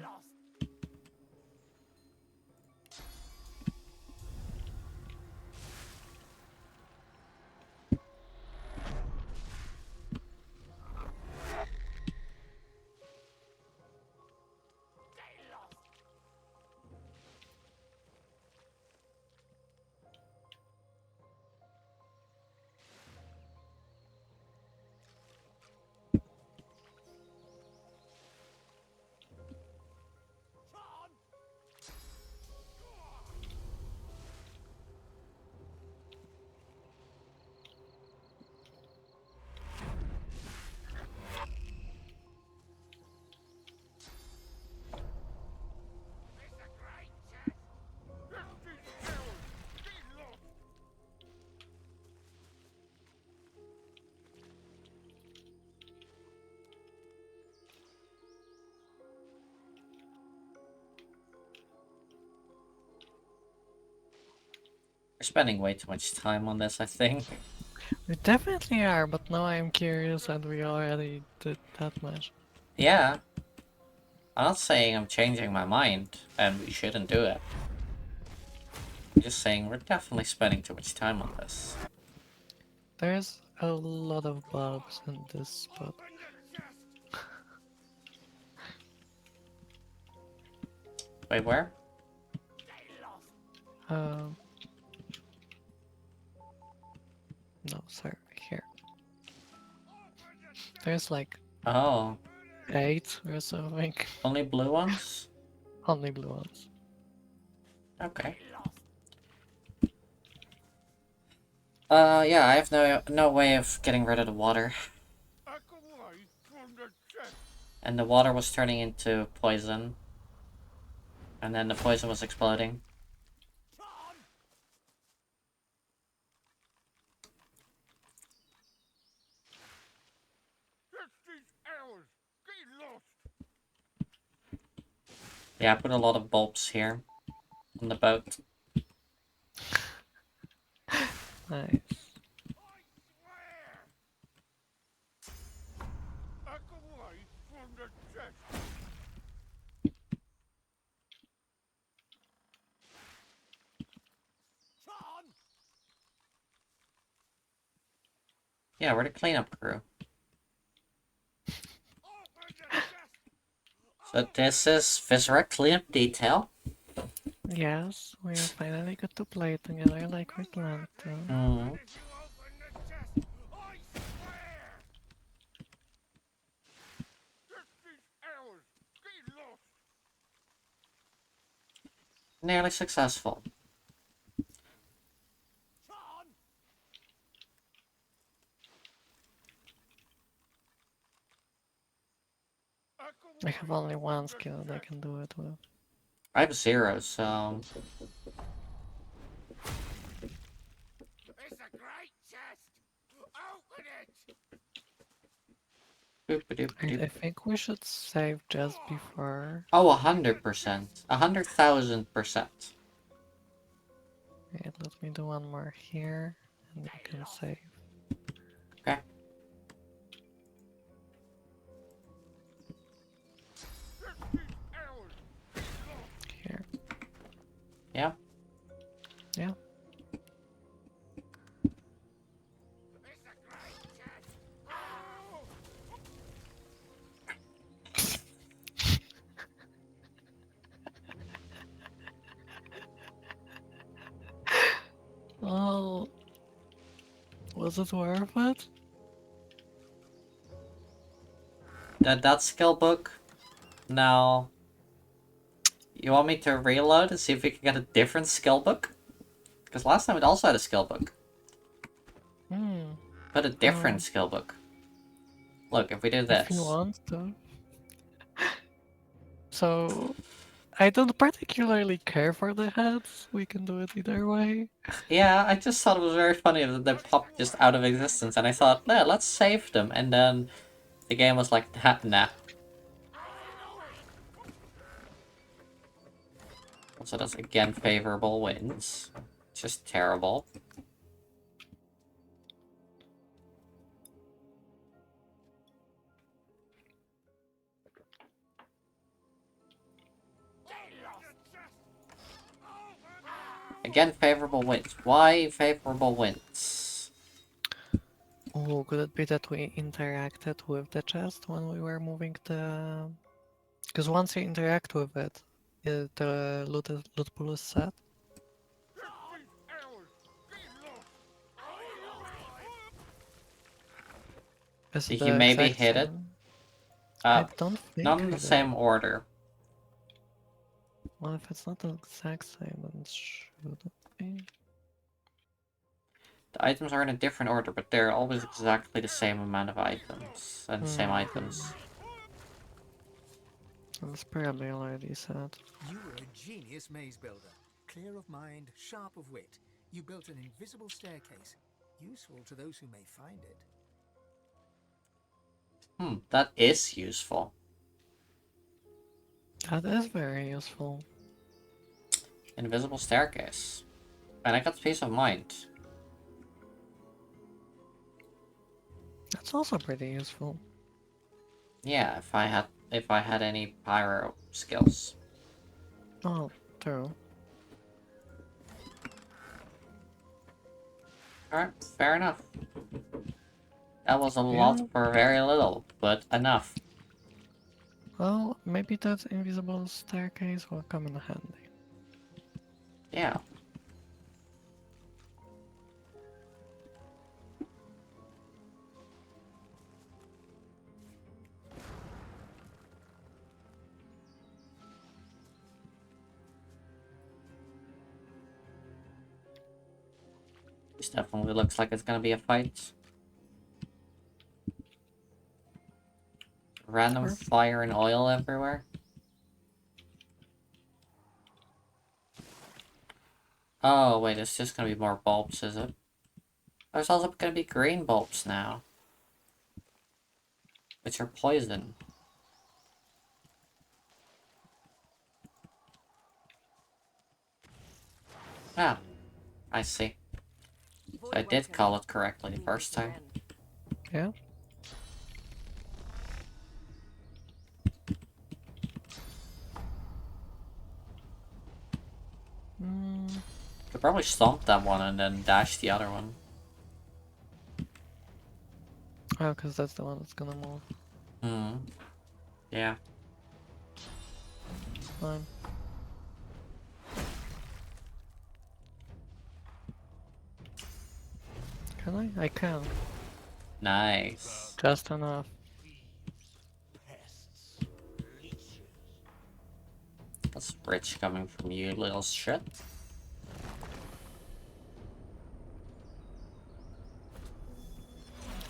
We're spending way too much time on this, I think. We definitely are, but now I'm curious and we already did that much. Yeah. I'm not saying I'm changing my mind, and we shouldn't do it. I'm just saying we're definitely spending too much time on this. There's a lot of bulbs in this spot. Wait, where? Um, no, sorry, here. There's like Oh, 8 or something. only blue ones? Only blue ones. Okay. Yeah, I have no way of getting rid of the water. And the water was turning into poison. And then the poison was exploding. Yeah, I put a lot of bulbs here on the boat. Nice. Yeah, we're the cleanup crew. So this is Viscera Cleanup Detail. Yes, we are finally good to play together like we planned to. Mm. Nearly successful. I have only one skill that I can do it with. I have 0, so... It's a great chest! Open it! I think we should save just before. Oh, 100%. 100,000%. Wait, let me do one more here, and you can save. Okay. Here. Yeah. Yeah. It's a great chest! Oh, was it worth it? That skill book. Now, you want me to reload and see if we can get a different skill book? Because last time it also had a skill book. Hmm. But a different skill book. Look, if we do If you this. want to. So, I don't particularly care for the heads. We can do it either way. Yeah, I just thought it was very funny that they popped just out of existence, and I thought, no, let's save them, and then the game was like, nah. So that's again favorable wins. Just terrible. Again, favorable wins. Why favorable wins? Oh, could it be that we interacted with the chest when we were moving the... Because once you interact with it, the loot pool is set. Is it Did you the maybe exact hit it? same? I don't Not think in I the did. same order. Well, if it's not the exact same, then it should be. The items are in a different order, but they're always exactly the same amount of items. And the same items. That's probably already said. You were a genius maze builder. Clear of mind, sharp of wit. You built an invisible staircase, useful to those who may find it. That is useful. That is very useful. Invisible staircase. And I got peace of mind. That's also pretty useful. Yeah, if I had any pyro skills. Oh, true. Alright, fair enough. That was a lot for very little, but enough. Well, maybe that invisible staircase will come in handy. Yeah. This definitely looks like it's gonna be a fight. Random fire and oil everywhere. Oh, wait, it's just gonna be more bulbs, is it? There's also gonna be green bulbs now. Which are poison. Ah, I see. So I did call it correctly the first time. Yeah? Could probably stomp that one and then dash the other one. Oh, because that's the one that's gonna move. Yeah. Fine. Can I? I can. Nice. Just enough. That's rich coming from you, little shit.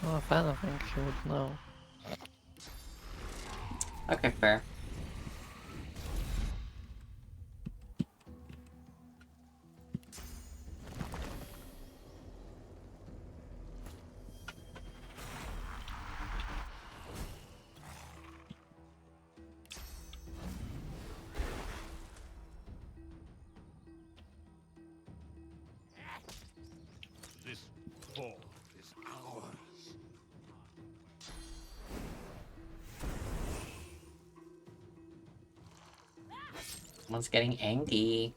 Well, if anything, you would know. Okay, fair. This fort is ours. Someone's getting angry.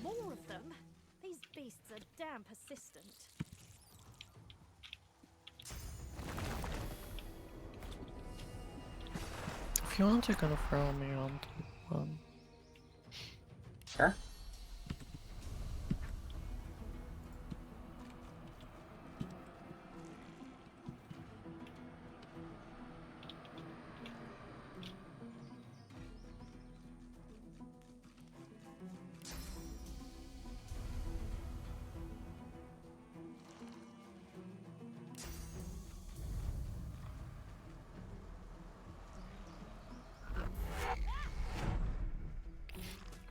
More of them? These beasts are damn persistent. If you want, you can throw me on one. Sure.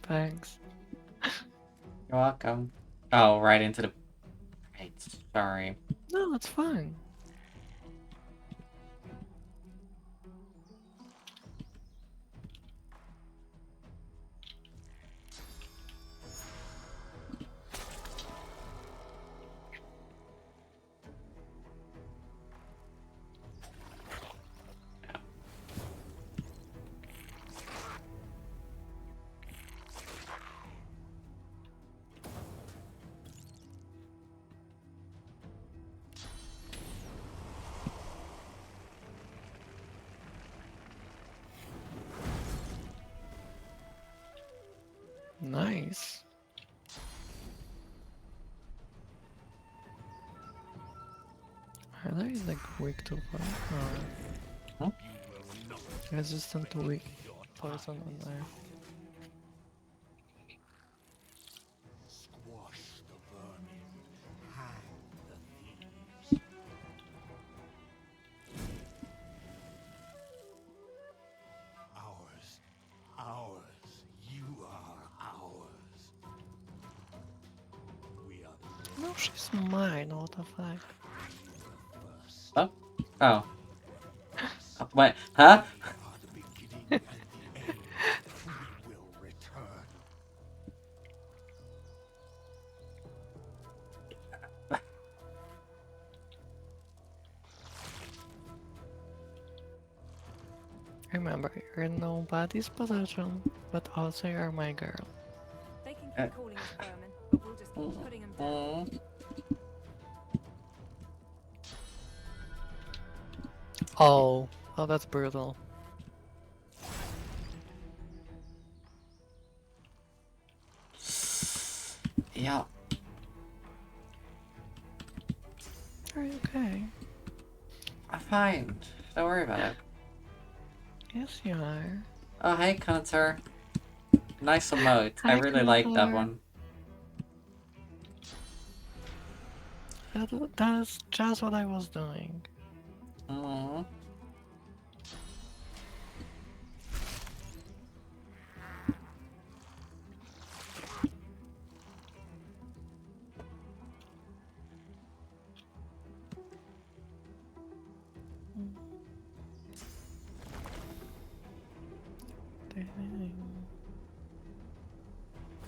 Thanks. You're welcome. Oh, right into the... Right, sorry. No, it's fine. Nice. Are they like weak to fire? Huh? Resistant to weak poison on there. Squash the vermin. Hang the thieves. Ours. Ours. You are ours. We are the No, she's mine. What the fuck? first. Oh? Oh. Wait, huh? We are the beginning and the end. We will return. Remember, you're in nobody's possession, but also you're my girl. They can Uh. keep calling us vermin, but we'll just keep putting them down. Mm. Oh, that's brutal. Yeah. Are you okay? I'm fine. Don't worry about it. Yes, you are. Oh, hey, Connor. Nice emote. I Hi, really like that Connor. one. That's just what I was doing. Mm.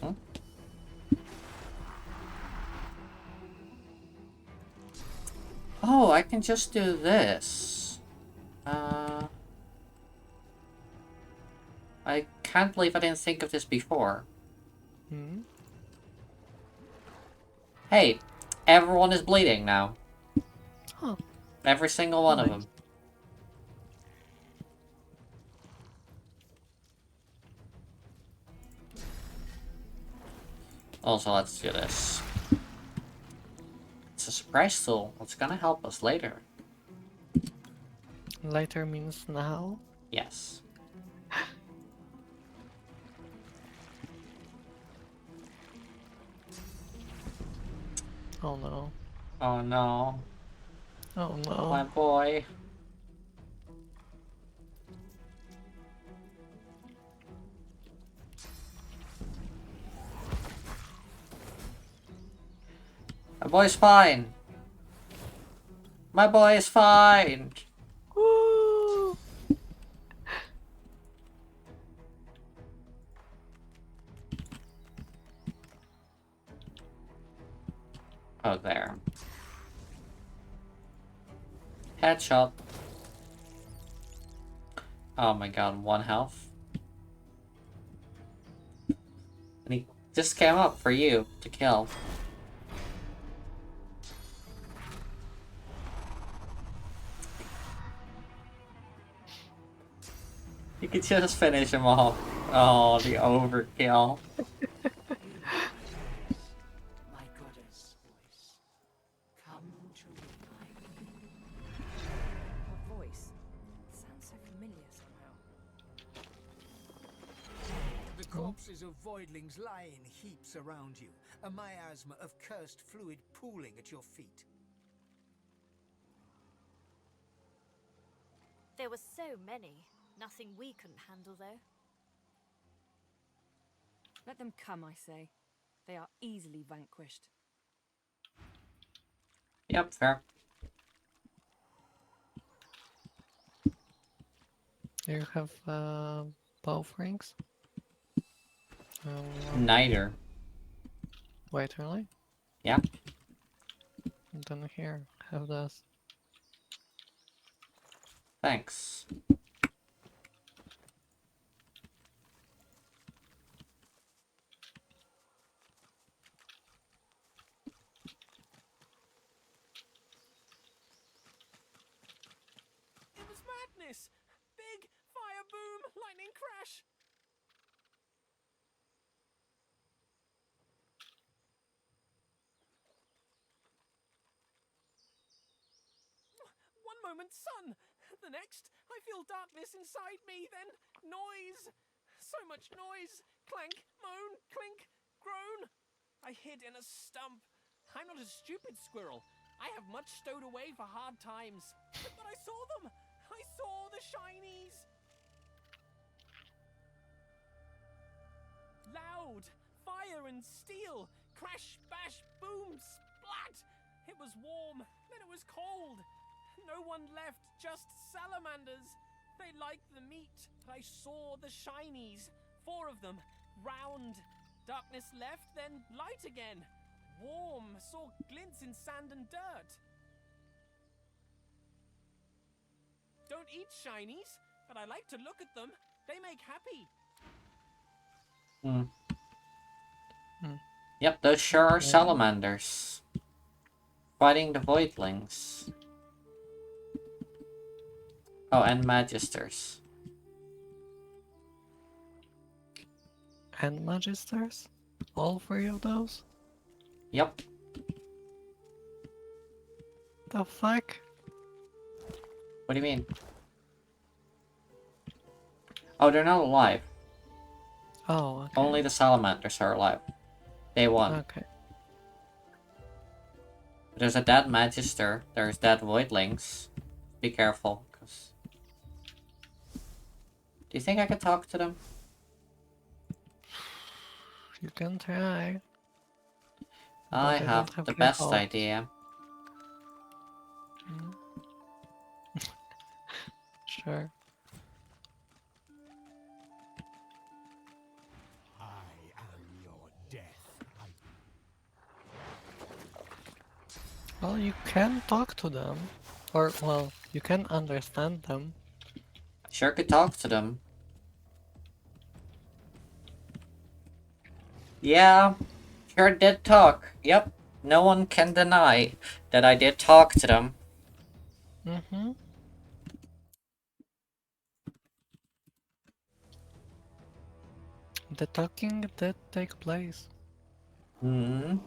Huh? Oh, I can just do this. I can't believe I didn't think of this before. Hmm? Hey, everyone is bleeding now. Oh, Every single one of nice. them. Also, let's do this. It's a surprise tool. It's gonna help us later. Later means now? Yes. Oh no. Oh no. Oh My no. boy. boy's fine. My boy is fine. Woo! Oh, there. Headshot. Oh my god, 1 health. And he just came up for you to kill. You could just finish him off. Oh, the overkill. My goddess voice, come to revive me. Her voice sounds so familiar somehow. The corpses of voidlings lie in heaps around you, a miasma of cursed fluid pooling at your feet. There were so many. Nothing we couldn't handle, though. Let them come, I say. They are easily vanquished. Yep, fair. You have both rings? Neither. Wait, really? Yeah. Then here, have this. Thanks. It was madness! Big fire boom, lightning crash! One moment, sun! The next, I feel darkness inside me, then noise! So much noise! Clank, moan, clink, groan! I hid in a stump. I'm not a stupid squirrel. I have much stowed away for hard times. But I saw them! I saw the shinies! Loud! Fire and steel! Crash, bash, boom, splat! It was warm, then it was cold. No one left, just salamanders. They liked the meat, but I saw the shinies. 4 of them, round. Darkness left, then light again. Warm, saw glints in sand and dirt. Don't eat shinies, but I like to look at them. They make happy. Yep, those sure are salamanders. Fighting the voidlings. Oh, and magisters. And magisters? All 3 of those? Yep. The fuck? What do you mean? Oh, they're not alive. Oh, okay. Only the salamanders are alive. They won. Okay. There's a dead magister. There's dead voidlings. Be careful, cause... Do you think I could talk to them? You can try. I But have don't the your best heart. idea. Sure. I am your death. Well, you can talk to them. Or, well, you can understand them. Sure could talk to them. Yeah, sure did talk. Yep, no one can deny that I did talk to them. Mm-hmm. The talking did take place. Hmm.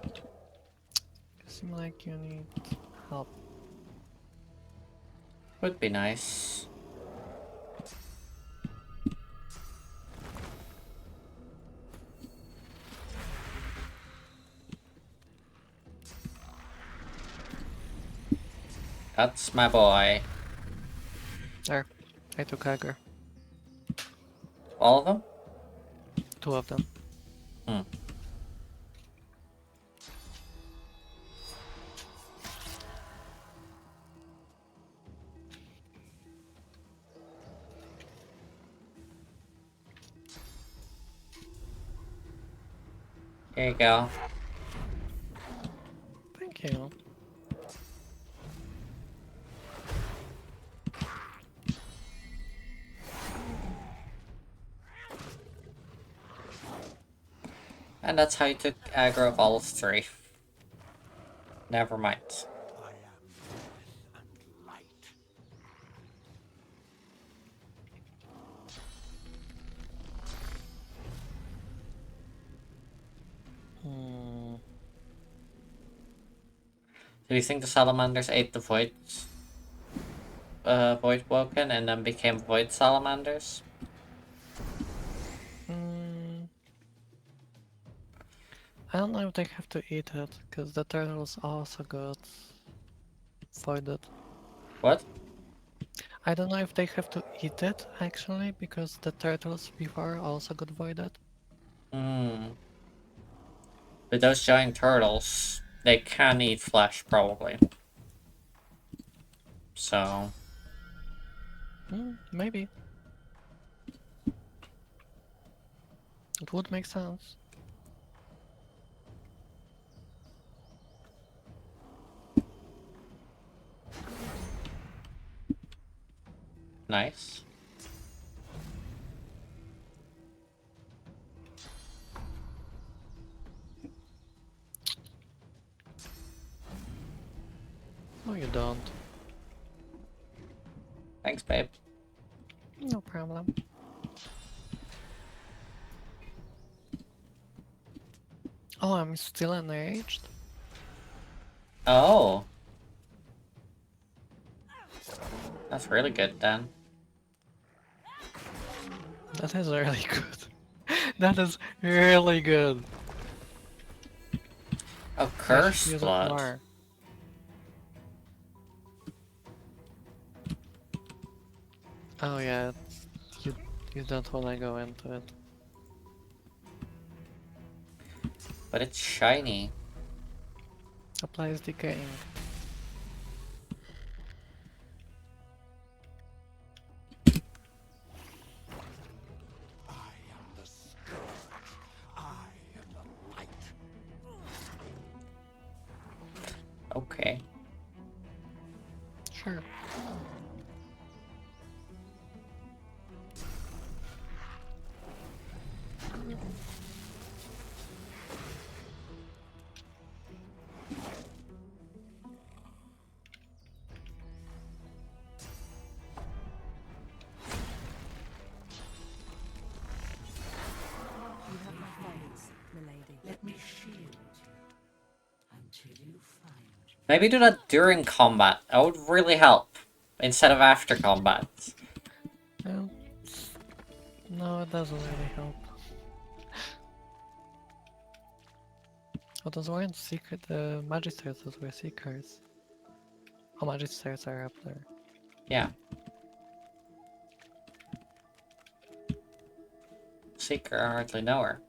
You seem like you need help. Would be nice. That's my boy. There. I took Hagar. All of them? 2 of them. Hmm. Here you go. Thank you. And that's how you took aggro of all 3. Never mind. I am death and light. Hmm. Do you think the salamanders ate the void woken and then became void salamanders? I don't know if they have to eat it, because the turtles also got voided. What? I don't know if they have to eat it, actually, because the turtles before also got voided. Hmm. But those giant turtles, they can eat flesh, probably. So... Maybe. It would make sense. Nice. No, you don't. Thanks, babe. No problem. Oh, I'm still enraged? Oh. That's really good, then. That is really good. That is really good. Oh, I should curse use it blood. more. Oh yeah, you don't wanna go into it. But it's shiny. Applies decaying. I am the scourge. I am the light. Okay. Sure. You have my thanks, milady. Let me shield you until you find me. Maybe do that during combat. That would really help. Instead of after combat. Well, no, it doesn't really help. Oh, those weren't secret. The magistrates, those were secrets. Oh, magistrates are up there. Yeah. Seeker, I hardly know her.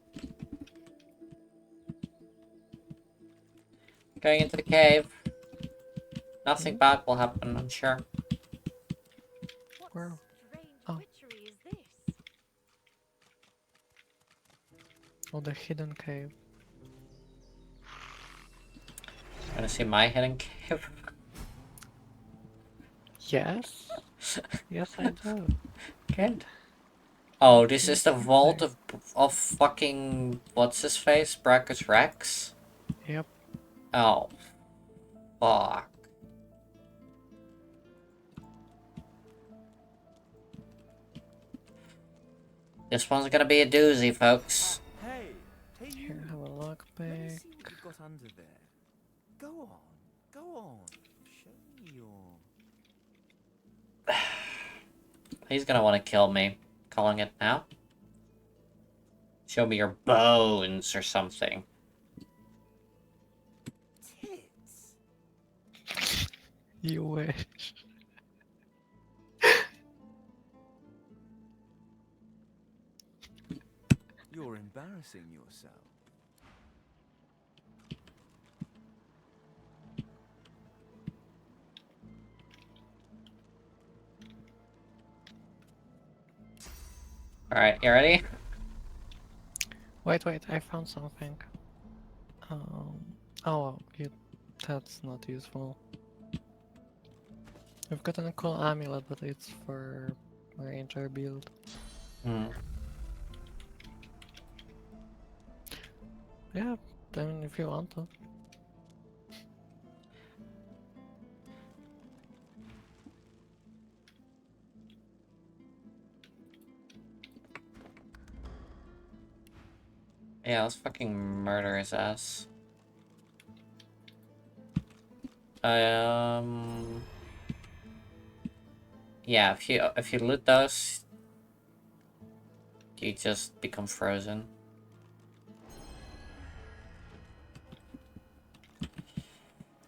Going into the cave. Nothing bad will happen, I'm sure. What Where? strange Oh. witchery is this? Oh, the hidden cave. Wanna see my hidden cave? Yes? Yes, I do. Good. Oh, this Yes, is the you vault say. of fucking what's his face? Brackets Rex? Yep. Oh. Fuck. This one's gonna be a doozy, folks. Hey, hey you. Here, have a look Let me back. see what you've got under there. Go on, go on. Show me your... He's gonna want to kill me. Calling it now. Show me your bones or something. tits. You wish. embarrassing yourself. Alright, you ready? Wait, I found something. Oh, that's not useful. We've gotten a cool amulet, but it's for ranger build. Hmm. Yeah, I mean, if you want to. Yeah, let's fucking murder his ass. Yeah, if you loot those, you just become frozen.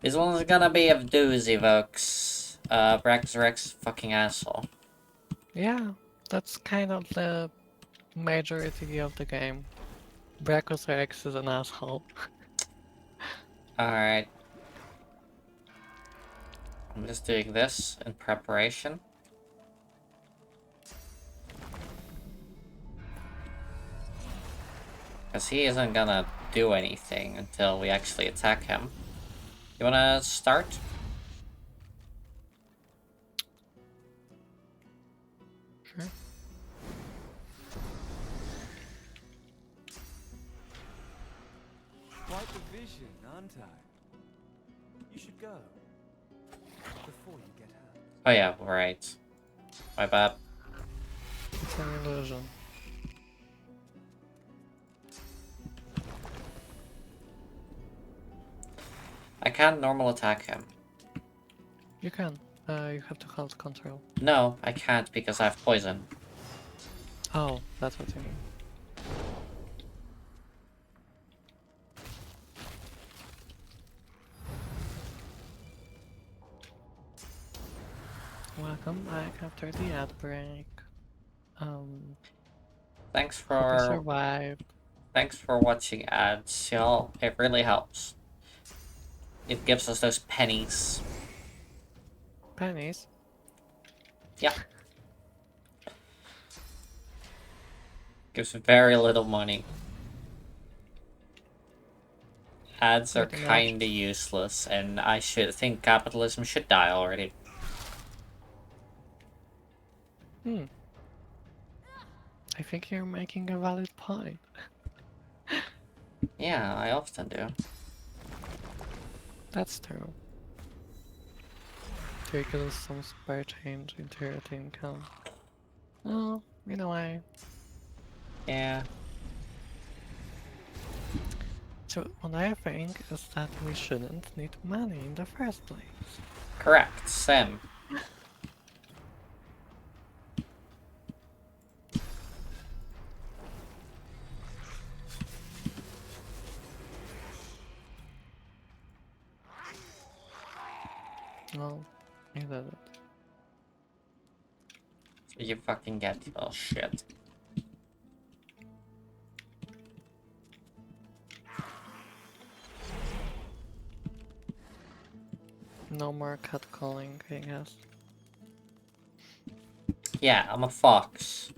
This one's gonna be a doozy, folks. Rex fucking asshole. Yeah, that's kind of the majority of the game. Brachus Rex is an asshole. Alright. I'm just doing this in preparation. Because he isn't gonna do anything until we actually attack him. You wanna start? Sure. Quite the vision, aren't I? You should go. Before you get hurt. Oh yeah, right. My bad. It's an illusion. I can't normal attack him. You can. You have to hold control. No, I can't because I have poison. Oh, that's what you mean. Welcome back after the ad break. Thanks Hope you for survived. watching ads, y'all. It really helps. It gives us those pennies. Pennies? Yeah. Gives very little money. Ads are Pretty much. kinda useless, and I should think capitalism should die already. I think you're making a valid point. Yeah, I often do. That's true. Trickles some spare change into your income. Oh, in a way. Yeah. So what I think is that we shouldn't need money in the first place. Correct. Same. Well, you did it. You fucking get oh shit. No more catcalling, I guess. Yeah, I'm a fox.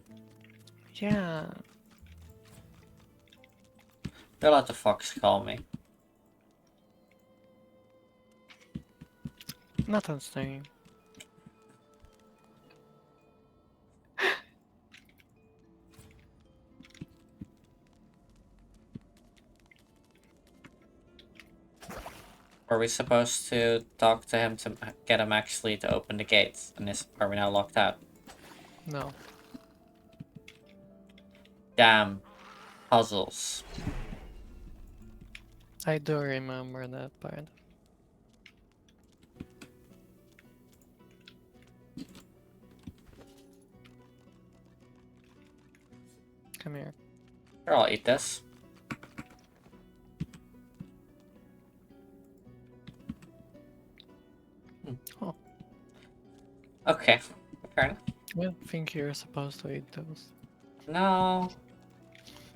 Yeah, Don't let the fox call me. not insane. Were we supposed to talk to him to get him actually to open the gates? And are we now locked out? No. Damn. Puzzles. I do remember that part. Come here. Here, I'll eat this. Oh. Okay. Fair enough. I think you're supposed to eat those. No.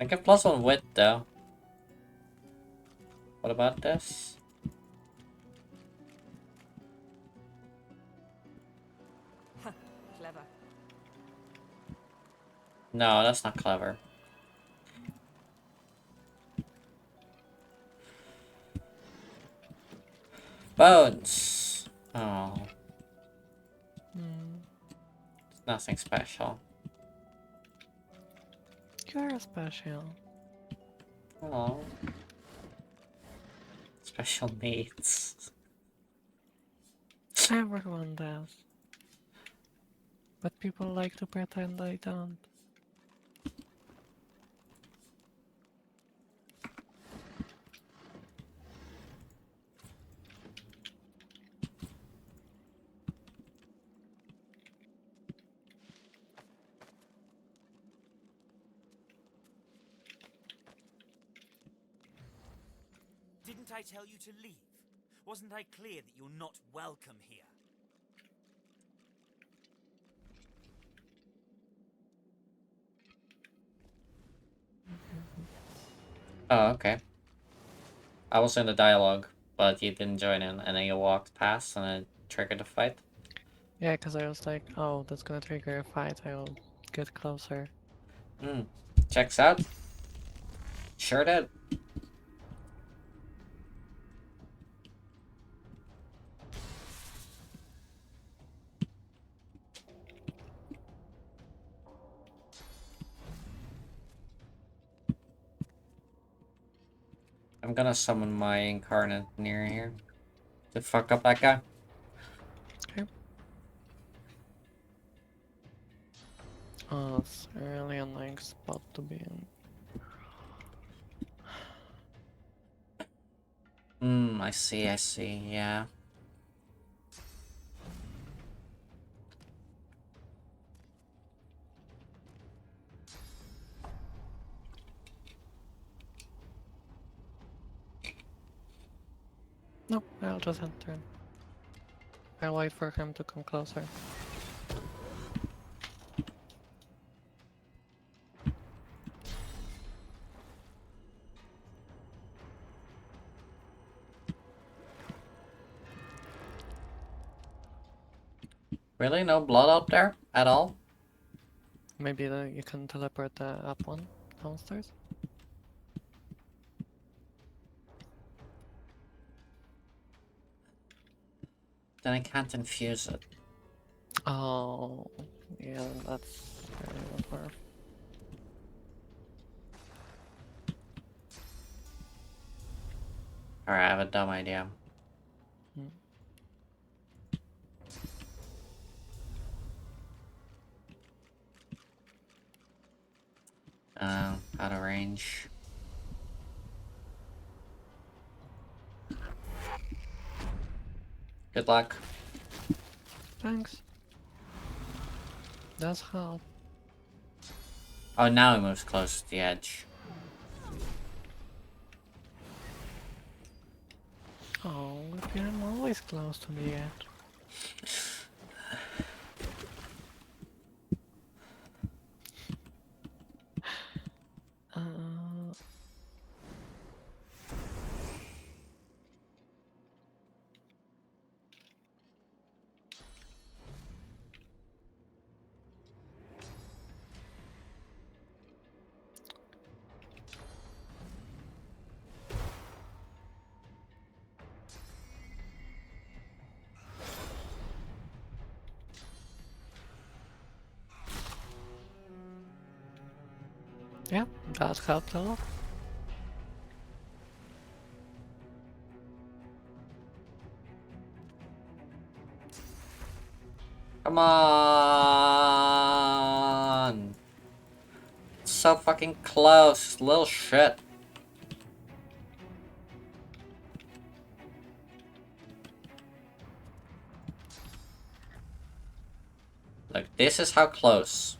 I get +1 wit though. What about this? Clever. No, that's not clever. Bones! Oh. It's nothing special. You're special. Oh. Special needs. Everyone does. But people like to pretend they don't. Didn't I tell you to leave? Wasn't I clear that you're not welcome here? Oh, okay. I was in the dialogue, but you didn't join in, and then you walked past and it triggered the fight. Yeah, because I was like, oh, that's gonna trigger a fight, I'll get closer. Checks out. Sure did. I'm gonna summon my incarnate near here to fuck up that guy. Okay. Oh, it's a really annoying spot to be in. I see, yeah. No, I'll just enter. I'll wait for him to come closer. Really? No blood up there? At all? Maybe you can teleport the up one downstairs? Then I can't infuse it. Oh, yeah, that's really not worth. Alright, I have a dumb idea. Out of range. Good luck. Thanks. That's help. Oh, now he moves close to the edge. Oh, I'm always close to the edge. Yeah, that helped a lot. Come on! It's so fucking close, little shit. Look, this is how close.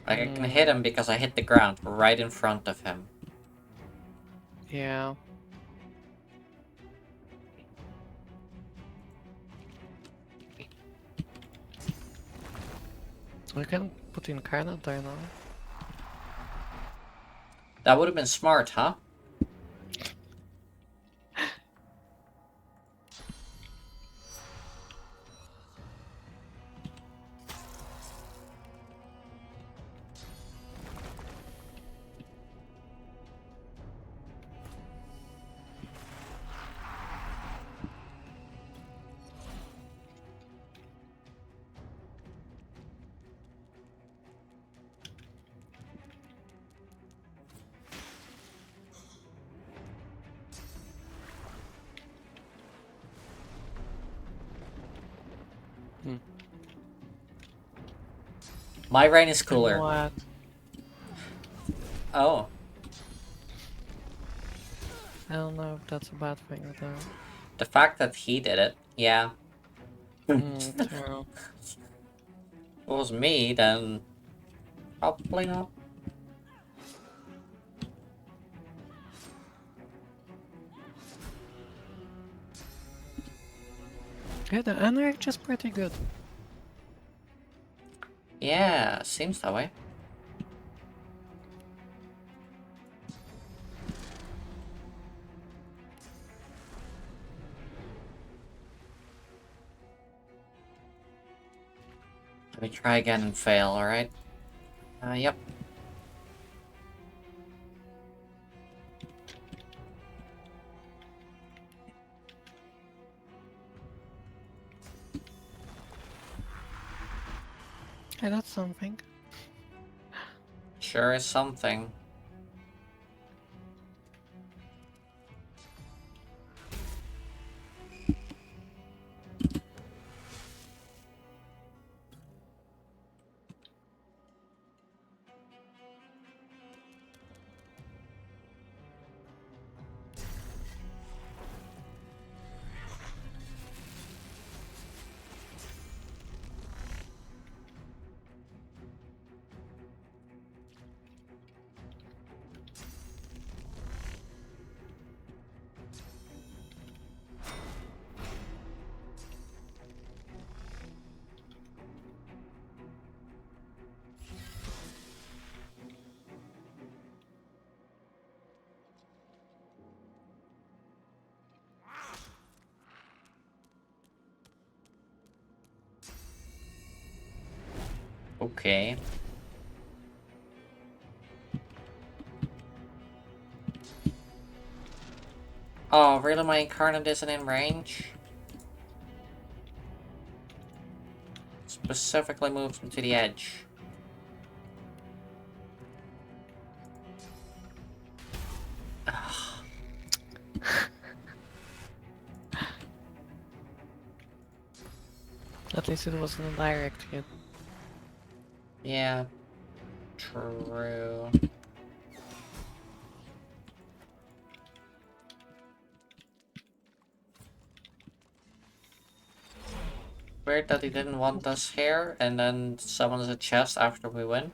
Like, I can hit him because I hit the ground right in front of him. Yeah. We can put Incarnate there now. That would have been smart, huh? My rain is You know cooler. what? Oh. I don't know if that's a bad thing though. The fact that he did it, yeah. True. If it was me, then probably not. Yeah, the NRH is pretty good. Yeah, seems that way. Let me try again and fail, alright? Yep. Hey, that's something. Sure is something. Okay. Oh, really? My incarnate isn't in range? Specifically moves him to the edge. At least it wasn't a direct hit. Yeah. True. Weird that he didn't want us here and then summons a chest after we win.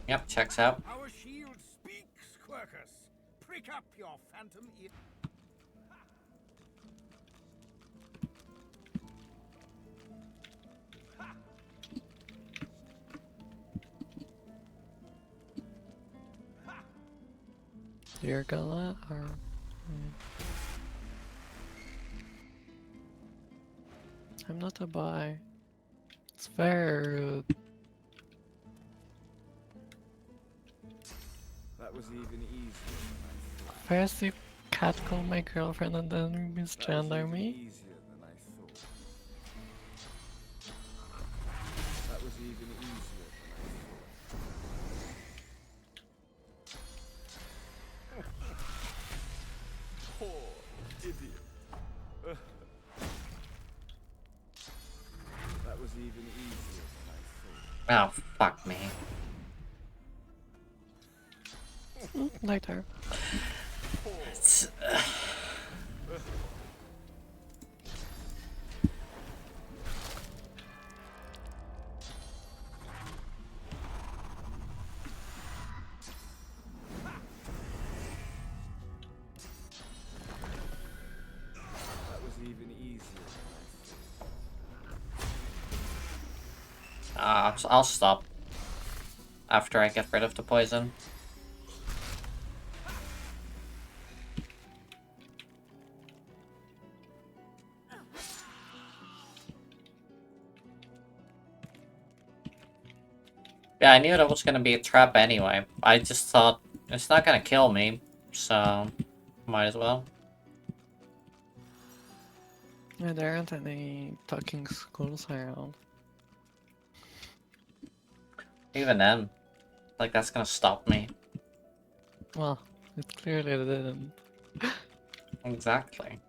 Yep, checks out. Our shield speaks, Quercus. Prick up your phantom ear. You're gonna or I'm not a buy. It's very rude. That was even easier than I thought. First you catcall my girlfriend and then you misgender me. Easier than I thought. That was even easier than I thought. Poor idiot. That was even easier than I thought. Oh, fuck me. Later. It's, That was even easier than I thought. I'll stop after I get rid of the poison. Yeah, I knew that was gonna be a trap anyway. I just thought it's not gonna kill me, so might as well. Yeah, there aren't any talking skulls around. Even then, like that's gonna stop me. Well, it clearly didn't. Exactly.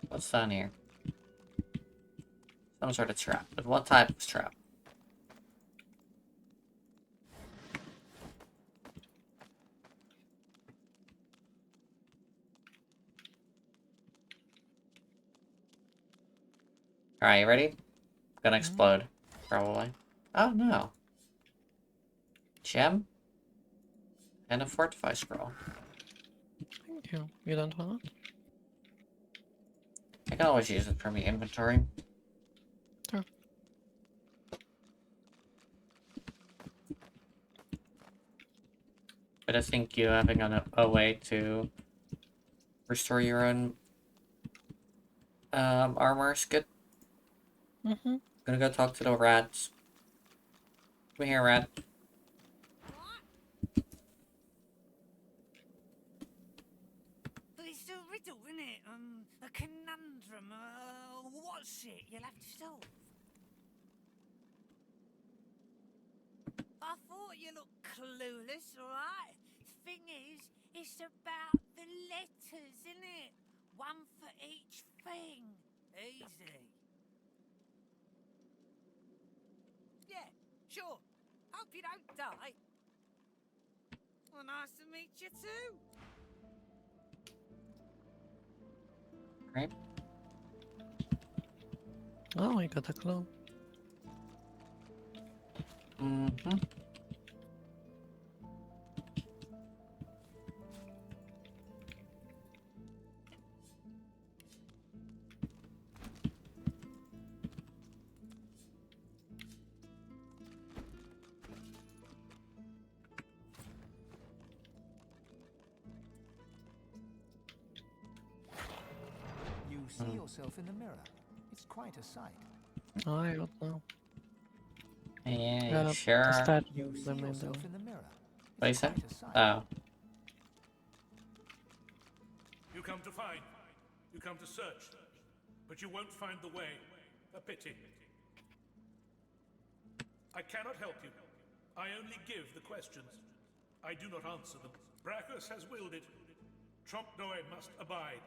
What's down here? Some sort of trap. But what type of trap? Alright, you ready? Gonna explode. Probably. Oh no. Gem? And a fortify scroll. Thank you. You don't want it? I can always use it for my inventory. Sure. But I think you having a way to restore your own armor is good. Mm-hmm. Gonna go talk to the rats. Come here, rat. It's a riddle, isn't it? A conundrum. What's it you'll have to solve? I thought you looked clueless, alright? Thing is, it's about the letters, isn't it? One for each thing. Easy. Yeah, sure. Hope you don't die. Well, nice to meet you too. Right? Oh, I got a clue. Mm-hmm. You see yourself in the mirror. It's quite a sight. Oh, I don't know. Yeah, The sure. statue You in see the middle. yourself in the mirror. What you It's say? quite a sight. Oh. You come to find. You come to search. But you won't find the way. A pity. I cannot help you. I only give the questions. I do not answer them. Brachus has willed it. Trompnoy must abide.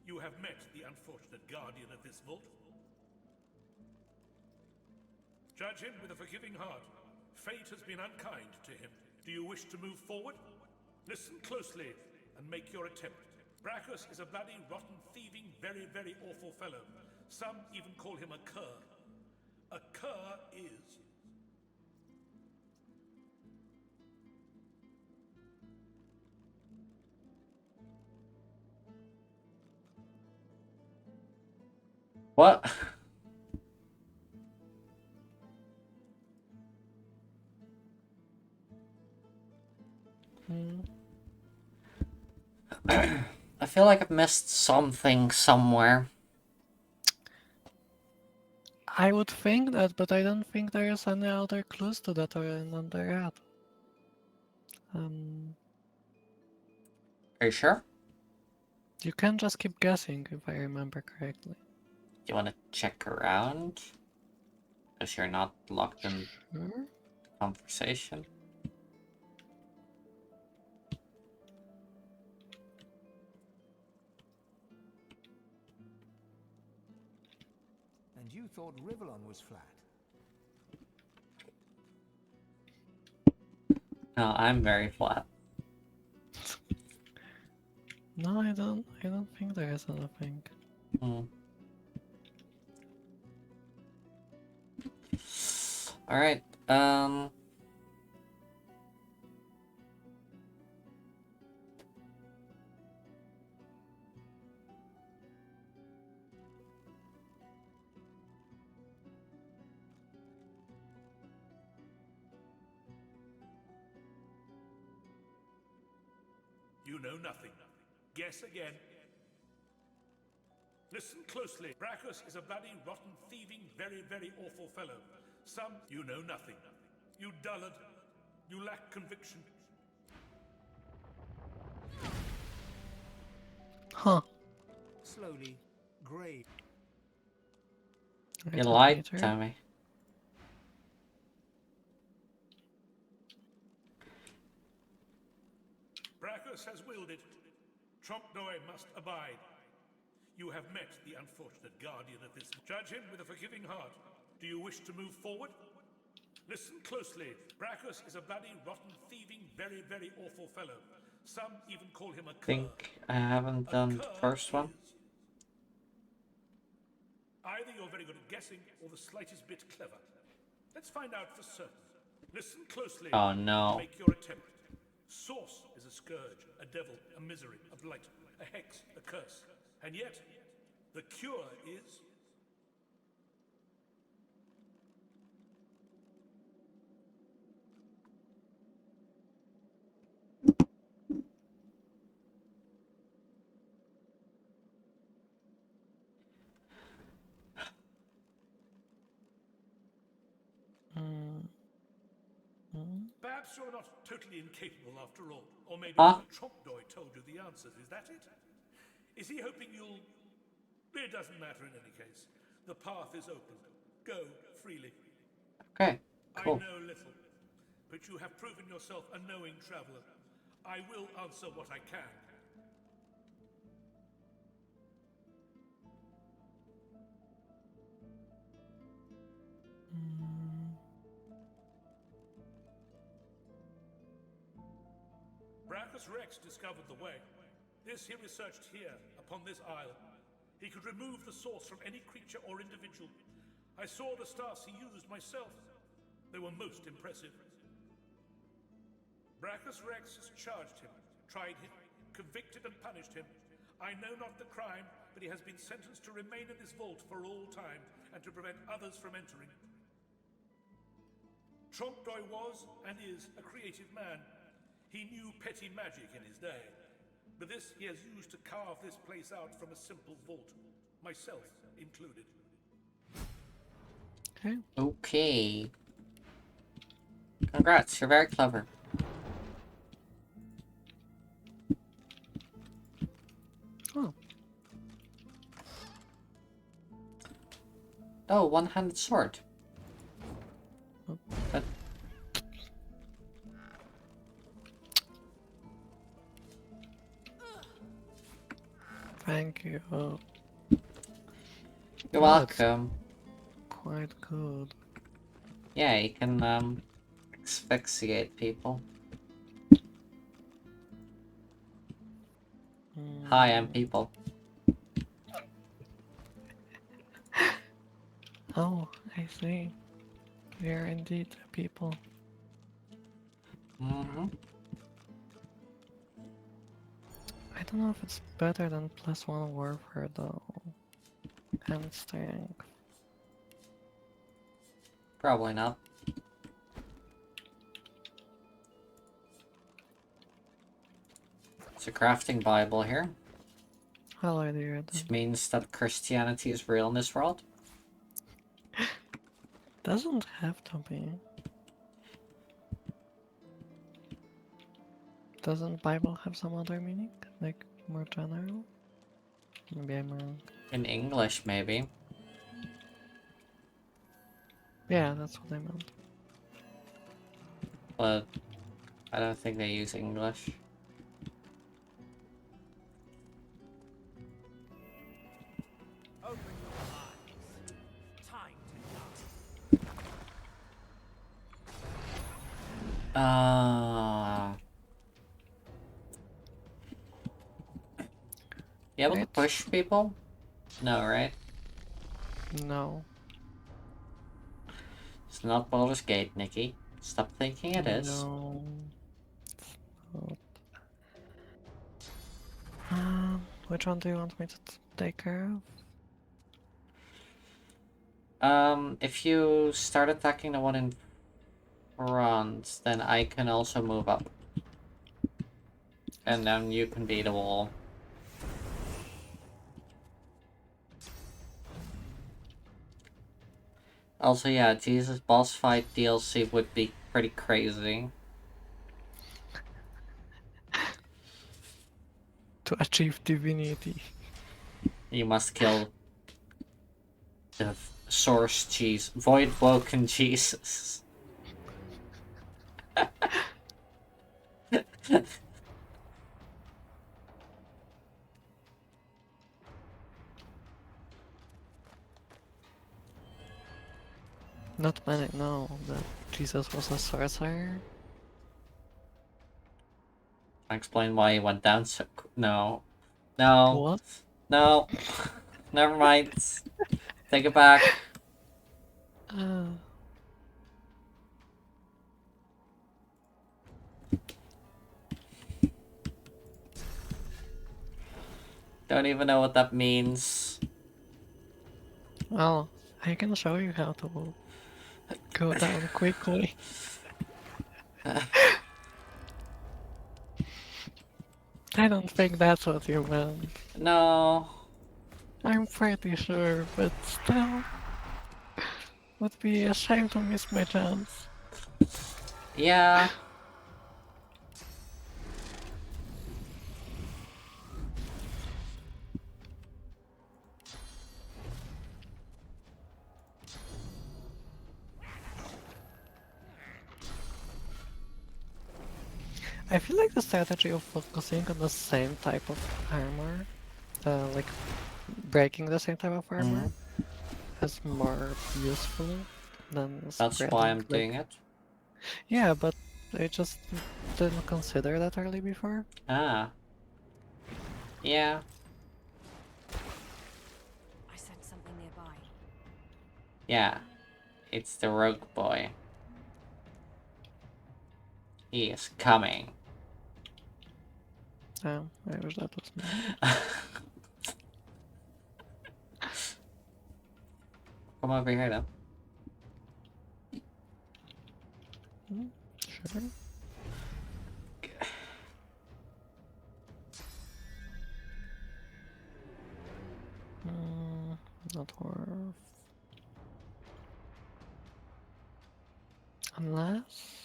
You have met the unfortunate guardian of this vault. Judge him with a forgiving heart. Fate has been unkind to him. Do you wish to move forward? Listen closely and make your attempt. Brachus is a bloody, rotten, thieving, very, very awful fellow. Some even call him a cur. A cur is... What? I feel like I've missed something somewhere. I would think that, but I don't think there is any other clues to that or on the rat. Are you sure? You can just keep guessing, if I remember correctly. Do you want to check around? Because you're not locked in Sure. conversation. And you thought Rivellon was flat. No, I'm very flat. No, I don't think there is anything. Alright, You know nothing. Guess again. Listen closely. Brachus is a bloody, rotten, thieving, very, very awful fellow. You know nothing. You dullard. You lack conviction. Huh. Slowly, grave. You lied to me. Brachus has willed it. Trompdoi must abide. You have met the unfortunate guardian of this. Judge him with a forgiving heart. Do you wish to move forward? Listen closely. Brachus is a bloody, rotten, thieving, very, very awful fellow. Some even call him a cur. Think I haven't done the first one. Either you're very good at guessing or the slightest bit clever. Let's find out for certain. Listen closely. Oh no. Make your attempt. Source is a scourge, a devil, a misery, a blight, a hex, a curse. And yet, the cure is... Perhaps you're not totally incapable after all. Or maybe Trompdoi told you the answers. Is that it? Is he hoping you'll... It doesn't matter in any case. The path is open. Go freely. Okay, cool. I know little, but you have proven yourself a knowing traveler. I will answer what I can. Brachus Rex discovered the way. This he researched here, upon this isle. He could remove the source from any creature or individual. I saw the stars he used myself. They were most impressive. Brachus Rex has charged him, tried him, convicted and punished him. I know not the crime, but he has been sentenced to remain in this vault for all time and to prevent others from entering. Trompdoi was and is a creative man. He knew petty magic in his day, but this he has used to carve this place out from a simple vault, myself included. Okay. Okay. Congrats, you're very clever. Oh. Oh, one-handed sword. But Thank you. you're welcome. Quite good. Yeah, you can asphyxiate people. Hi, I'm people. Oh, I see. We are indeed people. Mm-hmm. I don't know if it's better than +1 warfare though. And strength. Probably not. It's a crafting Bible here. Well, I do it. Which means that Christianity is real in this world. Doesn't have to be. Doesn't Bible have some other meaning? Like, more general? Maybe I'm wrong. In English, maybe. Yeah, that's what I meant. But I don't think they use English. Open your eyes. Time to You able to push people? No, right? No. It's not Baldur's Gate, Nikki. Stop thinking it is. No. Which one do you want me to take care of? If you start attacking the one in front, then I can also move up. and then you can be the wall. Also, yeah, Jesus boss fight DLC would be pretty crazy. To achieve divinity. You must kill the source cheese, void woken Jesus. Not many know that Jesus was a sorcerer. Explain why he went down so... No. No. What? No. Never mind. Take it back. Don't even know what that means. Well, I can show you how to go down quickly. I don't think that's what you meant. No. I'm pretty sure, but still. Would be a shame to miss my chance. Yeah. I feel like the strategy of focusing on the same type of armor, like breaking the same type of armor, is more useful than That's why spreading. I'm doing it. Yeah, but I just didn't consider that early before. Ah. Yeah. I sense something nearby. Yeah. It's the rogue boy. He is coming. I wish that was me. Come over here, though. Sure. Not worth. Unless...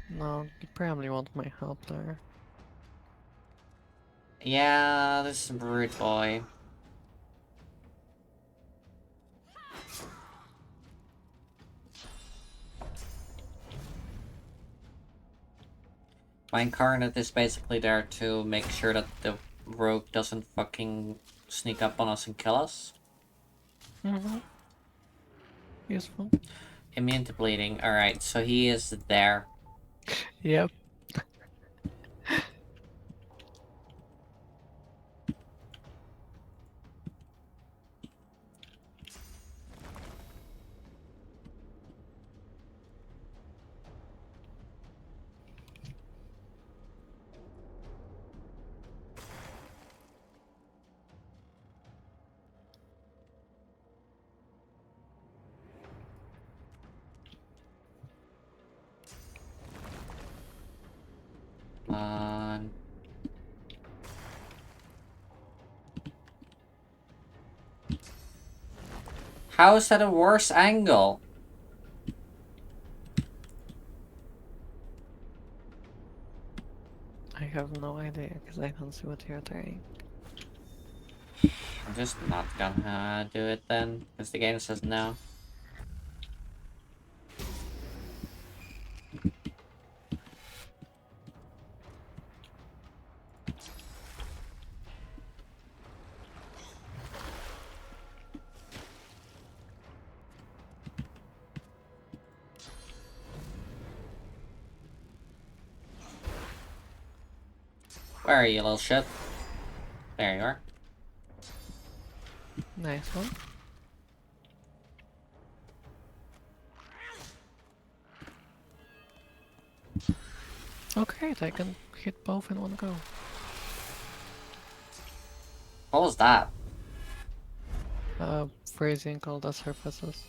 No, you probably want my help there. Yeah, this is a brute boy. My incarnate is basically there to make sure that the rogue doesn't fucking sneak up on us and kill us. Useful. Immune to bleeding. Alright, so he is there. Yep. How is that a worse angle? I have no idea, because I don't see what you're doing. I'm just not gonna do it then, because the game says no. Where are you, little shit? There you are. Nice one. Okay, I can hit both in one go. What was that? Freezing all the surfaces.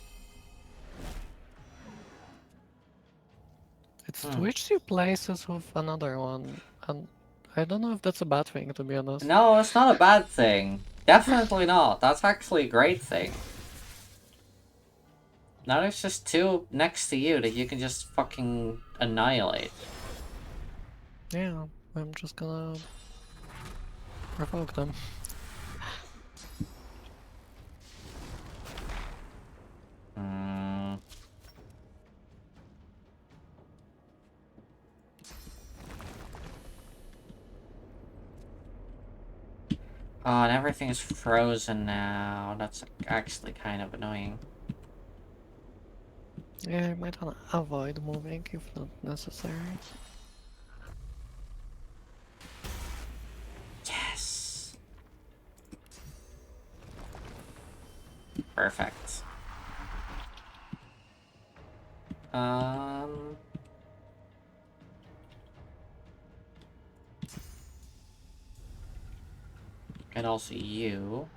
It switched you places with another one, and I don't know if that's a bad thing, to be honest. No, it's not a bad thing. Definitely not. That's actually a great thing. Now there's just two next to you that you can just fucking annihilate. Yeah, I'm just gonna provoke them. Oh, and everything is frozen now. That's actually kind of annoying. Yeah, I might wanna avoid moving if not necessary. Yes! Perfect. And also you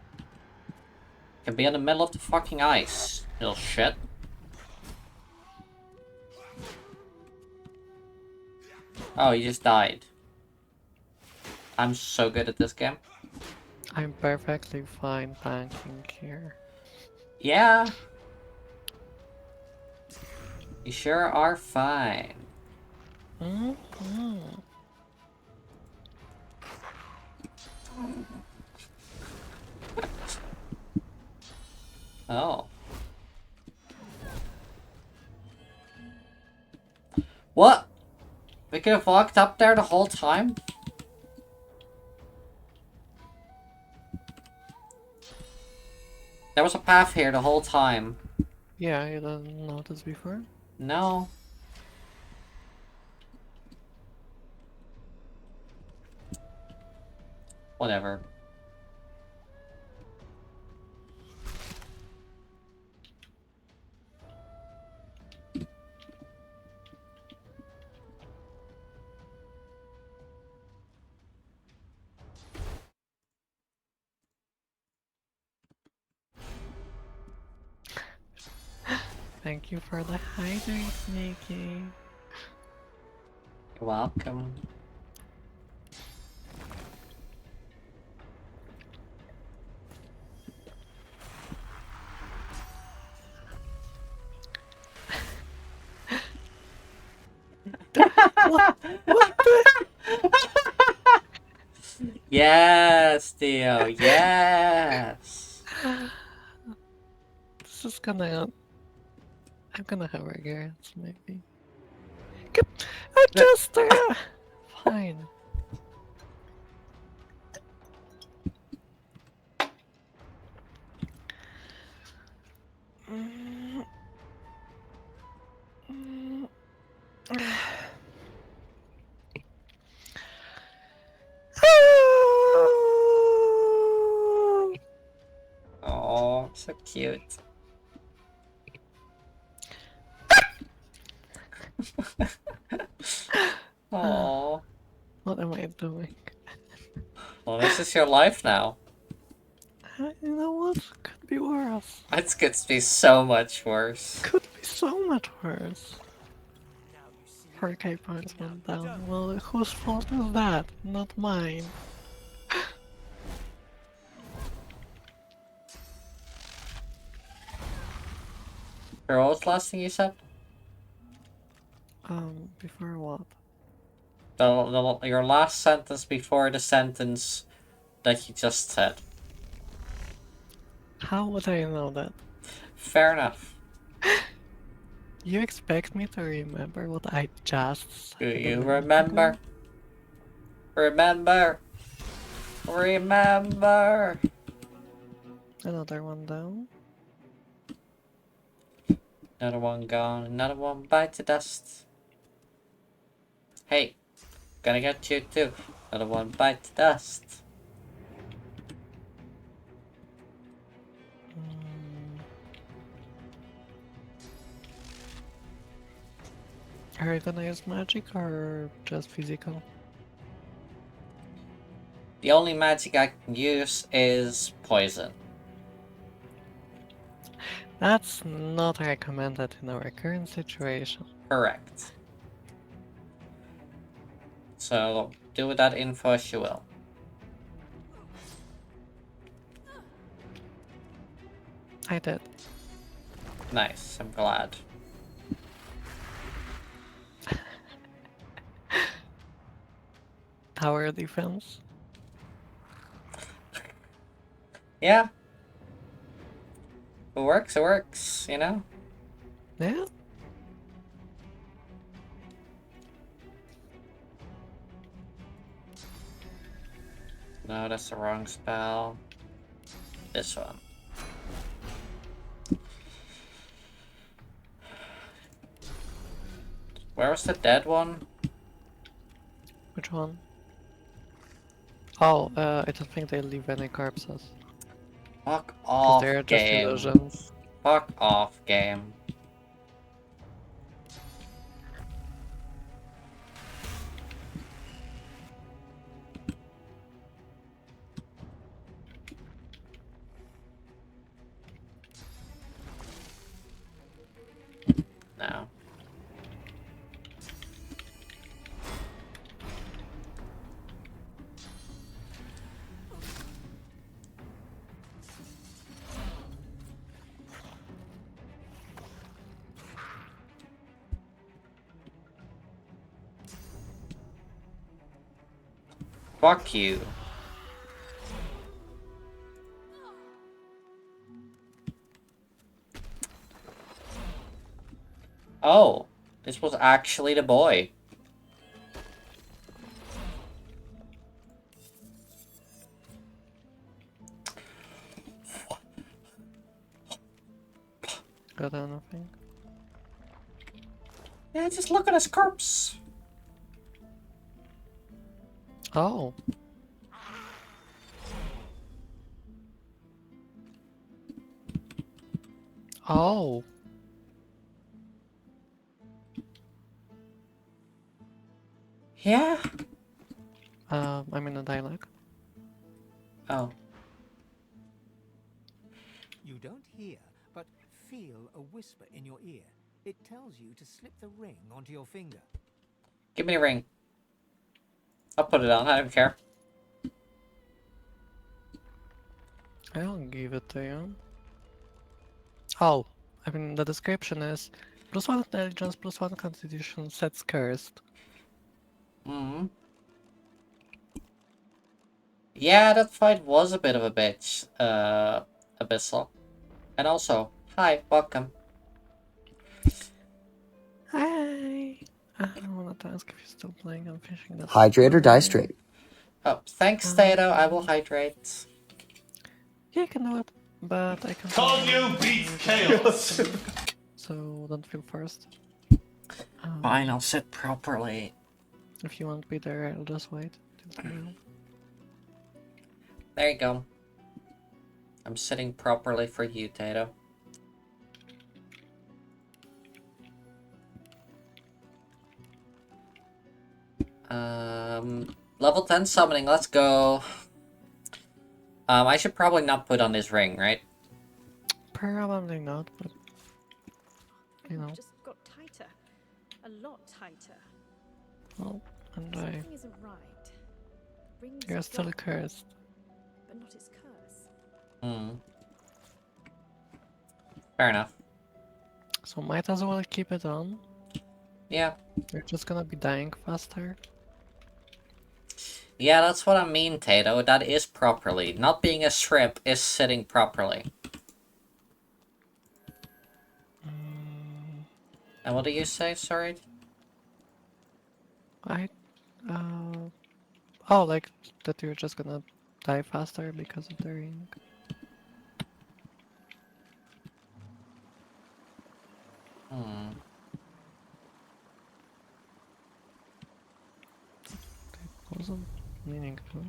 can be in the middle of the fucking ice, little shit. Oh, you just died. I'm so good at this game. I'm perfectly fine tanking here. Yeah. You sure are fine. Oh. What? We could have walked up there the whole time? There was a path here the whole time. Yeah, you didn't notice before? No. Whatever. Thank you for the hydrate, Nikki. You're welcome. What the? Yes, Theo, yes! This is gonna... I'm gonna have regrets, maybe. Just... Fine. Oh, so cute. Oh. What am I doing? Well, this is your life now. You know what? Could be worse. It could be so much worse. Could be so much worse. 4K points went down. Well, whose fault is that? Not mine. What was the last thing you said? Before what? Your last sentence before the sentence that you just said. How would I know that? Fair enough. You expect me to remember what I just said? Do you remember? Remember? Remember? Another one down. Another one gone, another one bite to dust. Hey, gonna get you too. Another one bite to dust. Are you gonna use magic or just physical? The only magic I can use is poison. That's not recommended in our current situation. Correct. So do with that info as you will. I did. Nice, I'm glad. Tower defense. Yeah. If it works, you know? Yeah. No, that's the wrong spell. This one. Where was the dead one? Which one? Oh, I don't think they leave any corpses. Fuck Because off, they're just game. illusions. Fuck off, game. No. Fuck you. Oh, this was actually the boy. Got anything? Yeah, just look at his corpse. Oh. Oh. Yeah. I'm in a dialogue. Oh. You don't hear, but feel a whisper in your ear. It tells you to slip the ring onto your finger. Give me the ring. I'll put it on, I don't care. I'll give it to you. Oh, I mean the description is +1 intelligence, +1 constitution, sets cursed. Mm-hmm. Yeah, that fight was a bit of a bitch, Abyssal. And also, hi, welcome. Hi! I wanted to ask if you're still playing. I'm fishing that. Hydrate or die straight? Oh, thanks, Tato. I will hydrate. Yeah, you can do it, but I can. Told you beats chaos! So don't feel forced. Fine, I'll sit properly. If you won't be there, I'll just wait till tomorrow. There you go. I'm sitting properly for you, Tato. Level 10 summoning, let's go. I should probably not put on this ring, right? Probably not, but you know. Just got tighter. A lot tighter. Well, and Something isn't right. Rings you're still gone, cursed. but not its curse. Hmm. Fair enough. So might as well keep it on. Yeah. You're just gonna be dying faster. Yeah, that's what I mean, Tato. That is properly. Not being a shrimp is sitting properly. And what do you say, sorry? Oh, like that you're just gonna die faster because of the ring. Hmm. It wasn't meaning to.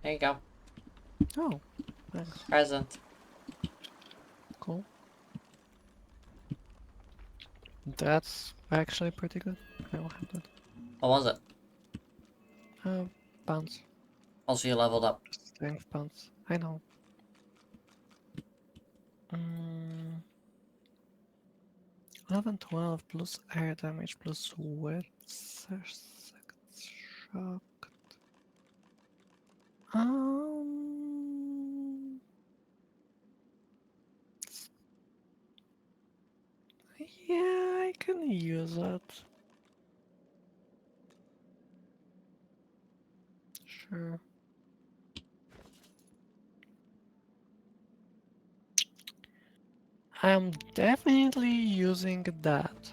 There you go. Oh, thanks. Present. Cool. That's actually pretty good. I will have that. What was it? Bounce. Also, you leveled up. Strength bounce. I know. 11, 12 plus air damage plus wet shock. Yeah, I can use it. Sure. I'm definitely using that.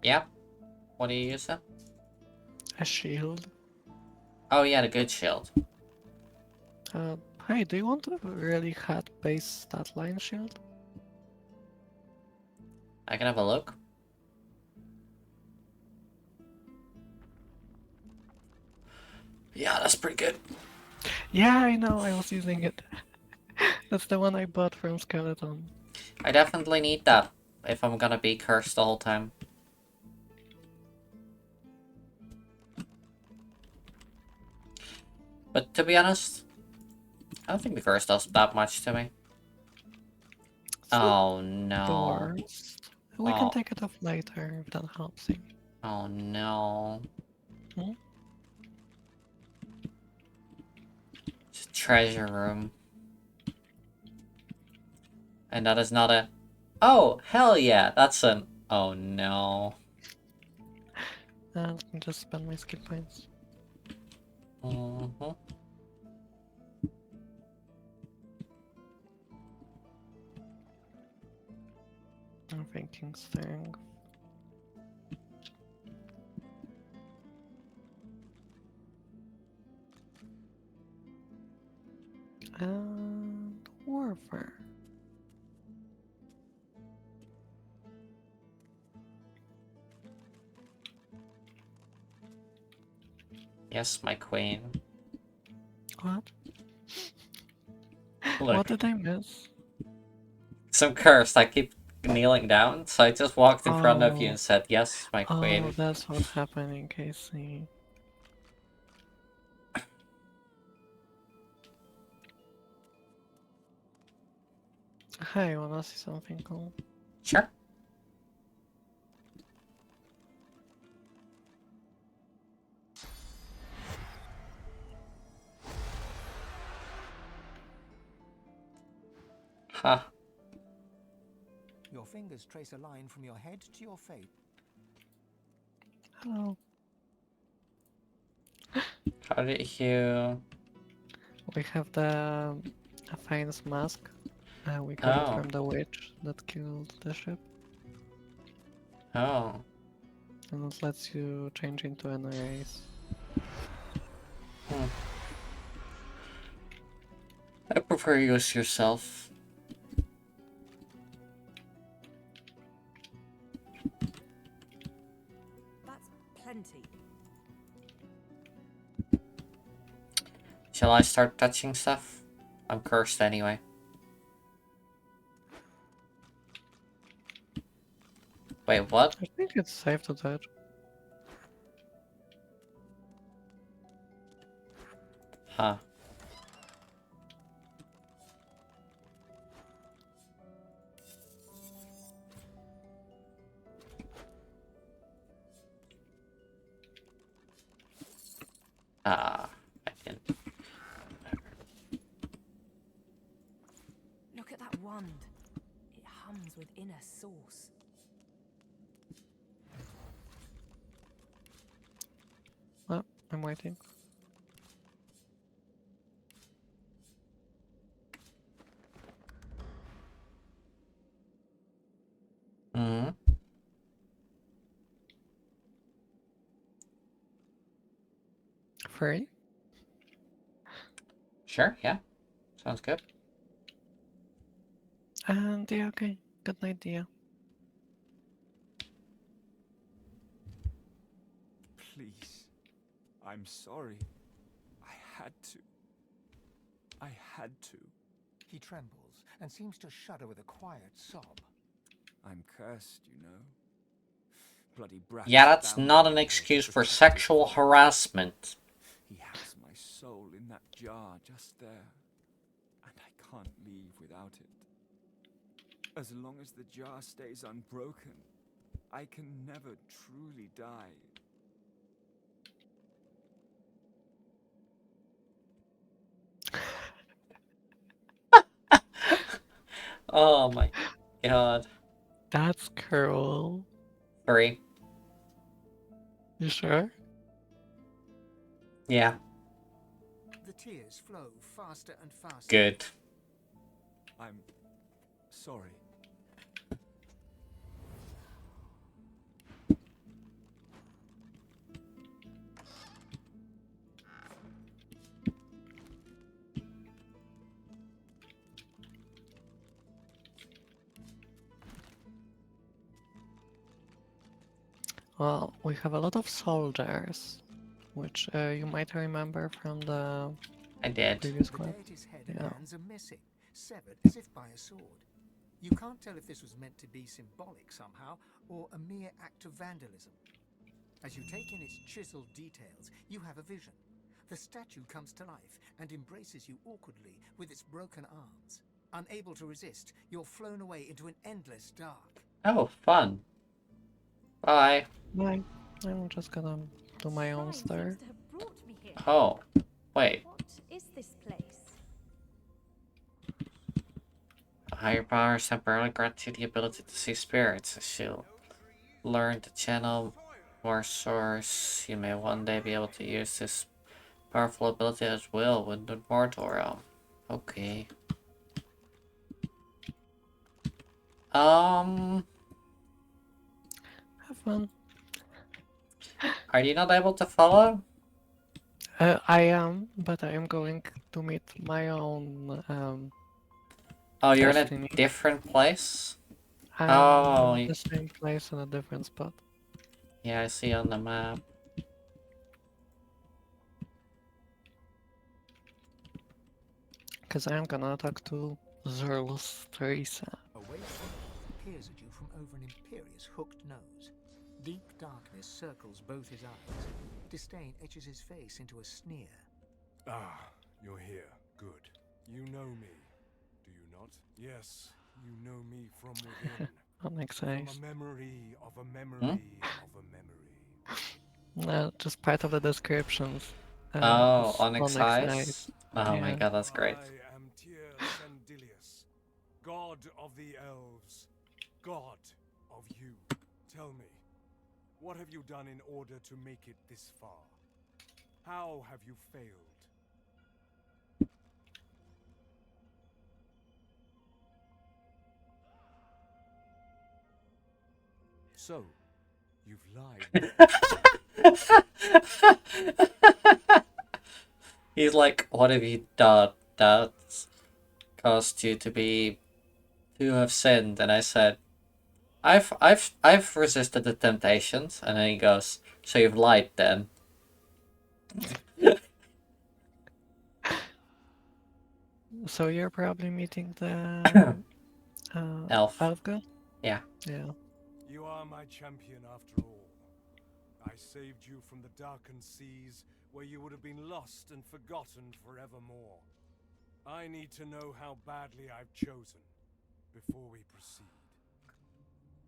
Yeah? What do you use then? A shield. Oh yeah, the good shield. Hey, do you want a really hot base stat line shield? I can have a look. Yeah, that's pretty good. Yeah, I know, I was using it. That's the one I bought from Skeleton. I definitely need that if I'm gonna be cursed the whole time. But to be honest, I don't think the curse does that much to me. Oh The no. worst. We can take it off later if that helps you. Oh no. Hmm? It's a treasure room. And that is not a... Oh, hell yeah, that's an... Oh no. Let me just spend my skill points. Mm-hmm. I'm thinking strength. And warfare. Yes, my queen. What? Look. What did I miss? Some curse. I keep kneeling down, so I just walked in front of you Oh. and said, yes, my queen. Oh, that's what's happening, Casey. Hey, wanna see something cool? Sure. Huh. Your fingers trace a line from your head to your face. Hello. How did you... We have the famous mask. We got it from the witch that killed the ship. Oh. And it lets you change into an race. I prefer you as yourself. That's plenty. Shall I start touching stuff? I'm cursed anyway. Wait, what? I think it's safe to touch. Huh. I can... Look at that wand. It hums with inner source. Well, I'm waiting. Mm-hmm. Free? Sure, yeah. Sounds good. And yeah, okay. Good night, dear. Please. I'm sorry. I had to. I had to. He trembles and seems to shudder with a quiet sob. I'm cursed, you know. Bloody brat. Yeah, that's not an excuse for sexual harassment. He has my soul in that jar just there. And I can't leave without it. As long as the jar stays unbroken, I can never truly die. Oh my god. That's cruel. 3. You sure? Yeah. The tears flow faster and faster. Good. I'm sorry. Well, we have a lot of soldiers, which you might remember from the I did. previous The quest. deity's head and Yeah. hands are missing, severed as if by a sword. You can't tell if this was meant to be symbolic somehow, or a mere act of vandalism. As you take in its chiseled details, you have a vision. The statue comes to life and embraces you awkwardly with its broken arms. Unable to resist, you're flown away into an endless dark. Oh, fun. Bye. Bye. I'm just gonna do my own Shrine stir. seems to have brought me here. Oh, wait. What is this place? Higher powers temporarily grant you the ability to see spirits. As you learn to channel more source, you may one day be able to use this powerful ability as will within the mortal realm. Okay. Have fun. Are you not able to follow? I am, but I am going to meet my own Oh, you're in destiny. a different place? I'm Oh, in the same place in a different spot. yeah, I see on the map. Because I'm gonna talk to Zerl's Teresa. Away from you, peers at you from over an imperious hooked nose. Deep darkness circles both his eyes. Disdain etches his face into a sneer. Ah, you're here. Good. You know me, do you not? Yes, you know me from within. Onyx From eyes. a memory of a memory of a memory. No, just part of the descriptions. Oh, is Onyx Eyes? Oh my Yeah. god, that's great. I am Tyr Sendilius, god of the elves, god of you. Tell me, what have you done in order to make it this far? How have you failed? So, you've lied. He's like, what have you done that's caused you to have sinned? And I said, I've resisted the temptations. And then he goes, so you've lied then? So you're probably meeting the Elf. god? Yeah. Yeah. You are my champion after all. I saved you from the darkened seas where you would have been lost and forgotten forevermore. I need to know how badly I've chosen before we proceed.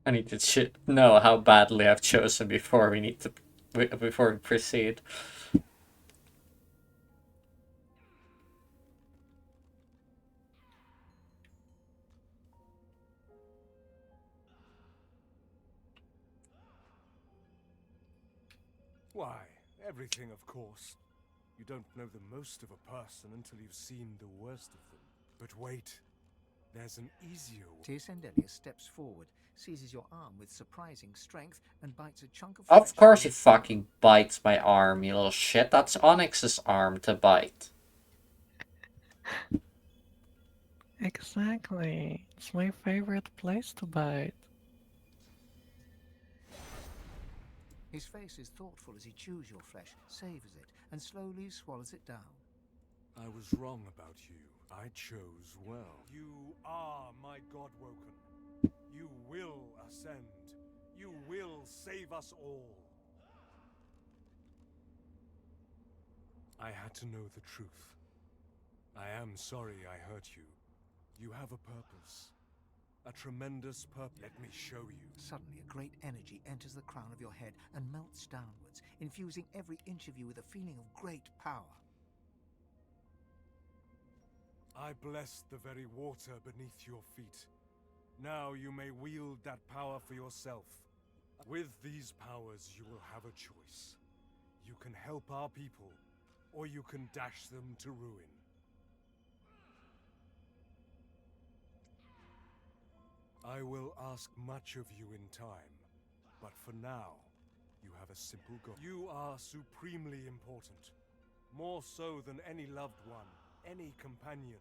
I need to know how badly I've chosen before we proceed. Why, everything, of course. You don't know the most of a person until you've seen the worst of them. But wait, there's an easier way. Tyr Sendilius steps forward, seizes your arm with surprising strength, and bites a chunk of flesh. Of course he fucking bites my arm, you little shit. That's Onyx's arm to bite. Exactly. It's my favorite place to bite. His face is thoughtful as he chews your flesh, savors it, and slowly swallows it down. I was wrong about you. I chose well. You are my Godwoken. You will ascend. You will save us all. I had to know the truth. I am sorry I hurt you. You have a purpose. A tremendous purpose. Let me show you. Suddenly, a great energy enters the crown of your head and melts downwards, infusing every inch of you with a feeling of great power. I bless the very water beneath your feet. Now you may wield that power for yourself. With these powers, you will have a choice. You can help our people, or you can dash them to ruin. I will ask much of you in time, but for now, you have a simple goal. You are supremely important, more so than any loved one, any companion.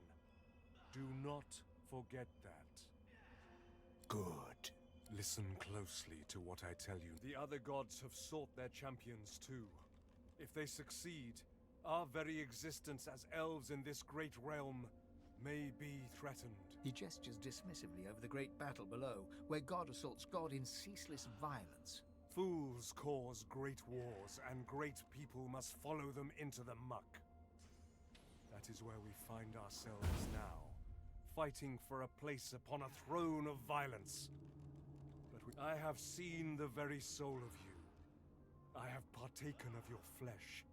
Do not forget that. Good. Listen closely to what I tell you. The other gods have sought their champions too. If they succeed, our very existence as elves in this great realm may be threatened. He gestures dismissively over the great battle below, where God assaults God in ceaseless violence. Fools cause great wars, and great people must follow them into the muck. That is where we find ourselves now, fighting for a place upon a throne of violence. But I have seen the very soul of you. I have partaken of your flesh.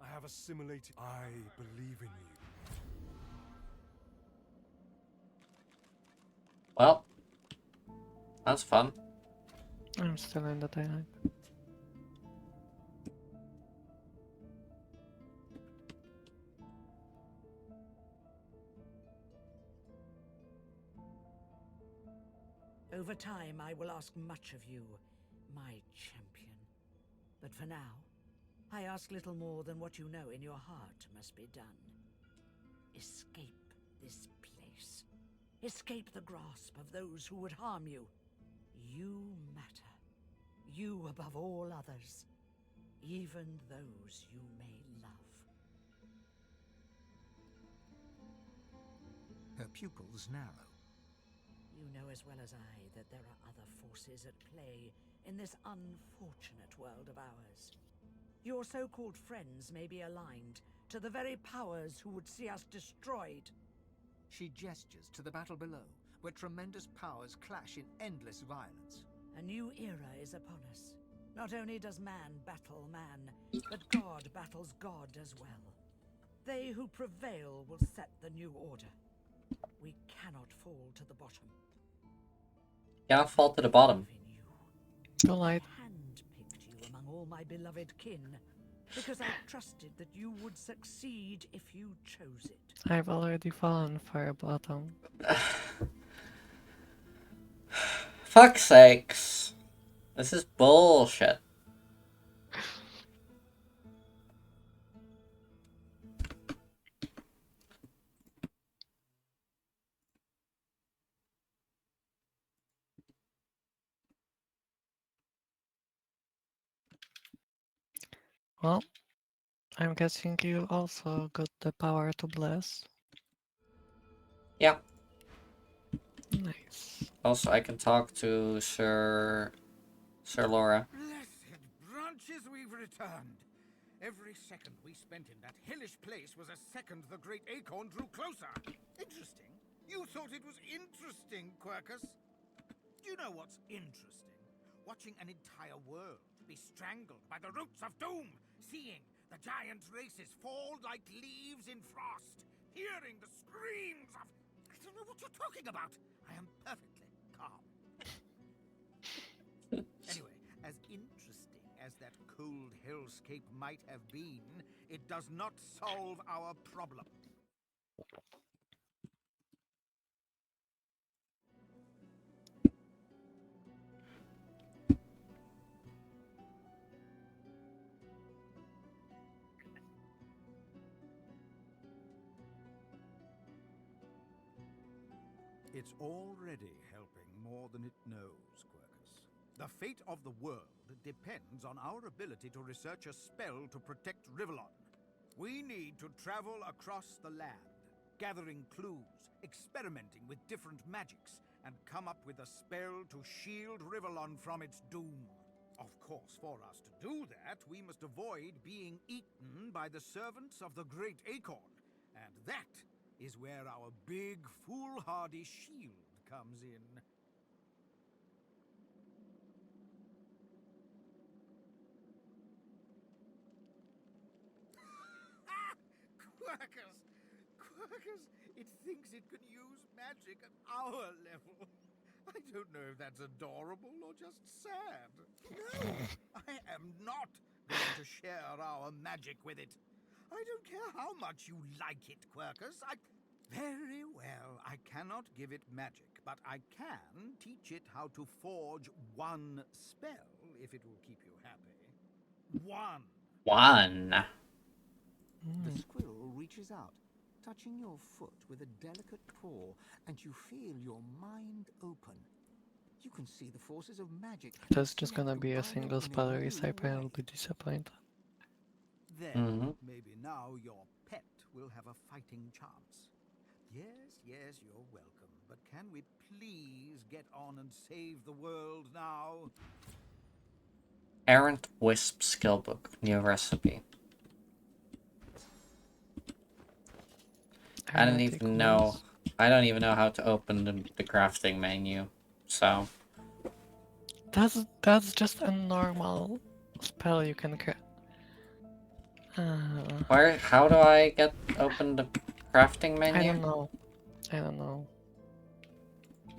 I have assimilated. I believe in you. Well, that's fun. I'm still in the daylight. Over time, I will ask much of you, my champion. But for now, I ask little more than what you know in your heart must be done. Escape this place. Escape the grasp of those who would harm you. You matter. You above all others. Even those you may love. Her pupils narrow. You know as well as I that there are other forces at play in this unfortunate world of ours. Your so-called friends may be aligned to the very powers who would see us destroyed. She gestures to the battle below, where tremendous powers clash in endless violence. A new era is upon us. Not only does man battle man, but God battles God as well. They who prevail will set the new order. We cannot fall to the bottom. Can't fall to the bottom. Too late. I handpicked you among all my beloved kin, because I trusted that you would succeed if you chose it. I've already fallen for a bottom. Fuck's sakes. This is bullshit. Well, I'm guessing you also got the power to bless. Yeah. Nice. Also, I can talk to Sir Laura. Blessed branches, we've returned. Every second we spent in that hellish place was a second the great acorn drew closer. Interesting. You thought it was interesting, Quercus? Do you know what's interesting? Watching an entire world be strangled by the roots of doom. Seeing the giant races fall like leaves in frost. Hearing the screams of... I don't know what you're talking about. I am perfectly calm. Anyway, as interesting as that cold hellscape might have been, it does not solve our problem. It's already helping more than it knows, Quercus. The fate of the world depends on our ability to research a spell to protect Rivellon. We need to travel across the land, gathering clues, experimenting with different magics, and come up with a spell to shield Rivellon from its doom. Of course, for us to do that, we must avoid being eaten by the servants of the Great Acorn, and that is where our big, foolhardy shield comes in. Quirkers! Quirkers! It thinks it can use magic at our level. I don't know if that's adorable or just sad. No! I am not going to share our magic with it. I don't care how much you like it, Quirkers. Very well, I cannot give it magic, but I can teach it how to forge one spell, if it will keep you happy. One! One. The squirrel reaches out, touching your foot with a delicate paw, and you feel your mind open. You can see the forces of magic. That's just gonna be a single spell recipe, I'll be disappointed. Then, maybe now your pet will have a fighting chance. Yes, you're welcome. But can we please get on and save the world now? Errant Wisp Skillbook. New recipe. I don't even know. I don't even know how to open the crafting menu. So. That's just a normal spell you can craft. Where? How do I get open the crafting menu? I don't know. I don't know.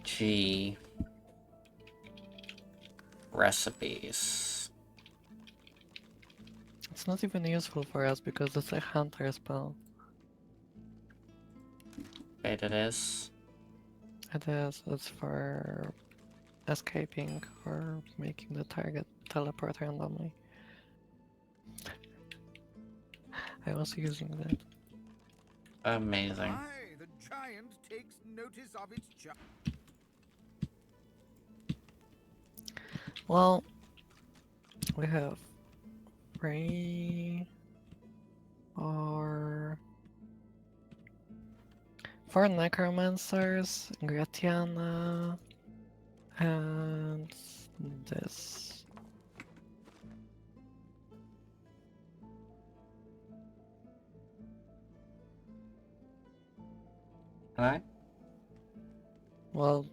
Gee. Recipes. It's not even useful for us because it's a hunter spell. Wait, it is? It is. It's for escaping or making the target teleport randomly. I was using that. Amazing. Aye, the giant takes notice of its Well, we have 3 or 4 necromancers, Gratiana, and this. Can I? Well,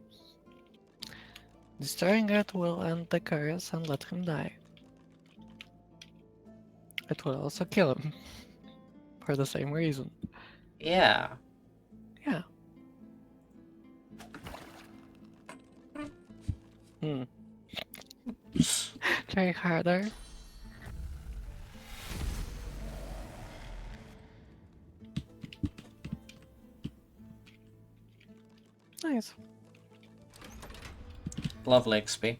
destroying it will end the curse and let him die. It will also kill him. For the same reason. Yeah. Yeah. Try harder. Nice. Lovely XP.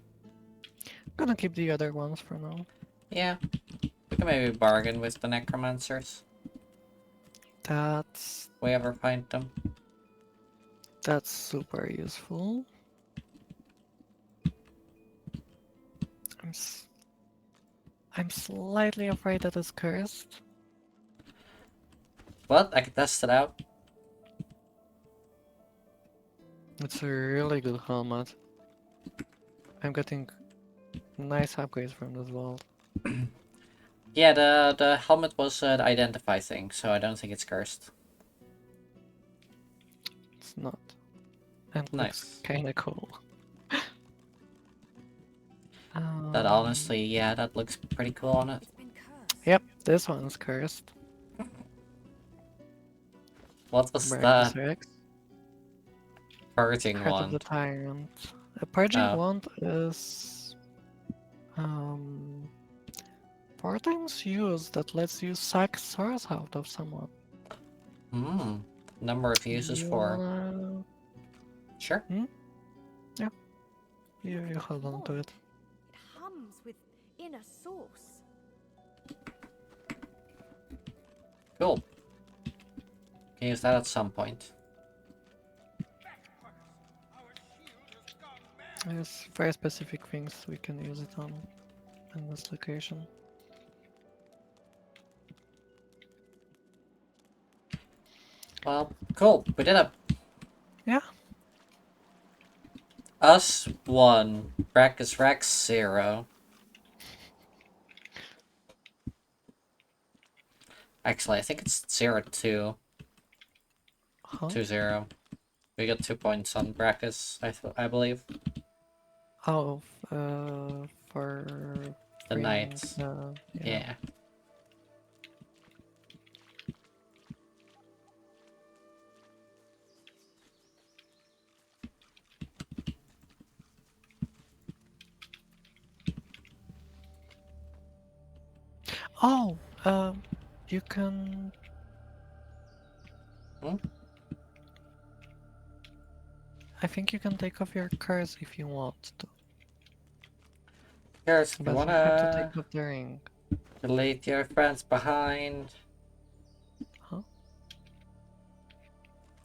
Gonna keep the other ones for now. Yeah. We can maybe bargain with the necromancers. That's... We ever find them. That's super useful. I'm slightly afraid that it's cursed. What? I can test it out. It's a really good helmet. I'm getting nice upgrades from this vault. Yeah, the helmet was an identify thing, so I don't think it's cursed. It's not. And Nice. looks kinda cool. That honestly, yeah, that looks pretty cool on it. Yep, this one's cursed. What was Brightness the Rex. purging Heart of one? the Tyrant. A purging Oh. wand is 4 times use that lets you suck souls out of someone. Number of uses for. Wanna... Sure. Yeah. You hold on to it. It hums with inner sauce. Cool. Can use that at some point. There's very specific things we can use it on in this location. Well, cool. We did it. Yeah. Us 1. Rex 0. Actually, I think it's 0-2. Huh? 2-0. We got 2 points on Brackus, I believe. Oh, for The freeing, knights. Yeah. Oh, you can. Hmm? I think you can take off your curse if you want to. Here's if you But you have to wanna take off the ring. leave your friends behind. Huh?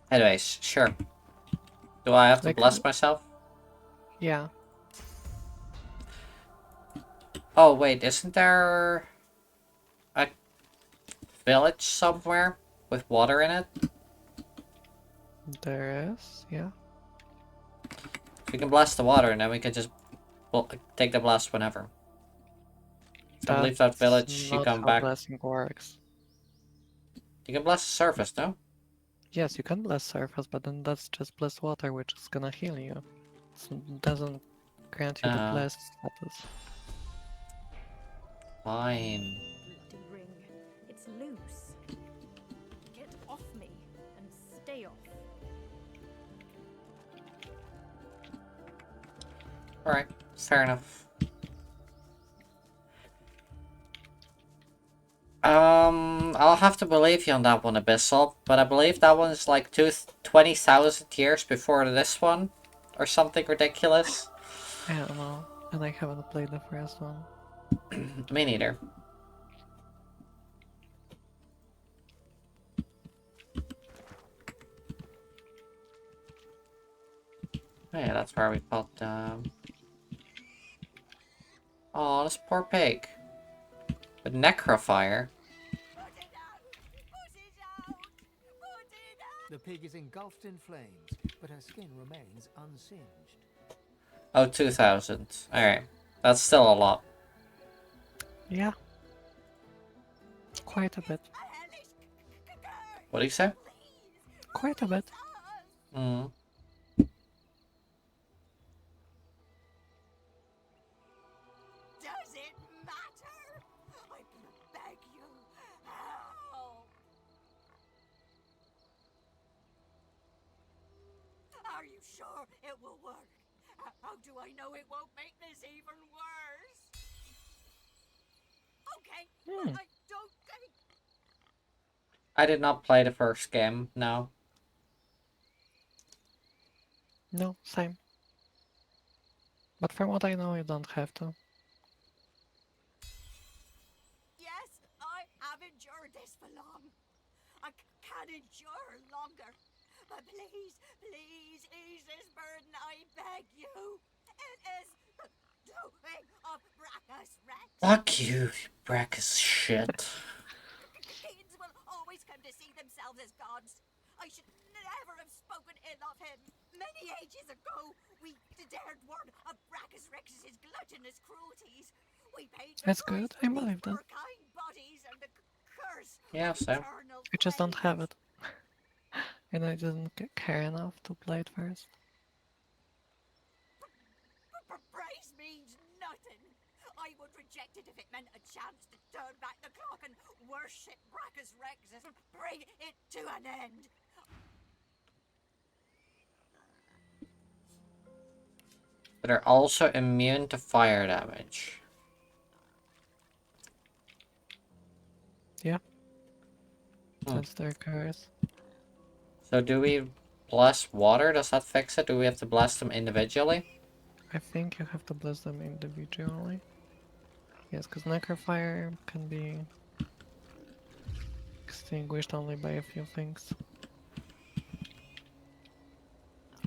Anyways, sure. Do I have to Like, bless myself? yeah. Oh wait, isn't there a village somewhere with water in it? There is, yeah. We can blast the water and then we can just take the blast whenever. So I believe that That's village, you not come how back. blessing works. You can blast the surface, no? Yes, you can bless surface, but then that's just bless water, which is gonna heal you. It doesn't grant you the blessed status. Fine. Bloody ring. It's loose. Get off me and stay off. Alright, fair enough. I'll have to believe you on that one, Abyssal, but I believe that one is like 20,000 years before this one, or something ridiculous. I don't know, and I haven't played the first one. Me neither. Oh yeah, that's where we fought, oh, this poor pig. With necrofire. The pig is engulfed in flames, but her skin remains unsinged. Oh, 2,000. Alright. That's still a lot. Yeah. Quite a bit. What do you say? Quite a bit. Hmm. Does it matter? I beg you, help! Are you sure it will work? How do I know it won't make this even worse? Okay, but I don't think... I did not play the first game, no. No, same. But from what I know, you don't have to. Yes, I have endured this for long. I can't endure longer. But please, please ease this burden, I beg you. It is the doing of Brackus Rex. Fuck you, Brackus shit. Kids will always come to see themselves as gods. I should never have spoken ill of him. Many ages ago, we dared warn of Brackus Rex's gluttonous cruelties. We paid the That's price good, I for believe that. these kind bodies and the curse Yeah, of so. eternal I just don't have flames. it. And I didn't care enough to play it first. Praise means nothing. I would reject it if it meant a chance to turn back the clock and worship Brackus Rex and bring it to an end. But they're also immune to fire damage. Yeah. That's their curse. So do we blast water? Does that fix it? Do we have to blast them individually? I think you have to bless them individually. Yes, because necrofire can be extinguished only by a few things.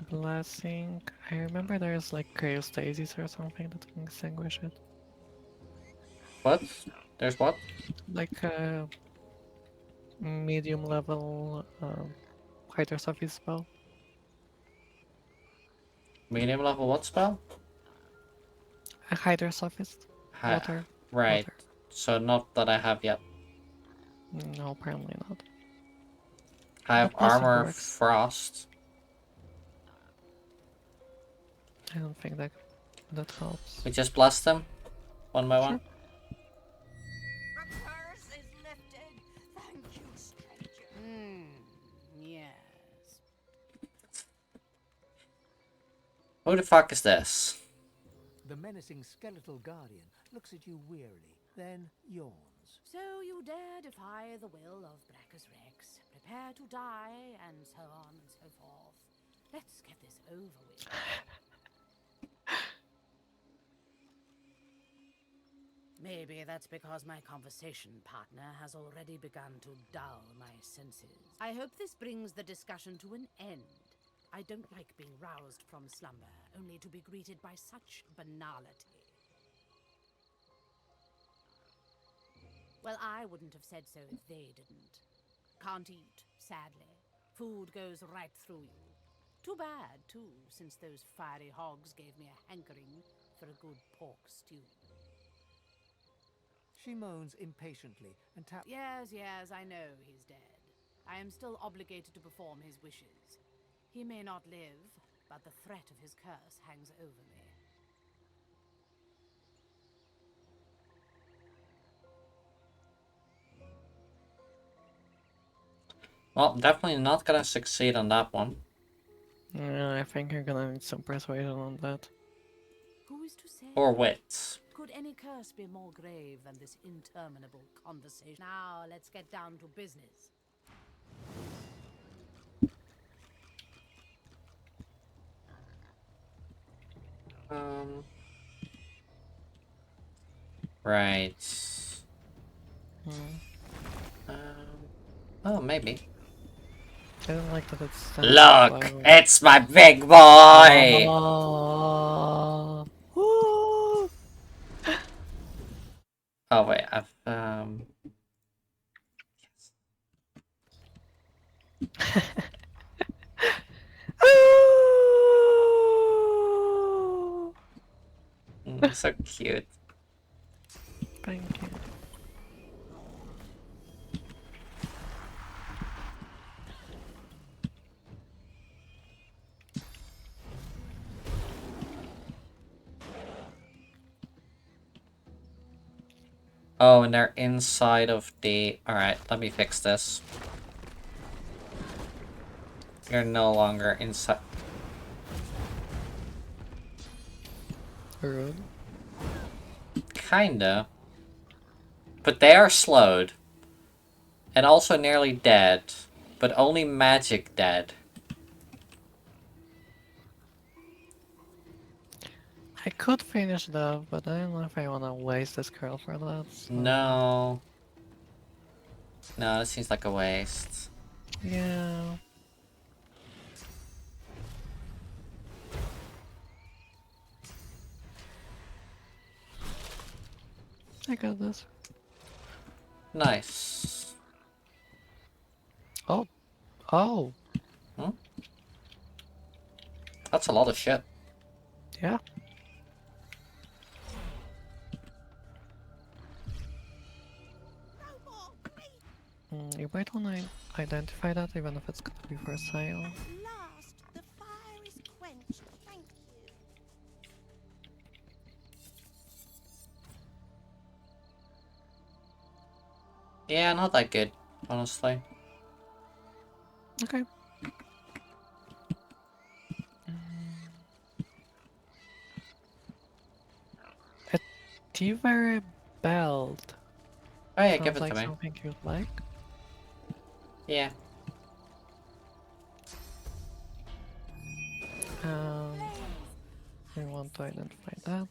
Blessing. I remember there's like cryostasis or something that can extinguish it. What? There's what? Like a medium level hydrosophist spell. Medium level what spell? A hydrosophist. Water. Right. Water. So not that I have yet. No, apparently not. I have But blessing armor works. frost. I don't think that helps. We just blast them one by one. The curse is lifted. Thank you, stranger. Yes. Who the fuck is this? The menacing skeletal guardian looks at you wearily, then yawns. So you dare defy the will of Brachus Rex, prepare to die, and so on and so forth. Let's get this over with. Maybe that's because my conversation partner has already begun to dull my senses. I hope this brings the discussion to an end. I don't like being roused from slumber, only to be greeted by such banality. Well, I wouldn't have said so if they didn't. Can't eat, sadly. Food goes right through you. Too bad, too, since those fiery hogs gave me a hankering for a good pork stew. She moans impatiently and taps. Yes, I know he's dead. I am still obligated to perform his wishes. He may not live, but the threat of his curse hangs over me. Well, definitely not gonna succeed on that one. Yeah, I think you're gonna need some persuasion on that. Who is to say? Or wits. Could any curse be more grave than this interminable conversation? Now, let's get down to business. Right. Hmm. Oh, maybe. I don't like that it's... Look! It's my big boy! Oh, wait, I've, so cute. Thank you. Oh, and they're inside of the... Alright, let me fix this. You're no longer inside... Rude. Kinda. But they are slowed. And also nearly dead. But only magic dead. I could finish that, but I don't know if I wanna waste this curl for that. So... No. No, it seems like a waste. Yeah. I got this. Nice. Oh. Oh. Hmm? That's a lot of shit. Yeah. You might want to identify that, even if it's gonna be for sale. At last, the fire is quenched. Thank you. Yeah, not that good, honestly. Okay. A Tivari belt. Oh yeah, Sounds give it like to me. something you'd like. Yeah. We want to identify that.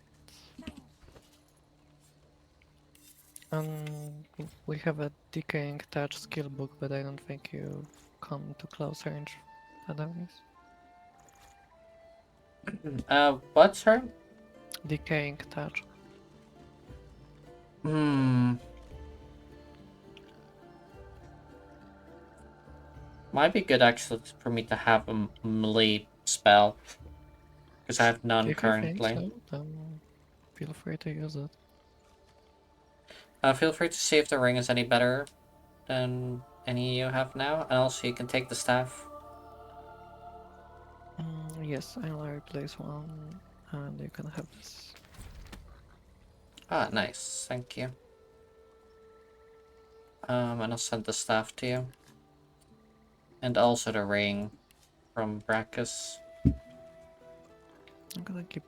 We have a decaying touch skill book, but I don't think you come to close range enemies. What's her? Decaying touch. Might be good actually for me to have a melee spell. Because I have none If currently. you think so, then feel free to use it. Feel free to see if the ring is any better than any you have now. And also you can take the staff. Yes, I'll replace one And you can have this. Ah, nice. Thank you. And I'll send the staff to you. And also the ring from Brackus. I'm gonna keep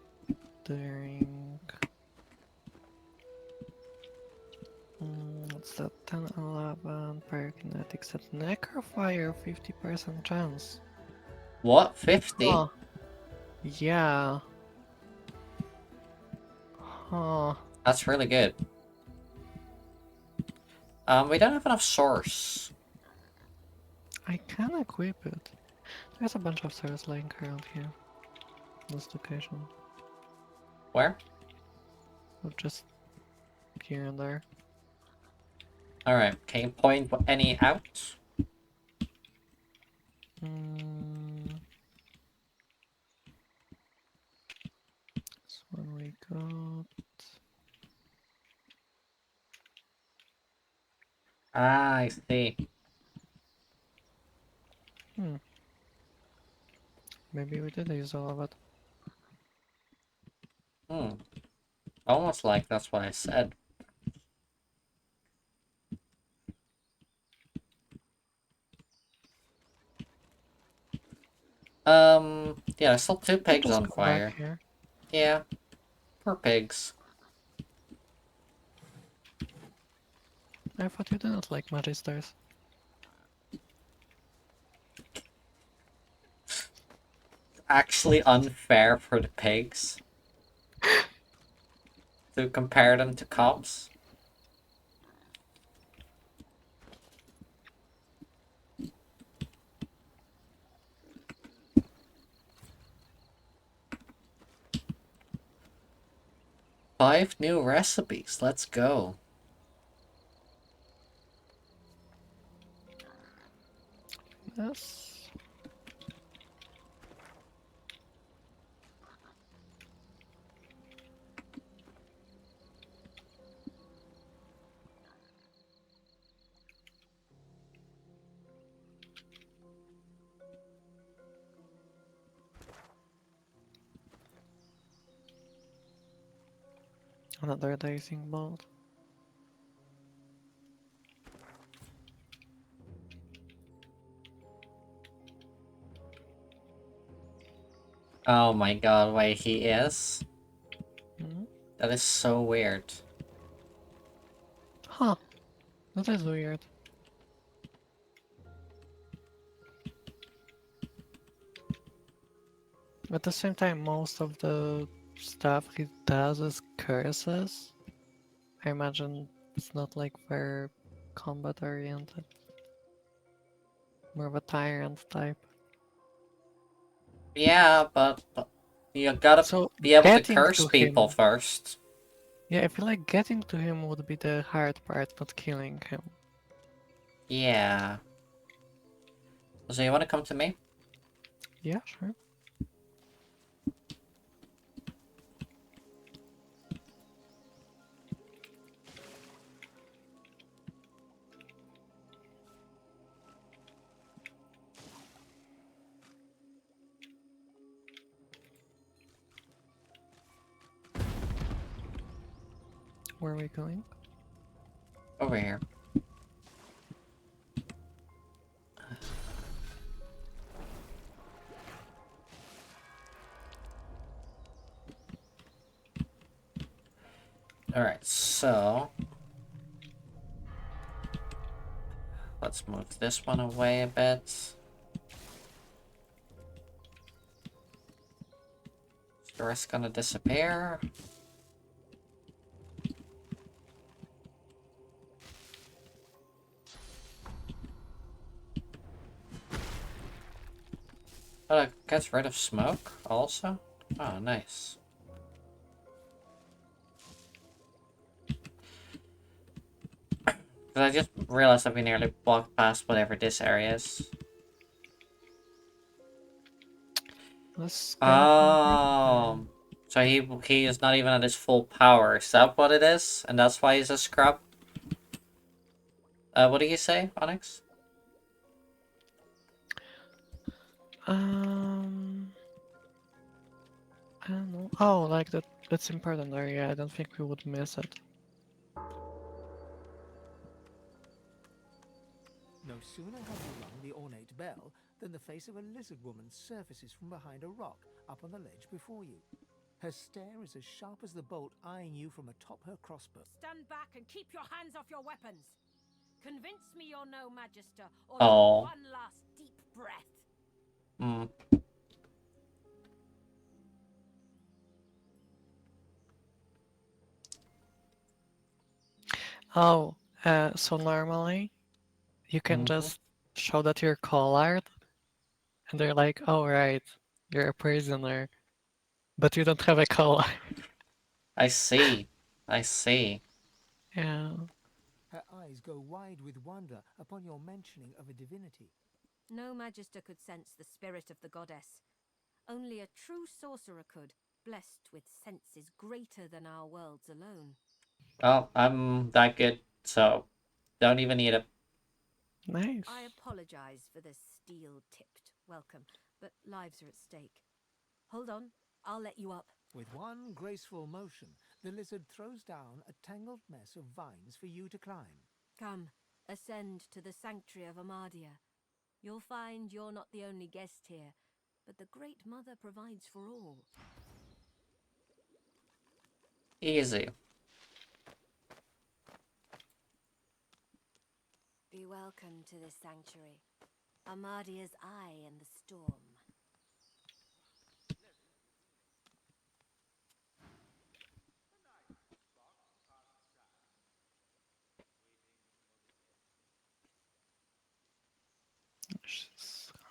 the ring. What's that? 10, 11, pyrokinetics at necrofire, 50% chance. What? 50? Huh. Yeah. Huh. That's really good. We don't have enough source. I can equip it. There's a bunch of stairs lying around here. This location. Where? Or just here and there. Alright, can you point any out? This one we got. Ah, I see. Maybe we did use all of it. Almost like that's what I said. Yeah, I saw 2 pigs Just on come back fire. here. Yeah, poor pigs. I thought you didn't like magic stars. Actually unfair for the pigs. To compare them to cops. Five new recipes, let's go. Yes. Another dicing bolt. Oh my god, wait, he is? Hmm? That is so weird. Huh. That is weird. At the same time, most of the stuff he does is curses. I imagine it's not like very combat oriented. More of a tyrant type. Yeah, but you gotta So be able to getting curse to people him. first. Yeah, I feel like getting to him would be the hard part, not killing him. Yeah. So you wanna come to me? Yeah, sure. Where are we going? Over here. Alright, so... let's move this one away a bit. The rest gonna disappear. Oh, it gets rid of smoke also? Oh, nice. Because I just realized that we nearly walked past whatever this area is. Oh, so he is not even at his full power. Is that what it is? And that's why he's a scrub? What do you say, Onyx? panel. Oh, like that. That's important there. Yeah, I don't think we would miss it. No sooner have you rung the ornate bell than the face of a lizard woman surfaces from behind a rock up on the ledge before you. Her stare is as sharp as the bolt eyeing you from atop her crossbow. Stand back and keep your hands off your weapons. Convince me you're no Magister, or Oh. take one last deep breath. Hmm. Oh, so normally you can just show that you're collared, and they're like, "Oh right, you're a prisoner, but you don't have a collar." I see. I see. Yeah. Her eyes go wide with wonder upon your mentioning of a divinity. No Magister could sense the spirit of the goddess. Only a true sorcerer could, blessed with senses greater than our worlds alone. Well, I'm that good, so don't even need it. Nice. I apologize for the steel-tipped welcome, but lives are at stake. Hold on, I'll let you up. With one graceful motion, the lizard throws down a tangled mess of vines for you to climb. Come, ascend to the sanctuary of Amadia. You'll find you're not the only guest here, but the Great Mother provides for all. Easy. Be welcome to this sanctuary, Amadia's eye in the storm.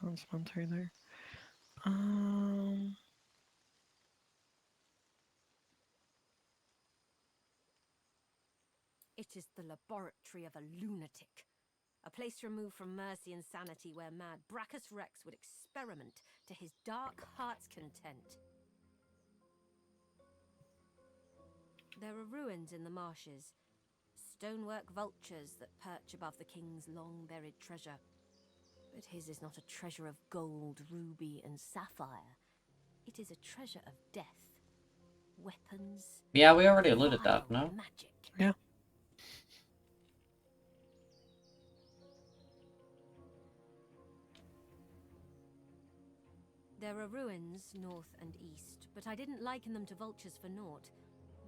Announcement right there. It is the laboratory of a lunatic. A place removed from mercy and sanity where mad Brachus Rex would experiment to his dark heart's content. There are ruins in the marshes, stonework vultures that perch above the king's long-buried treasure. But his is not a treasure of gold, ruby, and sapphire. It is a treasure of death. Weapons. Yeah, we already alluded that, no? Magic. Yeah. There are ruins north and east, but I didn't liken them to vultures for naught.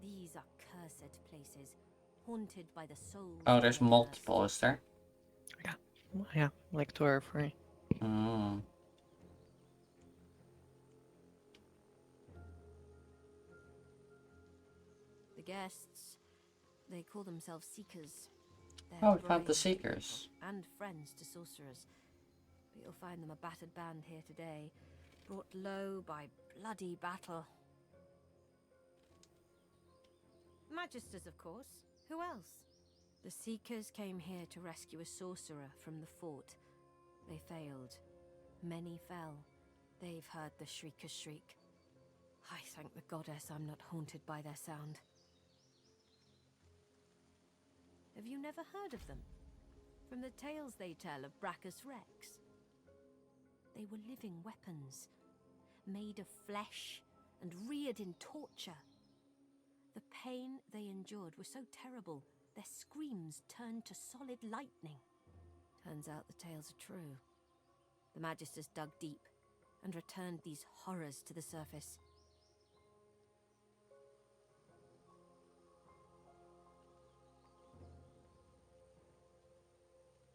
These are cursed places, haunted by the souls. Oh, there's multiple, is there? Yeah, like 2 or 3. Mm. The guests, they call themselves Seekers. They're Oh, we found the brave Seekers. people and friends to sorcerers. But you'll find them a battered band here today, brought low by bloody battle. Magisters, of course. Who else? The Seekers came here to rescue a sorcerer from the fort. They failed. Many fell. They've heard the Shrieker's shriek. I thank the goddess I'm not haunted by their sound. Have you never heard of them? From the tales they tell of Brachus Rex? They were living weapons, made of flesh and reared in torture. The pain they endured was so terrible, their screams turned to solid lightning. Turns out the tales are true. The Magisters dug deep and returned these horrors to the surface.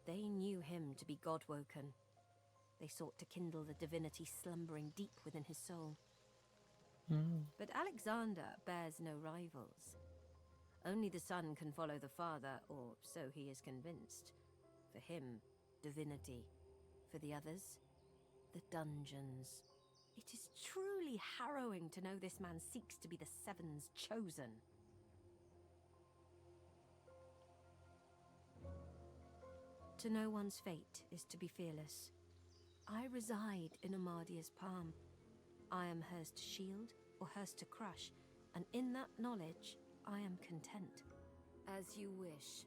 They knew him to be God-woken. They sought to kindle the divinity slumbering deep within his soul. But Alexander bears no rivals. Only the son can follow the father, or so he is convinced. For him, divinity. For the others, the dungeons. It is truly harrowing to know this man seeks to be the Seven's chosen. To know one's fate is to be fearless. I reside in Amadia's palm. I am hers to shield or hers to crush, and in that knowledge, I am content. As you wish.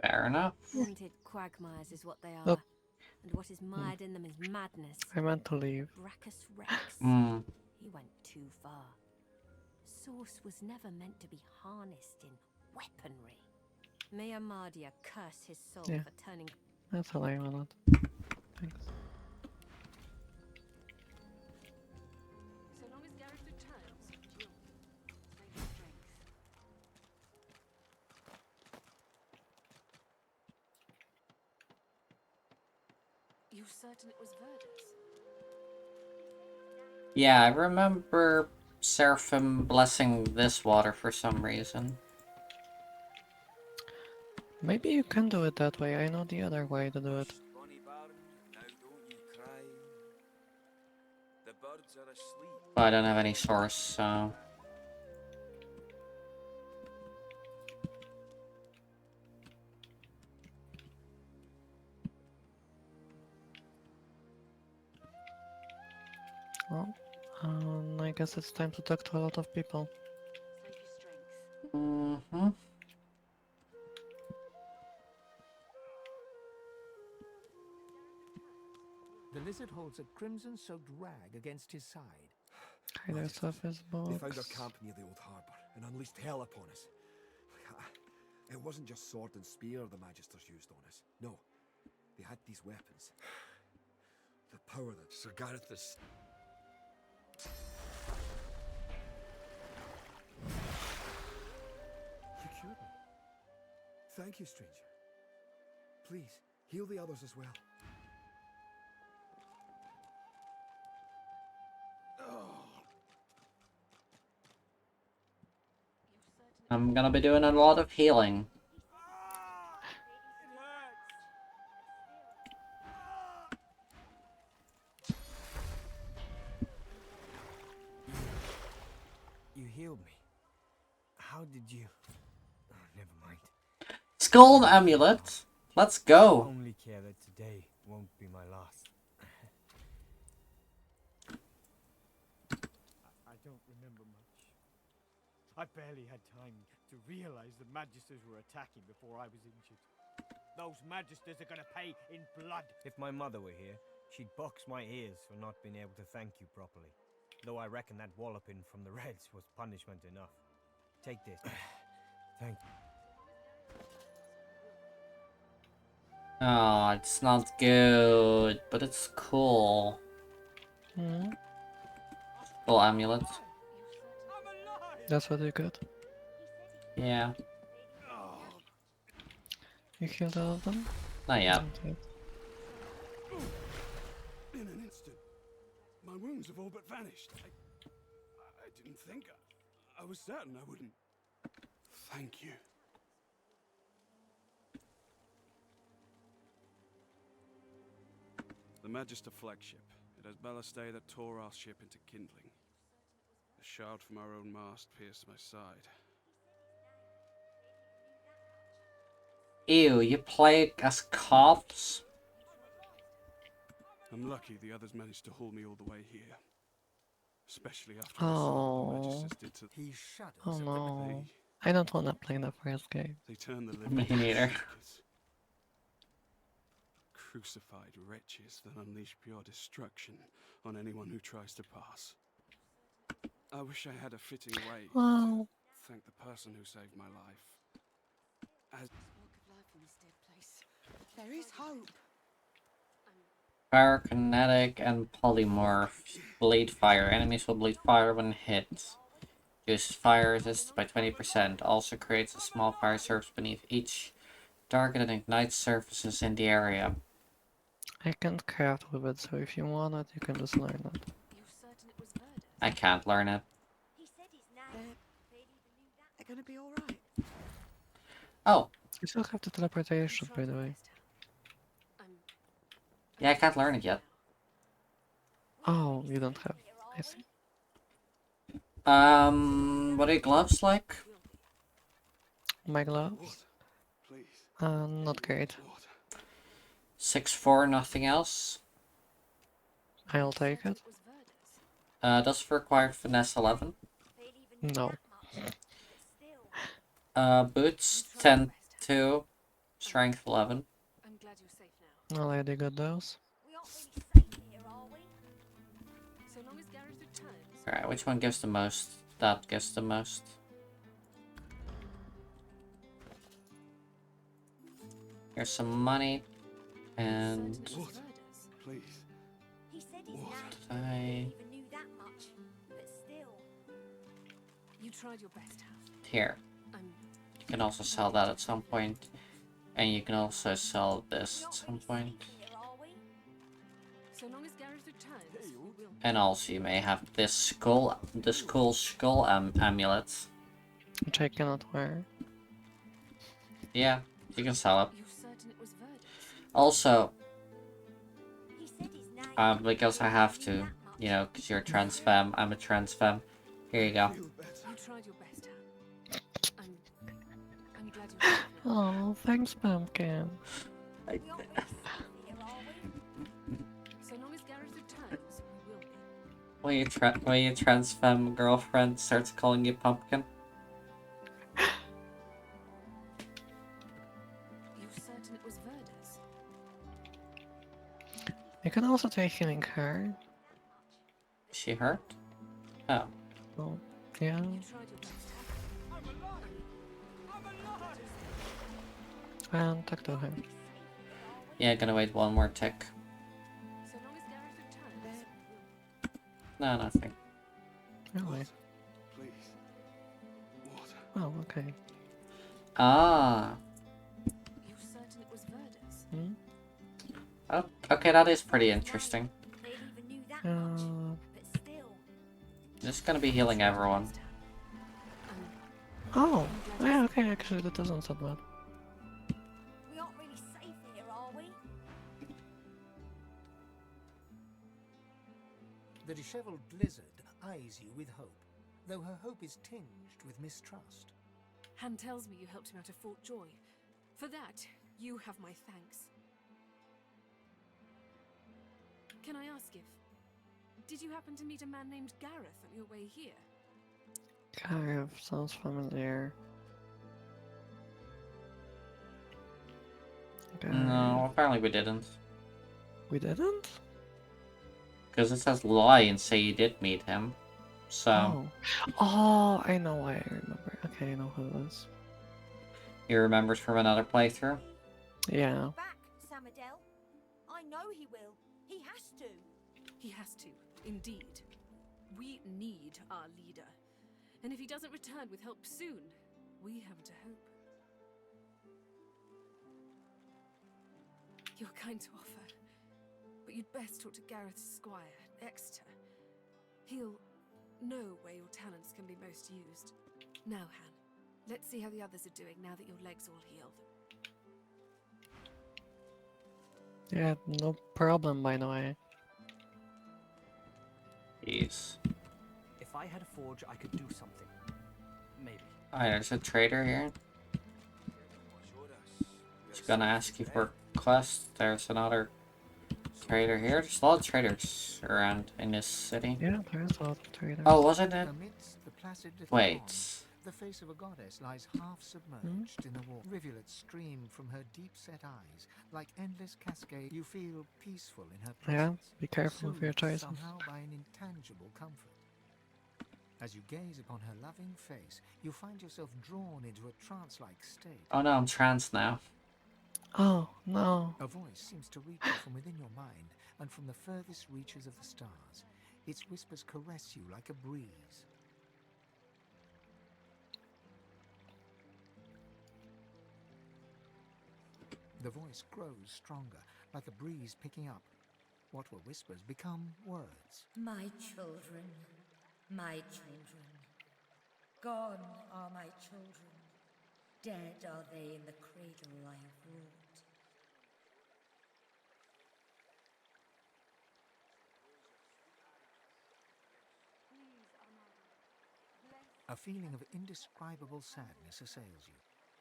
Fair enough. Haunted quagmires is what they are, Look. and what is mired in them is madness. I meant to leave. Brachus Rex. he went too far. Source was never meant to be harnessed in weaponry. May Amadia curse his soul Yeah. for turning... That's all I wanted. Thanks. So long as Gareth returns, Jill, save your strength. You certain it was Verdus? Yeah, I remember Seraphim blessing this water for some reason. Maybe you can do it that way. I know the other way to do it. Bonnie Baron, now don't you cry. The birds are asleep. But I don't have any source, so... Well, I guess it's time to talk to a lot of people. Save your strength. Mm-hmm. The lizard holds a crimson-soaked rag against his side. Hider surface box. They found our camp near the old harbour and unleashed hell upon us. It wasn't just sword and spear the Magisters used on us. No, they had these weapons. The power that Sir Gareth is... You cured me. Thank you, stranger. Please, heal the others as well. I'm gonna be doing a lot of healing. You healed me. How did you... Oh, never mind. Skull amulet! Let's go! Only care that today won't be my last. I don't remember much. I barely had time to realize the Magisters were attacking before I was injured. Those Magisters are gonna pay in blood. If my mother were here, she'd box my ears for not being able to thank you properly. Though I reckon that walloping from the Reds was punishment enough. Take this. Thank you. Oh, it's not good, but it's cool. Hmm? Full amulet. That's what you got. Yeah. You killed all of them? Not yet. Okay. In an instant, my wounds have all but vanished. I didn't think. I was certain I wouldn't. Thank you. The Magister flagship. It has ballastay that tore our ship into kindling. A shard from our own mast pierced my side. Ew, you play as cops? I'm lucky the others managed to haul me all the way here. Especially after I saw what the Magisters did to... He shudders. Oh no. I don't wanna play the first game. They turned the Me living neither. seekers. Crucified wretches that unleash pure destruction on anyone who tries to pass. I wish I had a fitting way Wow. to thank the person who saved my life. As Spark of life in this dead place. There is hope. Pyrokinetic and polymorph. Bleed fire. Enemies will bleed fire when hit. Reduces fire resistance by 20%. Also creates a small fire surface beneath each target and ignites surfaces in the area. I can't craft with it, so if you want it, you can just learn it. You certain it was Verdus? I can't learn it. They're gonna be alright. Oh, You still have the teleportation, by the way. yeah, I can't learn it yet. Oh, you don't have. I see. What are your gloves like? My gloves? Not great. 6'4", nothing else. I'll take it. Does require finesse 11. No. Boots 10-2, strength 11. I'm glad you're safe now. Already got those. So long as Gareth returns, Alright, which one gives the most? That gives the most. Here's some money. And... Please. He said his name. I... Even knew that much, but still. You tried your best, Half. Here. You can also sell that at some point. And you can also sell this at some point. So long as Gareth returns, we will. And also you may have this cool skull amulet. Which I cannot wear. Yeah, you can sell it. You're certain it was Verdus? Also, He said his name. because I have to, you know, because you're a trans femme, I'm a trans femme. Here you go. You tried your best, Half. I'm glad you did. Oh, thanks, Pumpkin. So long as Gareth returns, we will be. When your trans femme girlfriend starts calling you pumpkin. You're certain it was Verdus? You can also take healing her. Is she hurt? Oh. Well, yeah. You tried your best, And talk to her. Yeah, gonna wait one more tick. So long as Gareth returns, No, nothing. Really? Please. Water. Oh, okay. Ah. you're certain it was Verdus? Hmm? Oh, okay, that is pretty interesting. They even knew that much, but still. Just gonna be healing everyone. Oh, yeah, okay, actually that doesn't sound bad. We aren't really safe here, are we? The dishevelled lizard eyes you with hope, though her hope is tinged with mistrust. Han tells me you helped him out of Fort Joy. For that, you have my thanks. Can I ask if... Did you happen to meet a man named Gareth on your way here? Gareth sounds familiar. No, apparently we didn't. We didn't? Because it says lie and say you did meet him. So... Oh, I know why I remember. Okay, I know who it is. He remembers from another playthrough? Yeah. Back, Samadel. I know he will. He has to. He has to, indeed. We need our leader. And if he doesn't return with help soon, we haven't a hope. You're kind to offer, but you'd best talk to Gareth's squire, Exeter. He'll know where your talents can be most used. Now, Han, let's see how the others are doing now that your leg's all healed. Yeah, no problem, by the way. Jeez. If I had a forge, I could do something. Maybe. Alright, there's a trader here. He's gonna ask you for a quest. There's another trader here. There's a lot of traders around in this city. Yeah, there's a lot of traders. Oh, wasn't it? Amidst the placid little Wait. pond, the face of a goddess lies half submerged in the water. Rivulets stream from her deep-set eyes. Like endless cascades, you feel peaceful in her Yeah, presence. be careful of your soothed choices. Somehow by an intangible comfort. As you gaze upon her loving face, you find yourself drawn into a trance-like state. Oh no, I'm trans now. Oh, no. A voice seems to reach you from within your mind and from the furthest reaches of the stars. Its whispers caress you like a breeze. The voice grows stronger, like a breeze picking up. What were whispers become words. My children, my children. Gone are my children. Dead are they in the cradle I have wrought. A feeling of indescribable sadness assails you.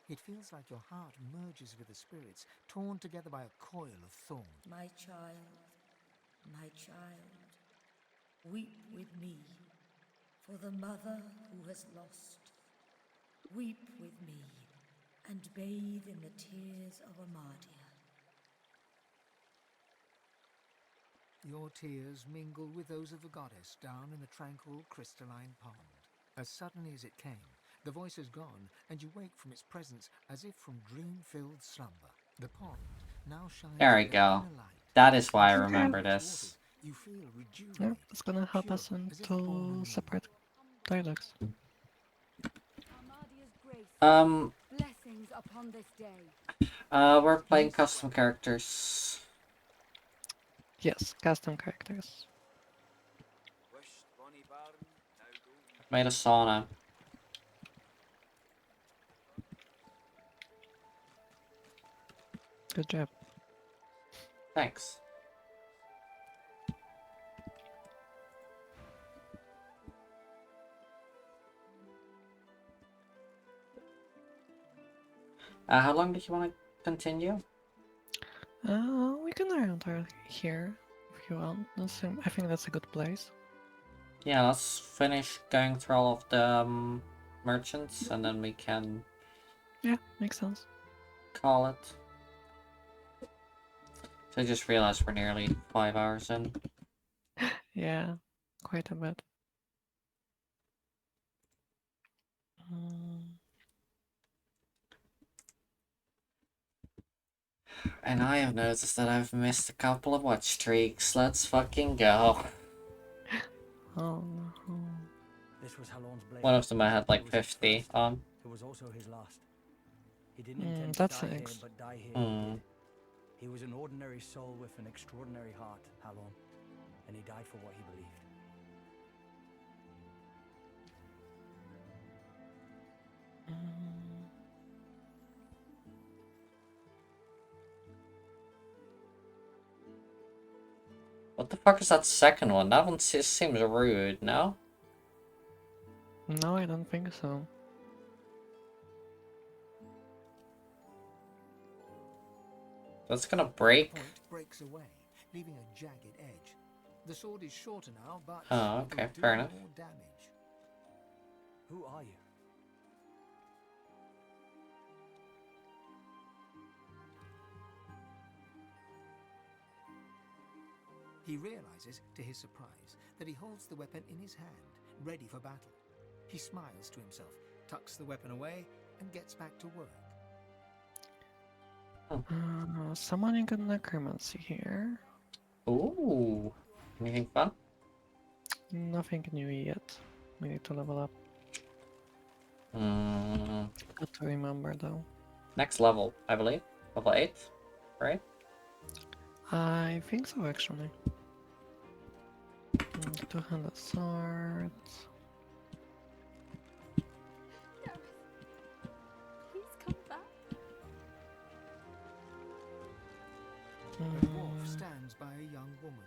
It feels like your heart merges with the spirits, torn together by a coil of thorns. My child, weep with me for the mother who has lost. Weep with me and bathe in the tears of Amadia. Your tears mingle with those of the goddess down in the tranquil crystalline pond. As suddenly as it came, the voice is gone, and you wake from its presence as if from dream-filled slumber. The pond now shines There we with a go. inner light. That is why I And remember its this. waters, you feel Yeah, rejuvenated, it's gonna help pure, us as if born into anew. separate dialogues. Armadia's grace. Um, Blessings upon this day. we're playing custom characters. Yes, custom characters. Made a sauna. Good job. Thanks. How long did you want to continue? We can end here if you want. I think that's a good place. Yeah, let's finish going through all of the merchants, and then we can... Yeah, makes sense. Call it. So I just realized we're nearly 5 hours in. Yeah, quite a bit. And I have noticed that I've missed a couple of watch streaks. Let's fucking go. Oh no. This was Halon's blade. One of them I had like It was his 50 first. on. It was also his last. He didn't intend to that die here, stinks. but die here Hmm. he did. He was an ordinary soul with an extraordinary heart, Halon, and he died for what he believed. What the fuck is that second one? That one seems rude, no? No, I don't think so. That's gonna break. The point breaks away, leaving a jagged edge. The sword is shorter now, but Oh, it okay, will do fair enough. more damage. Who are you? He realizes, to his surprise, that he holds the weapon in his hand, ready for battle. He smiles to himself, tucks the weapon away, and gets back to work. Summoning a necromancy here. Ooh. Anything fun? Nothing new yet. We need to level up. Good to remember though. Next level, I believe. Level 8, right? I think so actually. Two-handed sword. Please come back. The dwarf stands by a young woman.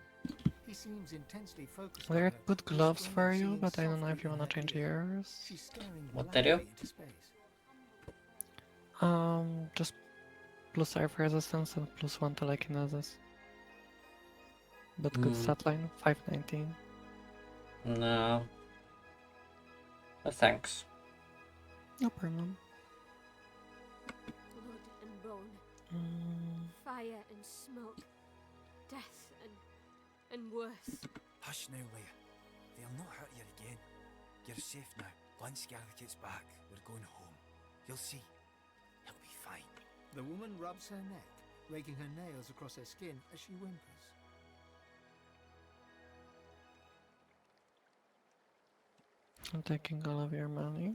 He seems intensely focused on There her, are good whispering gloves and for you, singing but I don't know if softly you in wanna her change ear. yours. She's staring What they do? blankly into space. Just plus earth resistance and plus 1 telekinesis. But good stat line, 519. No. No thanks. No problem. Blood and bone, fire and smoke, death and worse. Hush now, Leia. They'll not hurt you again. You're safe now. Once Gareth gets back, we're going home. You'll see. He'll be fine. The woman rubs her neck, raking her nails across her skin as she whimpers. I'm taking all of your money.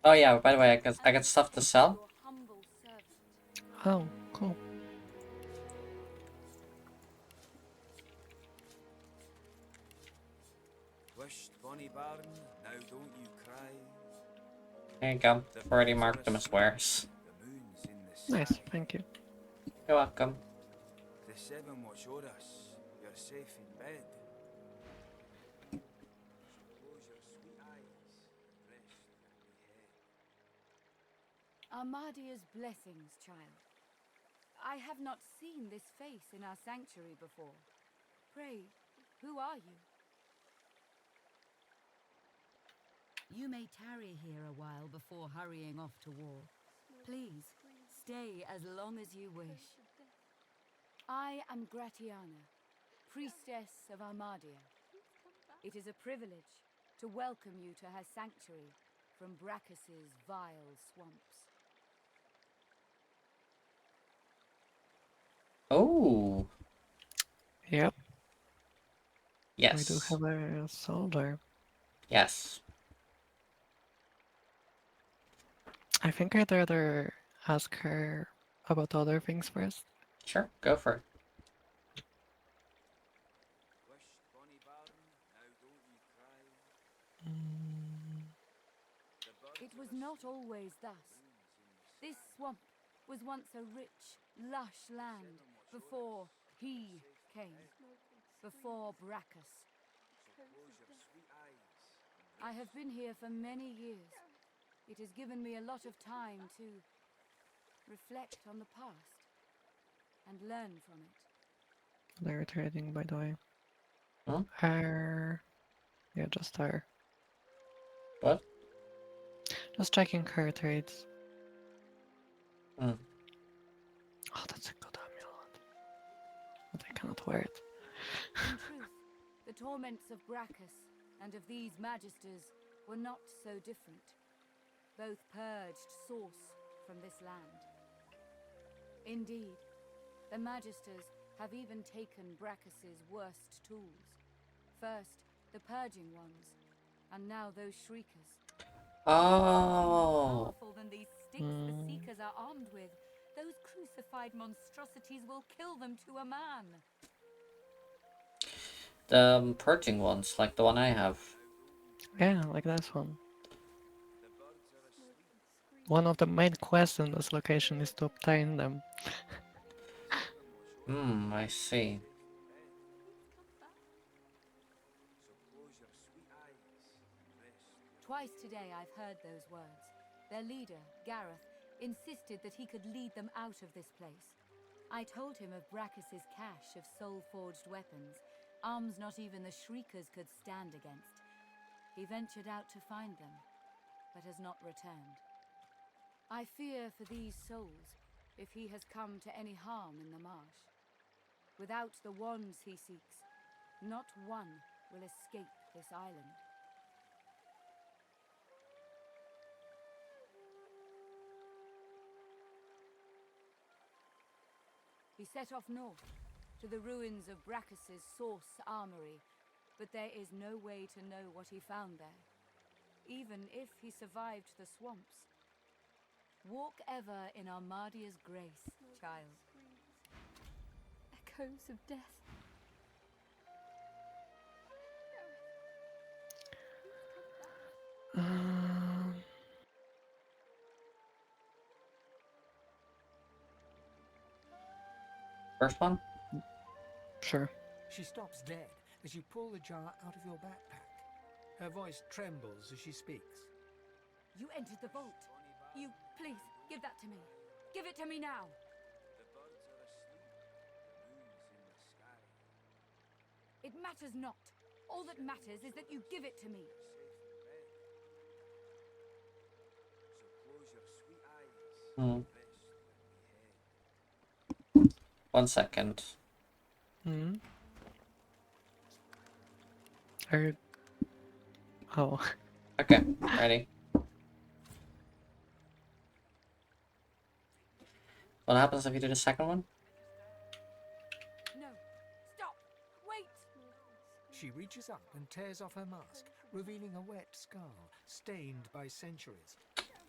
Oh yeah, by the way, I got stuff to sell. Oh, cool. Wished Bonnie Baron, now don't you cry. There you go. Already marked them as wares. The moon's in the Nice, sky. thank you. You're welcome. The seven watch o'er us. You're safe in bed. Close your sweet eyes. Rest on me head. Armadia's blessings, child. I have not seen this face in our sanctuary before. Pray, who are you? You may tarry here a while before hurrying off to war. Please, stay as long as you wish. I am Gratiana, priestess of Armadia. It is a privilege to welcome you to her sanctuary from Brachus's vile swamps. Oh. Yep. Yes. We do have a soldier. Yes. I think I'd rather ask her about other things first. Sure, go for it. It was not always thus. This swamp was once a rich, lush land before he came, before Brachus. I have been here for many years. It has given me a lot of time to reflect on the past and learn from it. They're trading, by the way. Huh? Her. Yeah, just her. What? Just checking her trades. Hmm. Oh, that's a good amulet. But I cannot wear it. In truth, the torments of Brachus and of these magisters were not so different. Both purged source from this land. Indeed, the magisters have even taken Brachus's worst tools. First, the purging ones, and now those shriekers. Oh. More powerful than these sticks the seekers are armed with. Those crucified monstrosities will kill them to a man. The purging ones, like the one I have. Yeah, like this one. One of the main quests in this location is to obtain them. I see. Twice today I've heard those words. Their leader, Gareth, insisted that he could lead them out of this place. I told him of Brachus's cache of soul-forged weapons, arms not even the shriekers could stand against. He ventured out to find them, but has not returned. I fear for these souls, if he has come to any harm in the marsh. Without the wands he seeks, not one will escape this island. He set off north, to the ruins of Brachus's source armory, but there is no way to know what he found there, even if he survived the swamps. Walk ever in Armadia's grace, child. Echoes of death. First one? Sure. She stops dead as you pull the jar out of your backpack. Her voice trembles as she speaks. You entered the vault. You, please, give that to me. Give it to me now. It matters not. All that matters is that you give it to me. 1 second. Are you... Oh. Okay, ready. What happens if you do the second one? No. Stop. Wait. She reaches up and tears off her mask, revealing a wet skull, stained by centuries.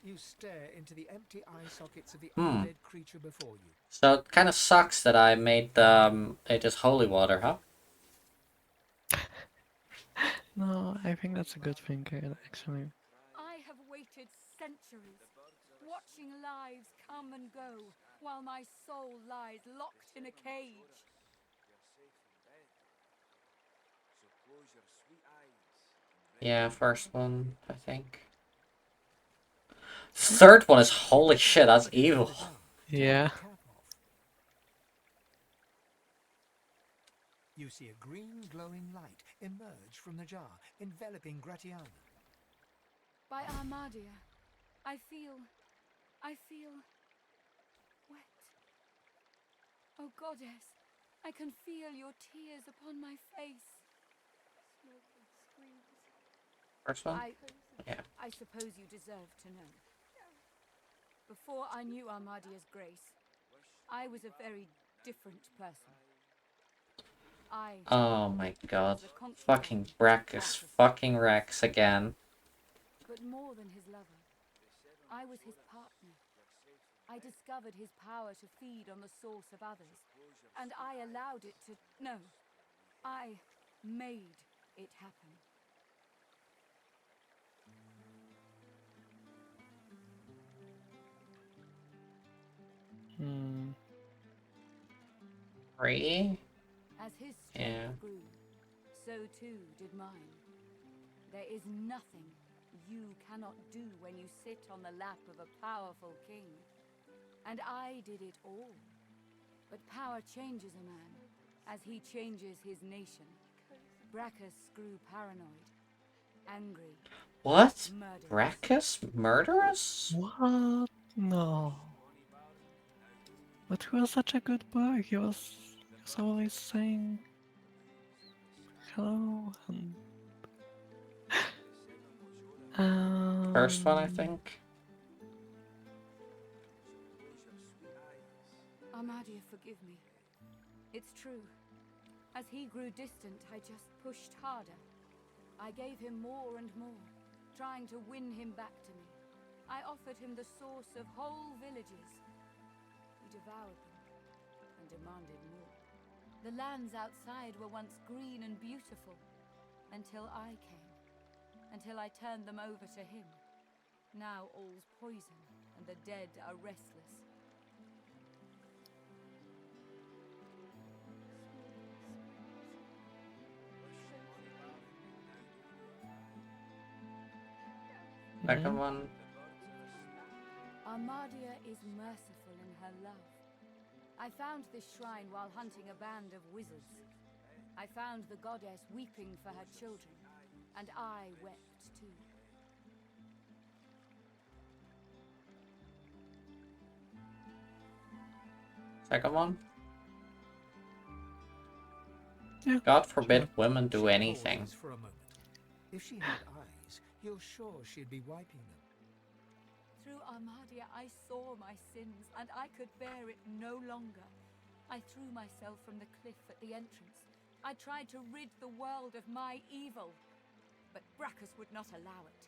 You stare into the empty eye sockets of the undead creature before you. So it kind of sucks that I made it just holy water, huh? No, I think that's a good thing, actually. I have waited centuries, watching lives come and go, while my soul lies locked in a cage. Yeah, first one, I think. Third one is holy shit, that's evil. Yeah. You see a green glowing light emerge from the jar, enveloping Gratiana. By Armadia, I feel wet. Oh goddess, I can feel your tears upon my face. Smoke and screams. First one? Yeah. I suppose you deserve to know. Before I knew Armadia's grace, I was a very different person. Oh my god. was the concubine Fucking Brackus. Fucking Rex again. But more than his lover, I was his partner. I discovered his power to feed on the source of others, and I allowed it to... No, I made it happen. Three? As his Yeah. strength grew, so too did mine. There is nothing you cannot do when you sit on the lap of a powerful king. And I did it all. But power changes a man, as he changes his nation. Brackus grew paranoid, angry. What? Murderous. Brackus? Murderous? What? No. But he was such a good boy. He was always saying hello and First one, I think. Armadia, forgive me. It's true. As he grew distant, I just pushed harder. I gave him more and more, trying to win him back to me. I offered him the source of whole villages. He devoured them and demanded more. The lands outside were once green and beautiful, until I came. Until I turned them over to him. Now all's poison, and the dead are restless. Second one. Armadia is merciful in her love. I found this shrine while hunting a band of wizards. I found the goddess weeping for her children, and I wept too. Second one. Yeah. God forbid women do anything. Pauses for a moment. If she had eyes, you're sure she'd be wiping them. Through Armadia, I saw my sins, and I could bear it no longer. I threw myself from the cliff at the entrance. I tried to rid the world of my evil, but Brackus would not allow it.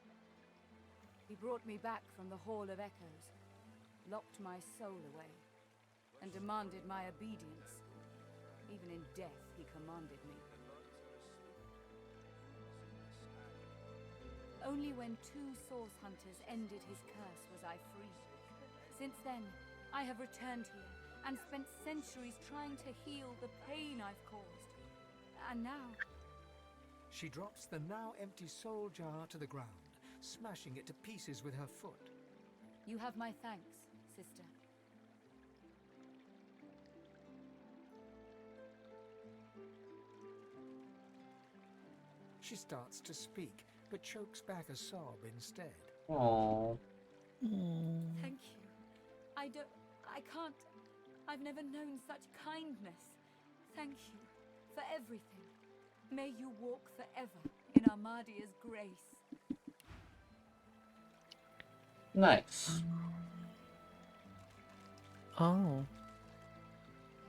He brought me back from the Hall of Echoes, locked my soul away, and demanded my obedience. Even in death, he commanded me. Only when 2 source hunters ended his curse was I free. Since then, I have returned here and spent centuries trying to heal the pain I've caused. And now... She drops the now empty soul jar to the ground, smashing it to pieces with her foot. You have my thanks, sister. She starts to speak, but chokes back a sob instead. Aww. Thank you. I can't... I've never known such kindness. Thank you for everything. May you walk forever in Armadia's grace. Nice. Oh.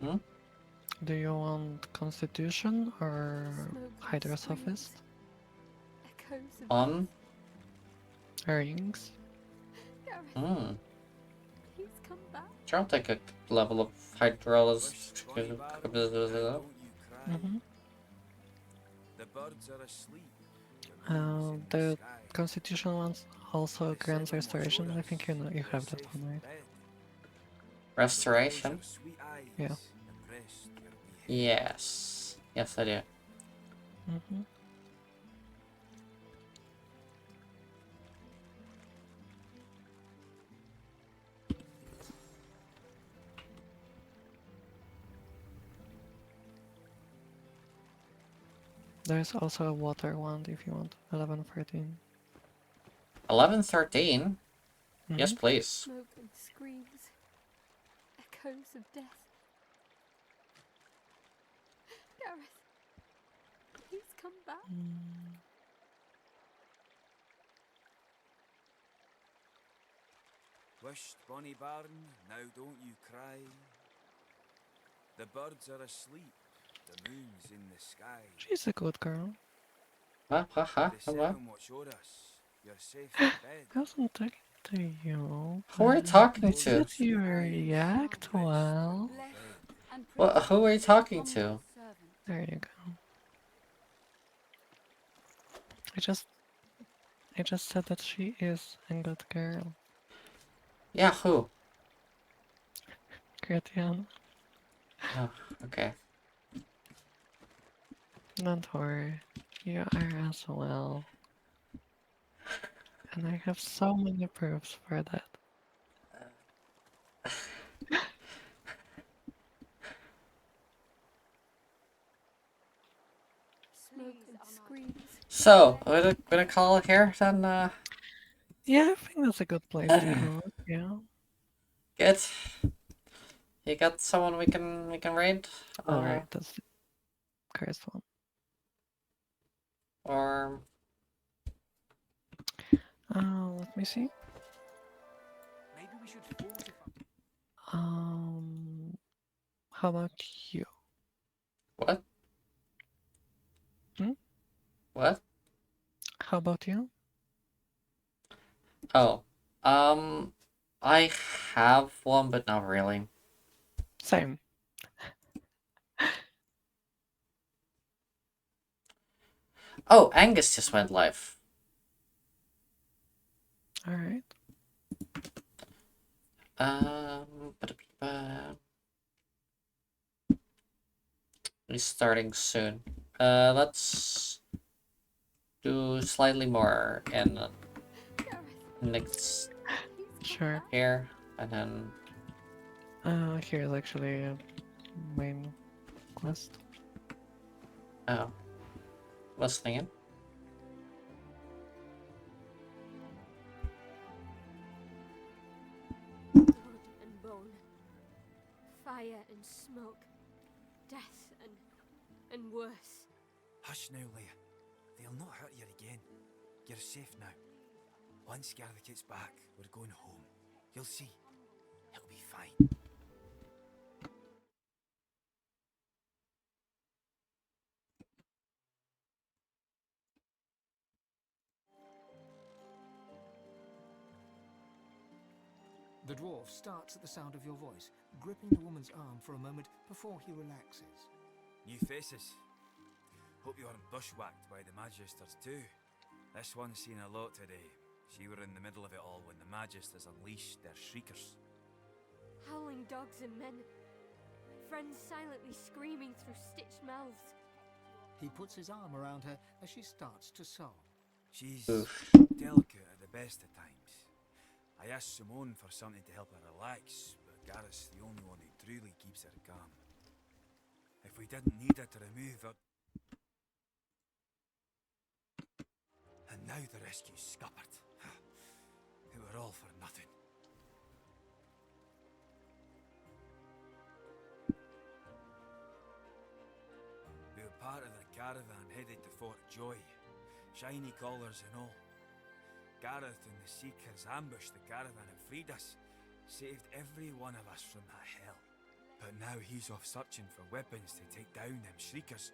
Hmm? Do you want Constitution or Hydra Sophist? Echoes of On? Rings? Hmm. Please come back. Sure, I'll take a level of hydrologist. Mm-hmm. The birds are asleep. The Constitution ones also grants restoration. I think you have that one, right? Restoration? Yeah. Yes. Yes, I do. Mm-hmm. There's also a water wand if you want. 1113. 1113? Yes, please. Smoke and screams. Echoes of death. Gareth, please come back. Wisht, bonny bairn, now don't you cry. The birds are asleep, the moon's in the sky. She's a good girl. The seven watch o'er us, you're safe in bed. I wasn't talking to you. Who are you talking to? Did you react well? Well, who are you talking to? There you go. I just said that she is a good girl. Yeah, who? Christian. Oh, okay. Don't worry. You are as well. And I have so many proofs for that. Smoke and screams. So, we're gonna call it here then, Yeah, I think that's a good place to call it, yeah. Good. You got someone we can raid? Alright, that's the cursed one. Or let me see. Maybe we should fortify. How about you? what? Hmm? What? How about you? Oh. I have one, but not really. Same. Oh, Angus just went live. Alright. He's starting soon. Let's do slightly more in next Sure. here, and then Here's actually a main quest. oh, listening in. Blood and bone, fire and smoke, death and worse. Hush now, Leia. They'll not hurt you again. You're safe now. Once Gareth gets back, we're going home. You'll see. He'll be fine. The dwarf starts at the sound of your voice, gripping the woman's arm for a moment before he relaxes. New faces. Hope you aren't bushwhacked by the Magisters too. This one's seen a lot today. She were in the middle of it all when the Magisters unleashed their shriekers. Howling dogs and men, friends silently screaming through stitched mouths. He puts his arm around her as she starts to sob. She's Oof. delicate at the best of times. I asked Simone for something to help her relax, but Gareth's the only one who truly keeps her calm. If we didn't need her to remove her... And now the rescue's scuppered. It were all for nothing. We were part of the caravan headed to Fort Joy, shiny collars and all. Gareth and the Seekers ambushed the caravan and freed us, saved every one of us from that hell. But now he's off searching for weapons to take down them shriekers,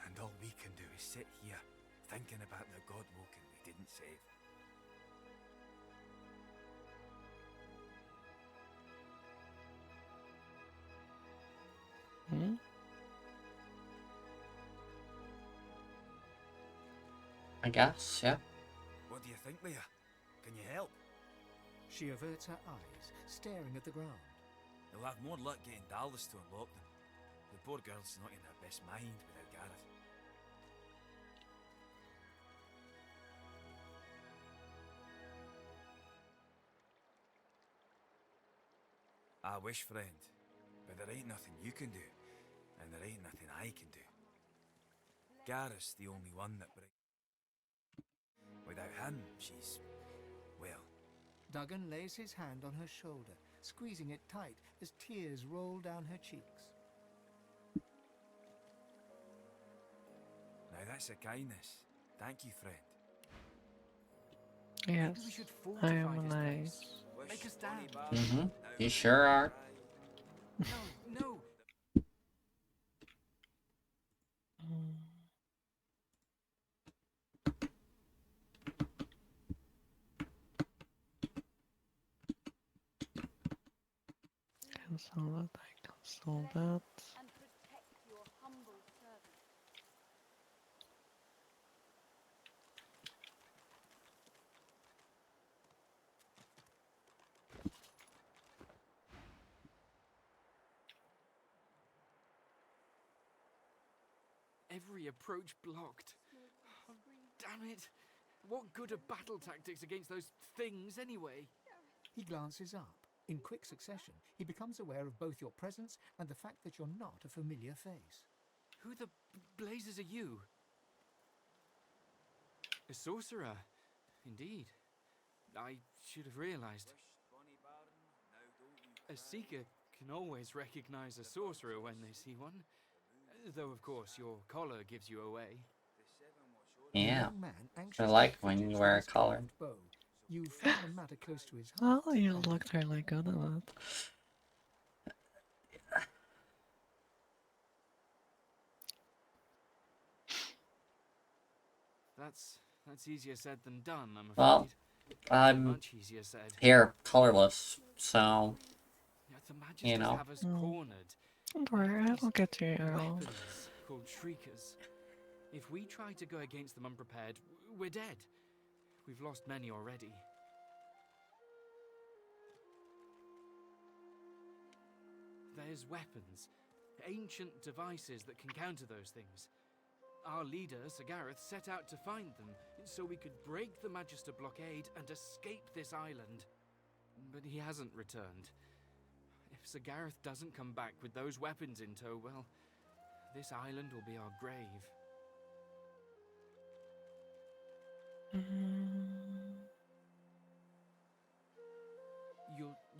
and all we can do is sit here, thinking about the Godwoken we didn't save. Hmm? I guess, yeah. What do you think, Leia? Can you help? She averts her eyes, staring at the ground. You'll have more luck getting Dallas to unlock them. The poor girl's not in her best mind without Gareth. I wish, friend, but there ain't nothing you can do, and there ain't nothing I can do. Gareth's the only one that without him, she's... well... Duggan lays his hand on her shoulder, squeezing it tight as tears roll down her cheeks. That's a kindness. Thank you, friend. Yes, Maybe we should I fortify am this nice. place. Make a stand. Mm-hmm. You sure are. No. Cancel that, I cancel that. And protect your humble servant. Every approach blocked. Oh, damn it. What good are battle tactics against those things anyway? He glances up. In quick succession, he becomes aware of both your presence and the fact that you're not a familiar face. Who the blazes are you? A sorcerer, indeed. I should have realized. A seeker can always recognize a sorcerer when they see one. Though, of course, your collar gives you away. Yeah. The young man I anxiously like when fidgets you with wear a his collar. carved bow. You found the matter close to his heart. Oh, you looked really good at it. That's easier said than done, I'm afraid. Well, I'm much easier said. here colorless, so The you Magisters know. have us cornered. Don't worry, I will get you, Earl. Weapons called shriekers. If we try to go against them unprepared, we're dead. We've lost many already. There's weapons, ancient devices that can counter those things. Our leader, Sir Gareth, set out to find them so we could break the Magister blockade and escape this island. But he hasn't returned. If Sir Gareth doesn't come back with those weapons in tow, well, this island will be our grave.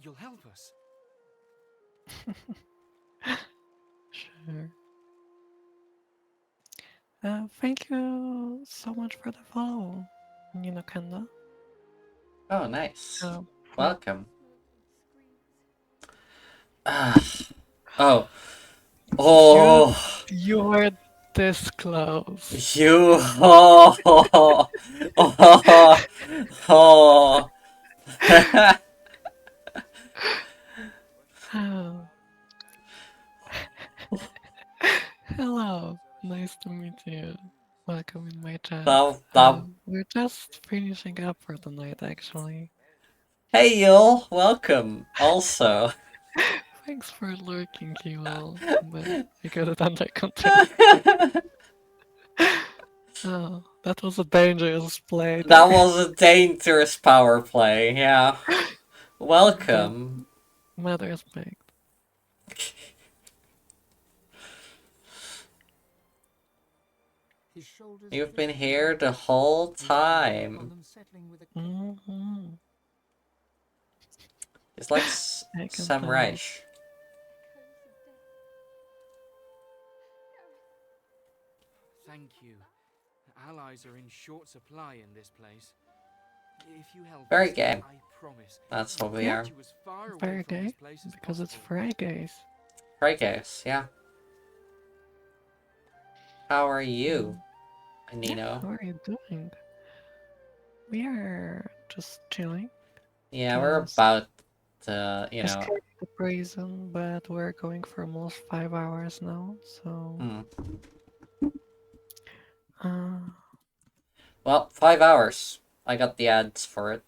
You'll help us? Sure. Thank you so much for the follow, Nino Kanda. Oh, nice. For- Welcome. Oh. Oh. You were this close. You. Oh. Oh. Oh. Oh. Oh. Hello, nice to meet you. Welcome in my chat. We're just finishing up for the night, actually. Hey, Yul. Welcome. Also. Thanks for lurking, Yul. But I got it under control. Oh, that was a dangerous play. That was a dangerous power play, yeah. Welcome. Mad respect. You've been here the whole time. Mm-hmm. It's like Sam tell. Reich. Thank you. Allies are in short supply in this place. If you help Very us, gay. I promise. That's what we I'll are. get you as far away Very from gay? this place as Because it's possible. FriGays. FriGays, yeah. How are you, Nino? How are you doing? We are just chilling. Yeah, we're about to, you know. Escape the prison, but we're going for almost 5 hours now, so. Well, 5 hours. I got the ads for it.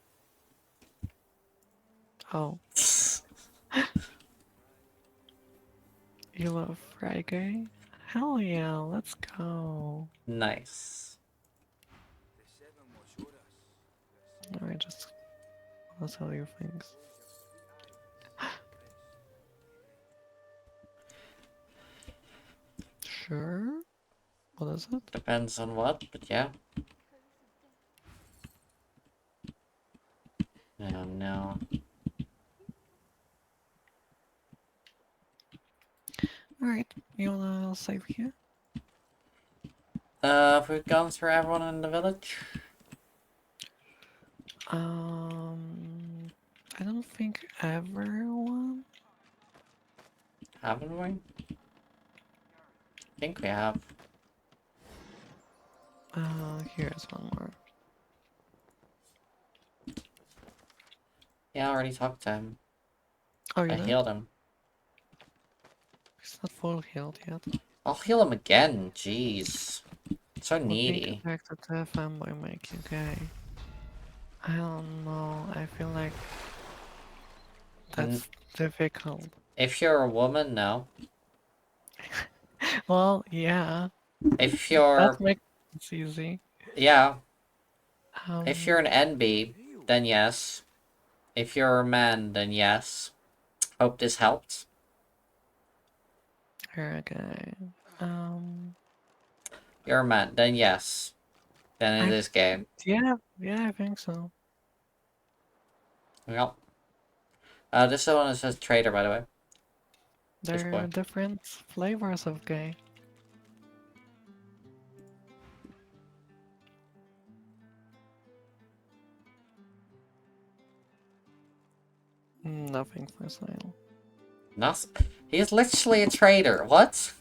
Oh. You love FriGay? Hell yeah, let's go. Nice. I just want to tell you things. Sure. What is it? Depends on what, but yeah. Oh no. Alright, you wanna save here? Have we gone through everyone in the village? I don't think everyone. Haven't we? I think we have. Here's one more. Yeah, I already talked to him. Oh, you I did? healed him. He's not full healed yet. I'll heal him again, jeez. So What being needy. attracted to a fanboy make you gay? I don't know, I feel like that's difficult. If you're a woman, no. Well, yeah. If That you're... makes it easy. Yeah. If you're an NB, then yes. If you're a man, then yes. Hope this helped. Okay. You're a man, then yes. Then it is gay. Yeah, I think so. Yep. This is the one that says traitor, by the way. There are different flavors of gay. Nothing for sale. He's literally a traitor. What?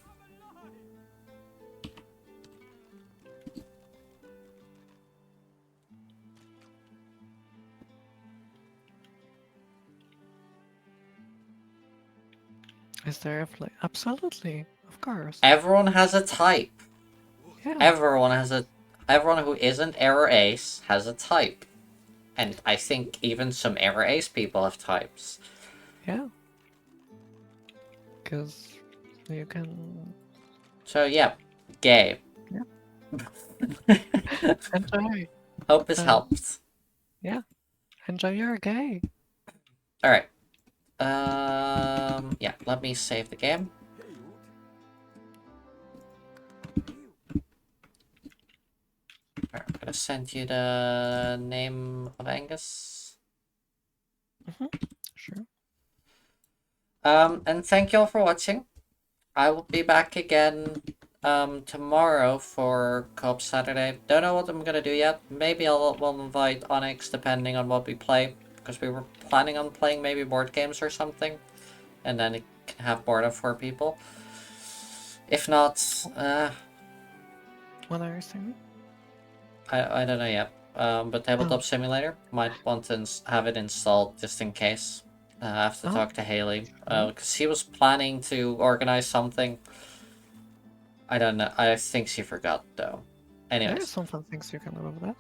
Is there a flavor? Absolutely, of course. Everyone has a type. Yeah. Everyone who isn't error ace has a type. And I think even some error ace people have types. Yeah. Because you can... So, yeah. Gay. Yeah. Enjoy. Hope this helps. Yeah. Enjoy your gay. Alright. Yeah, let me save the game. Alright, I'm gonna send you the name of Angus. Sure. And thank you all for watching. I will be back again tomorrow for Co-op Saturday. Don't know what I'm gonna do yet. Maybe we'll invite Onyx depending on what we play, because we were planning on playing maybe board games or something, and then it can have more than 4 people. If not, What are you saying? I don't know yet. But Tabletop Simulator might want to have it installed just in case. I have to talk to Haley because he was planning to organize something. I don't know. I think she forgot though. Anyways. There's some fun things you can do with that.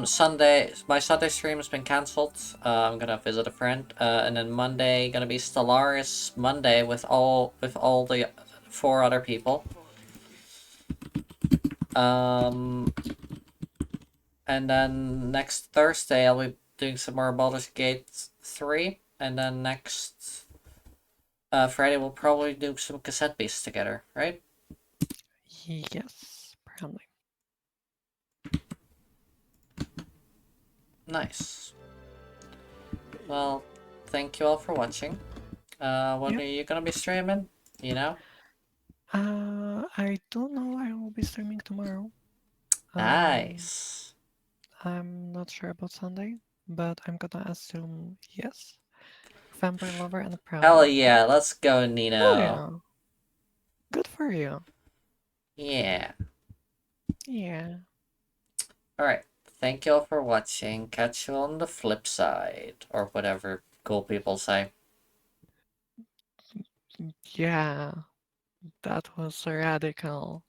Sunday, my Sunday stream has been cancelled. I'm gonna visit a friend, and then Monday gonna be Stellaris Monday with all the 4 other people. And then next Thursday I'll be doing some more Baldur's Gate 3, and then next Friday we'll probably do some cassette beasts together, right? Yes, probably. Nice. Well, thank you all for watching. When are you gonna be streaming? You know? I don't know. I will be streaming tomorrow. Nice. I'm not sure about Sunday, but I'm gonna assume yes. Vampire Lover and Proud. Hell yeah, let's go, Nino. Oh yeah. Good for you. Yeah. Yeah. Alright, thank you all for watching. Catch you on the flip side, or whatever cool people say. Yeah. That was radical.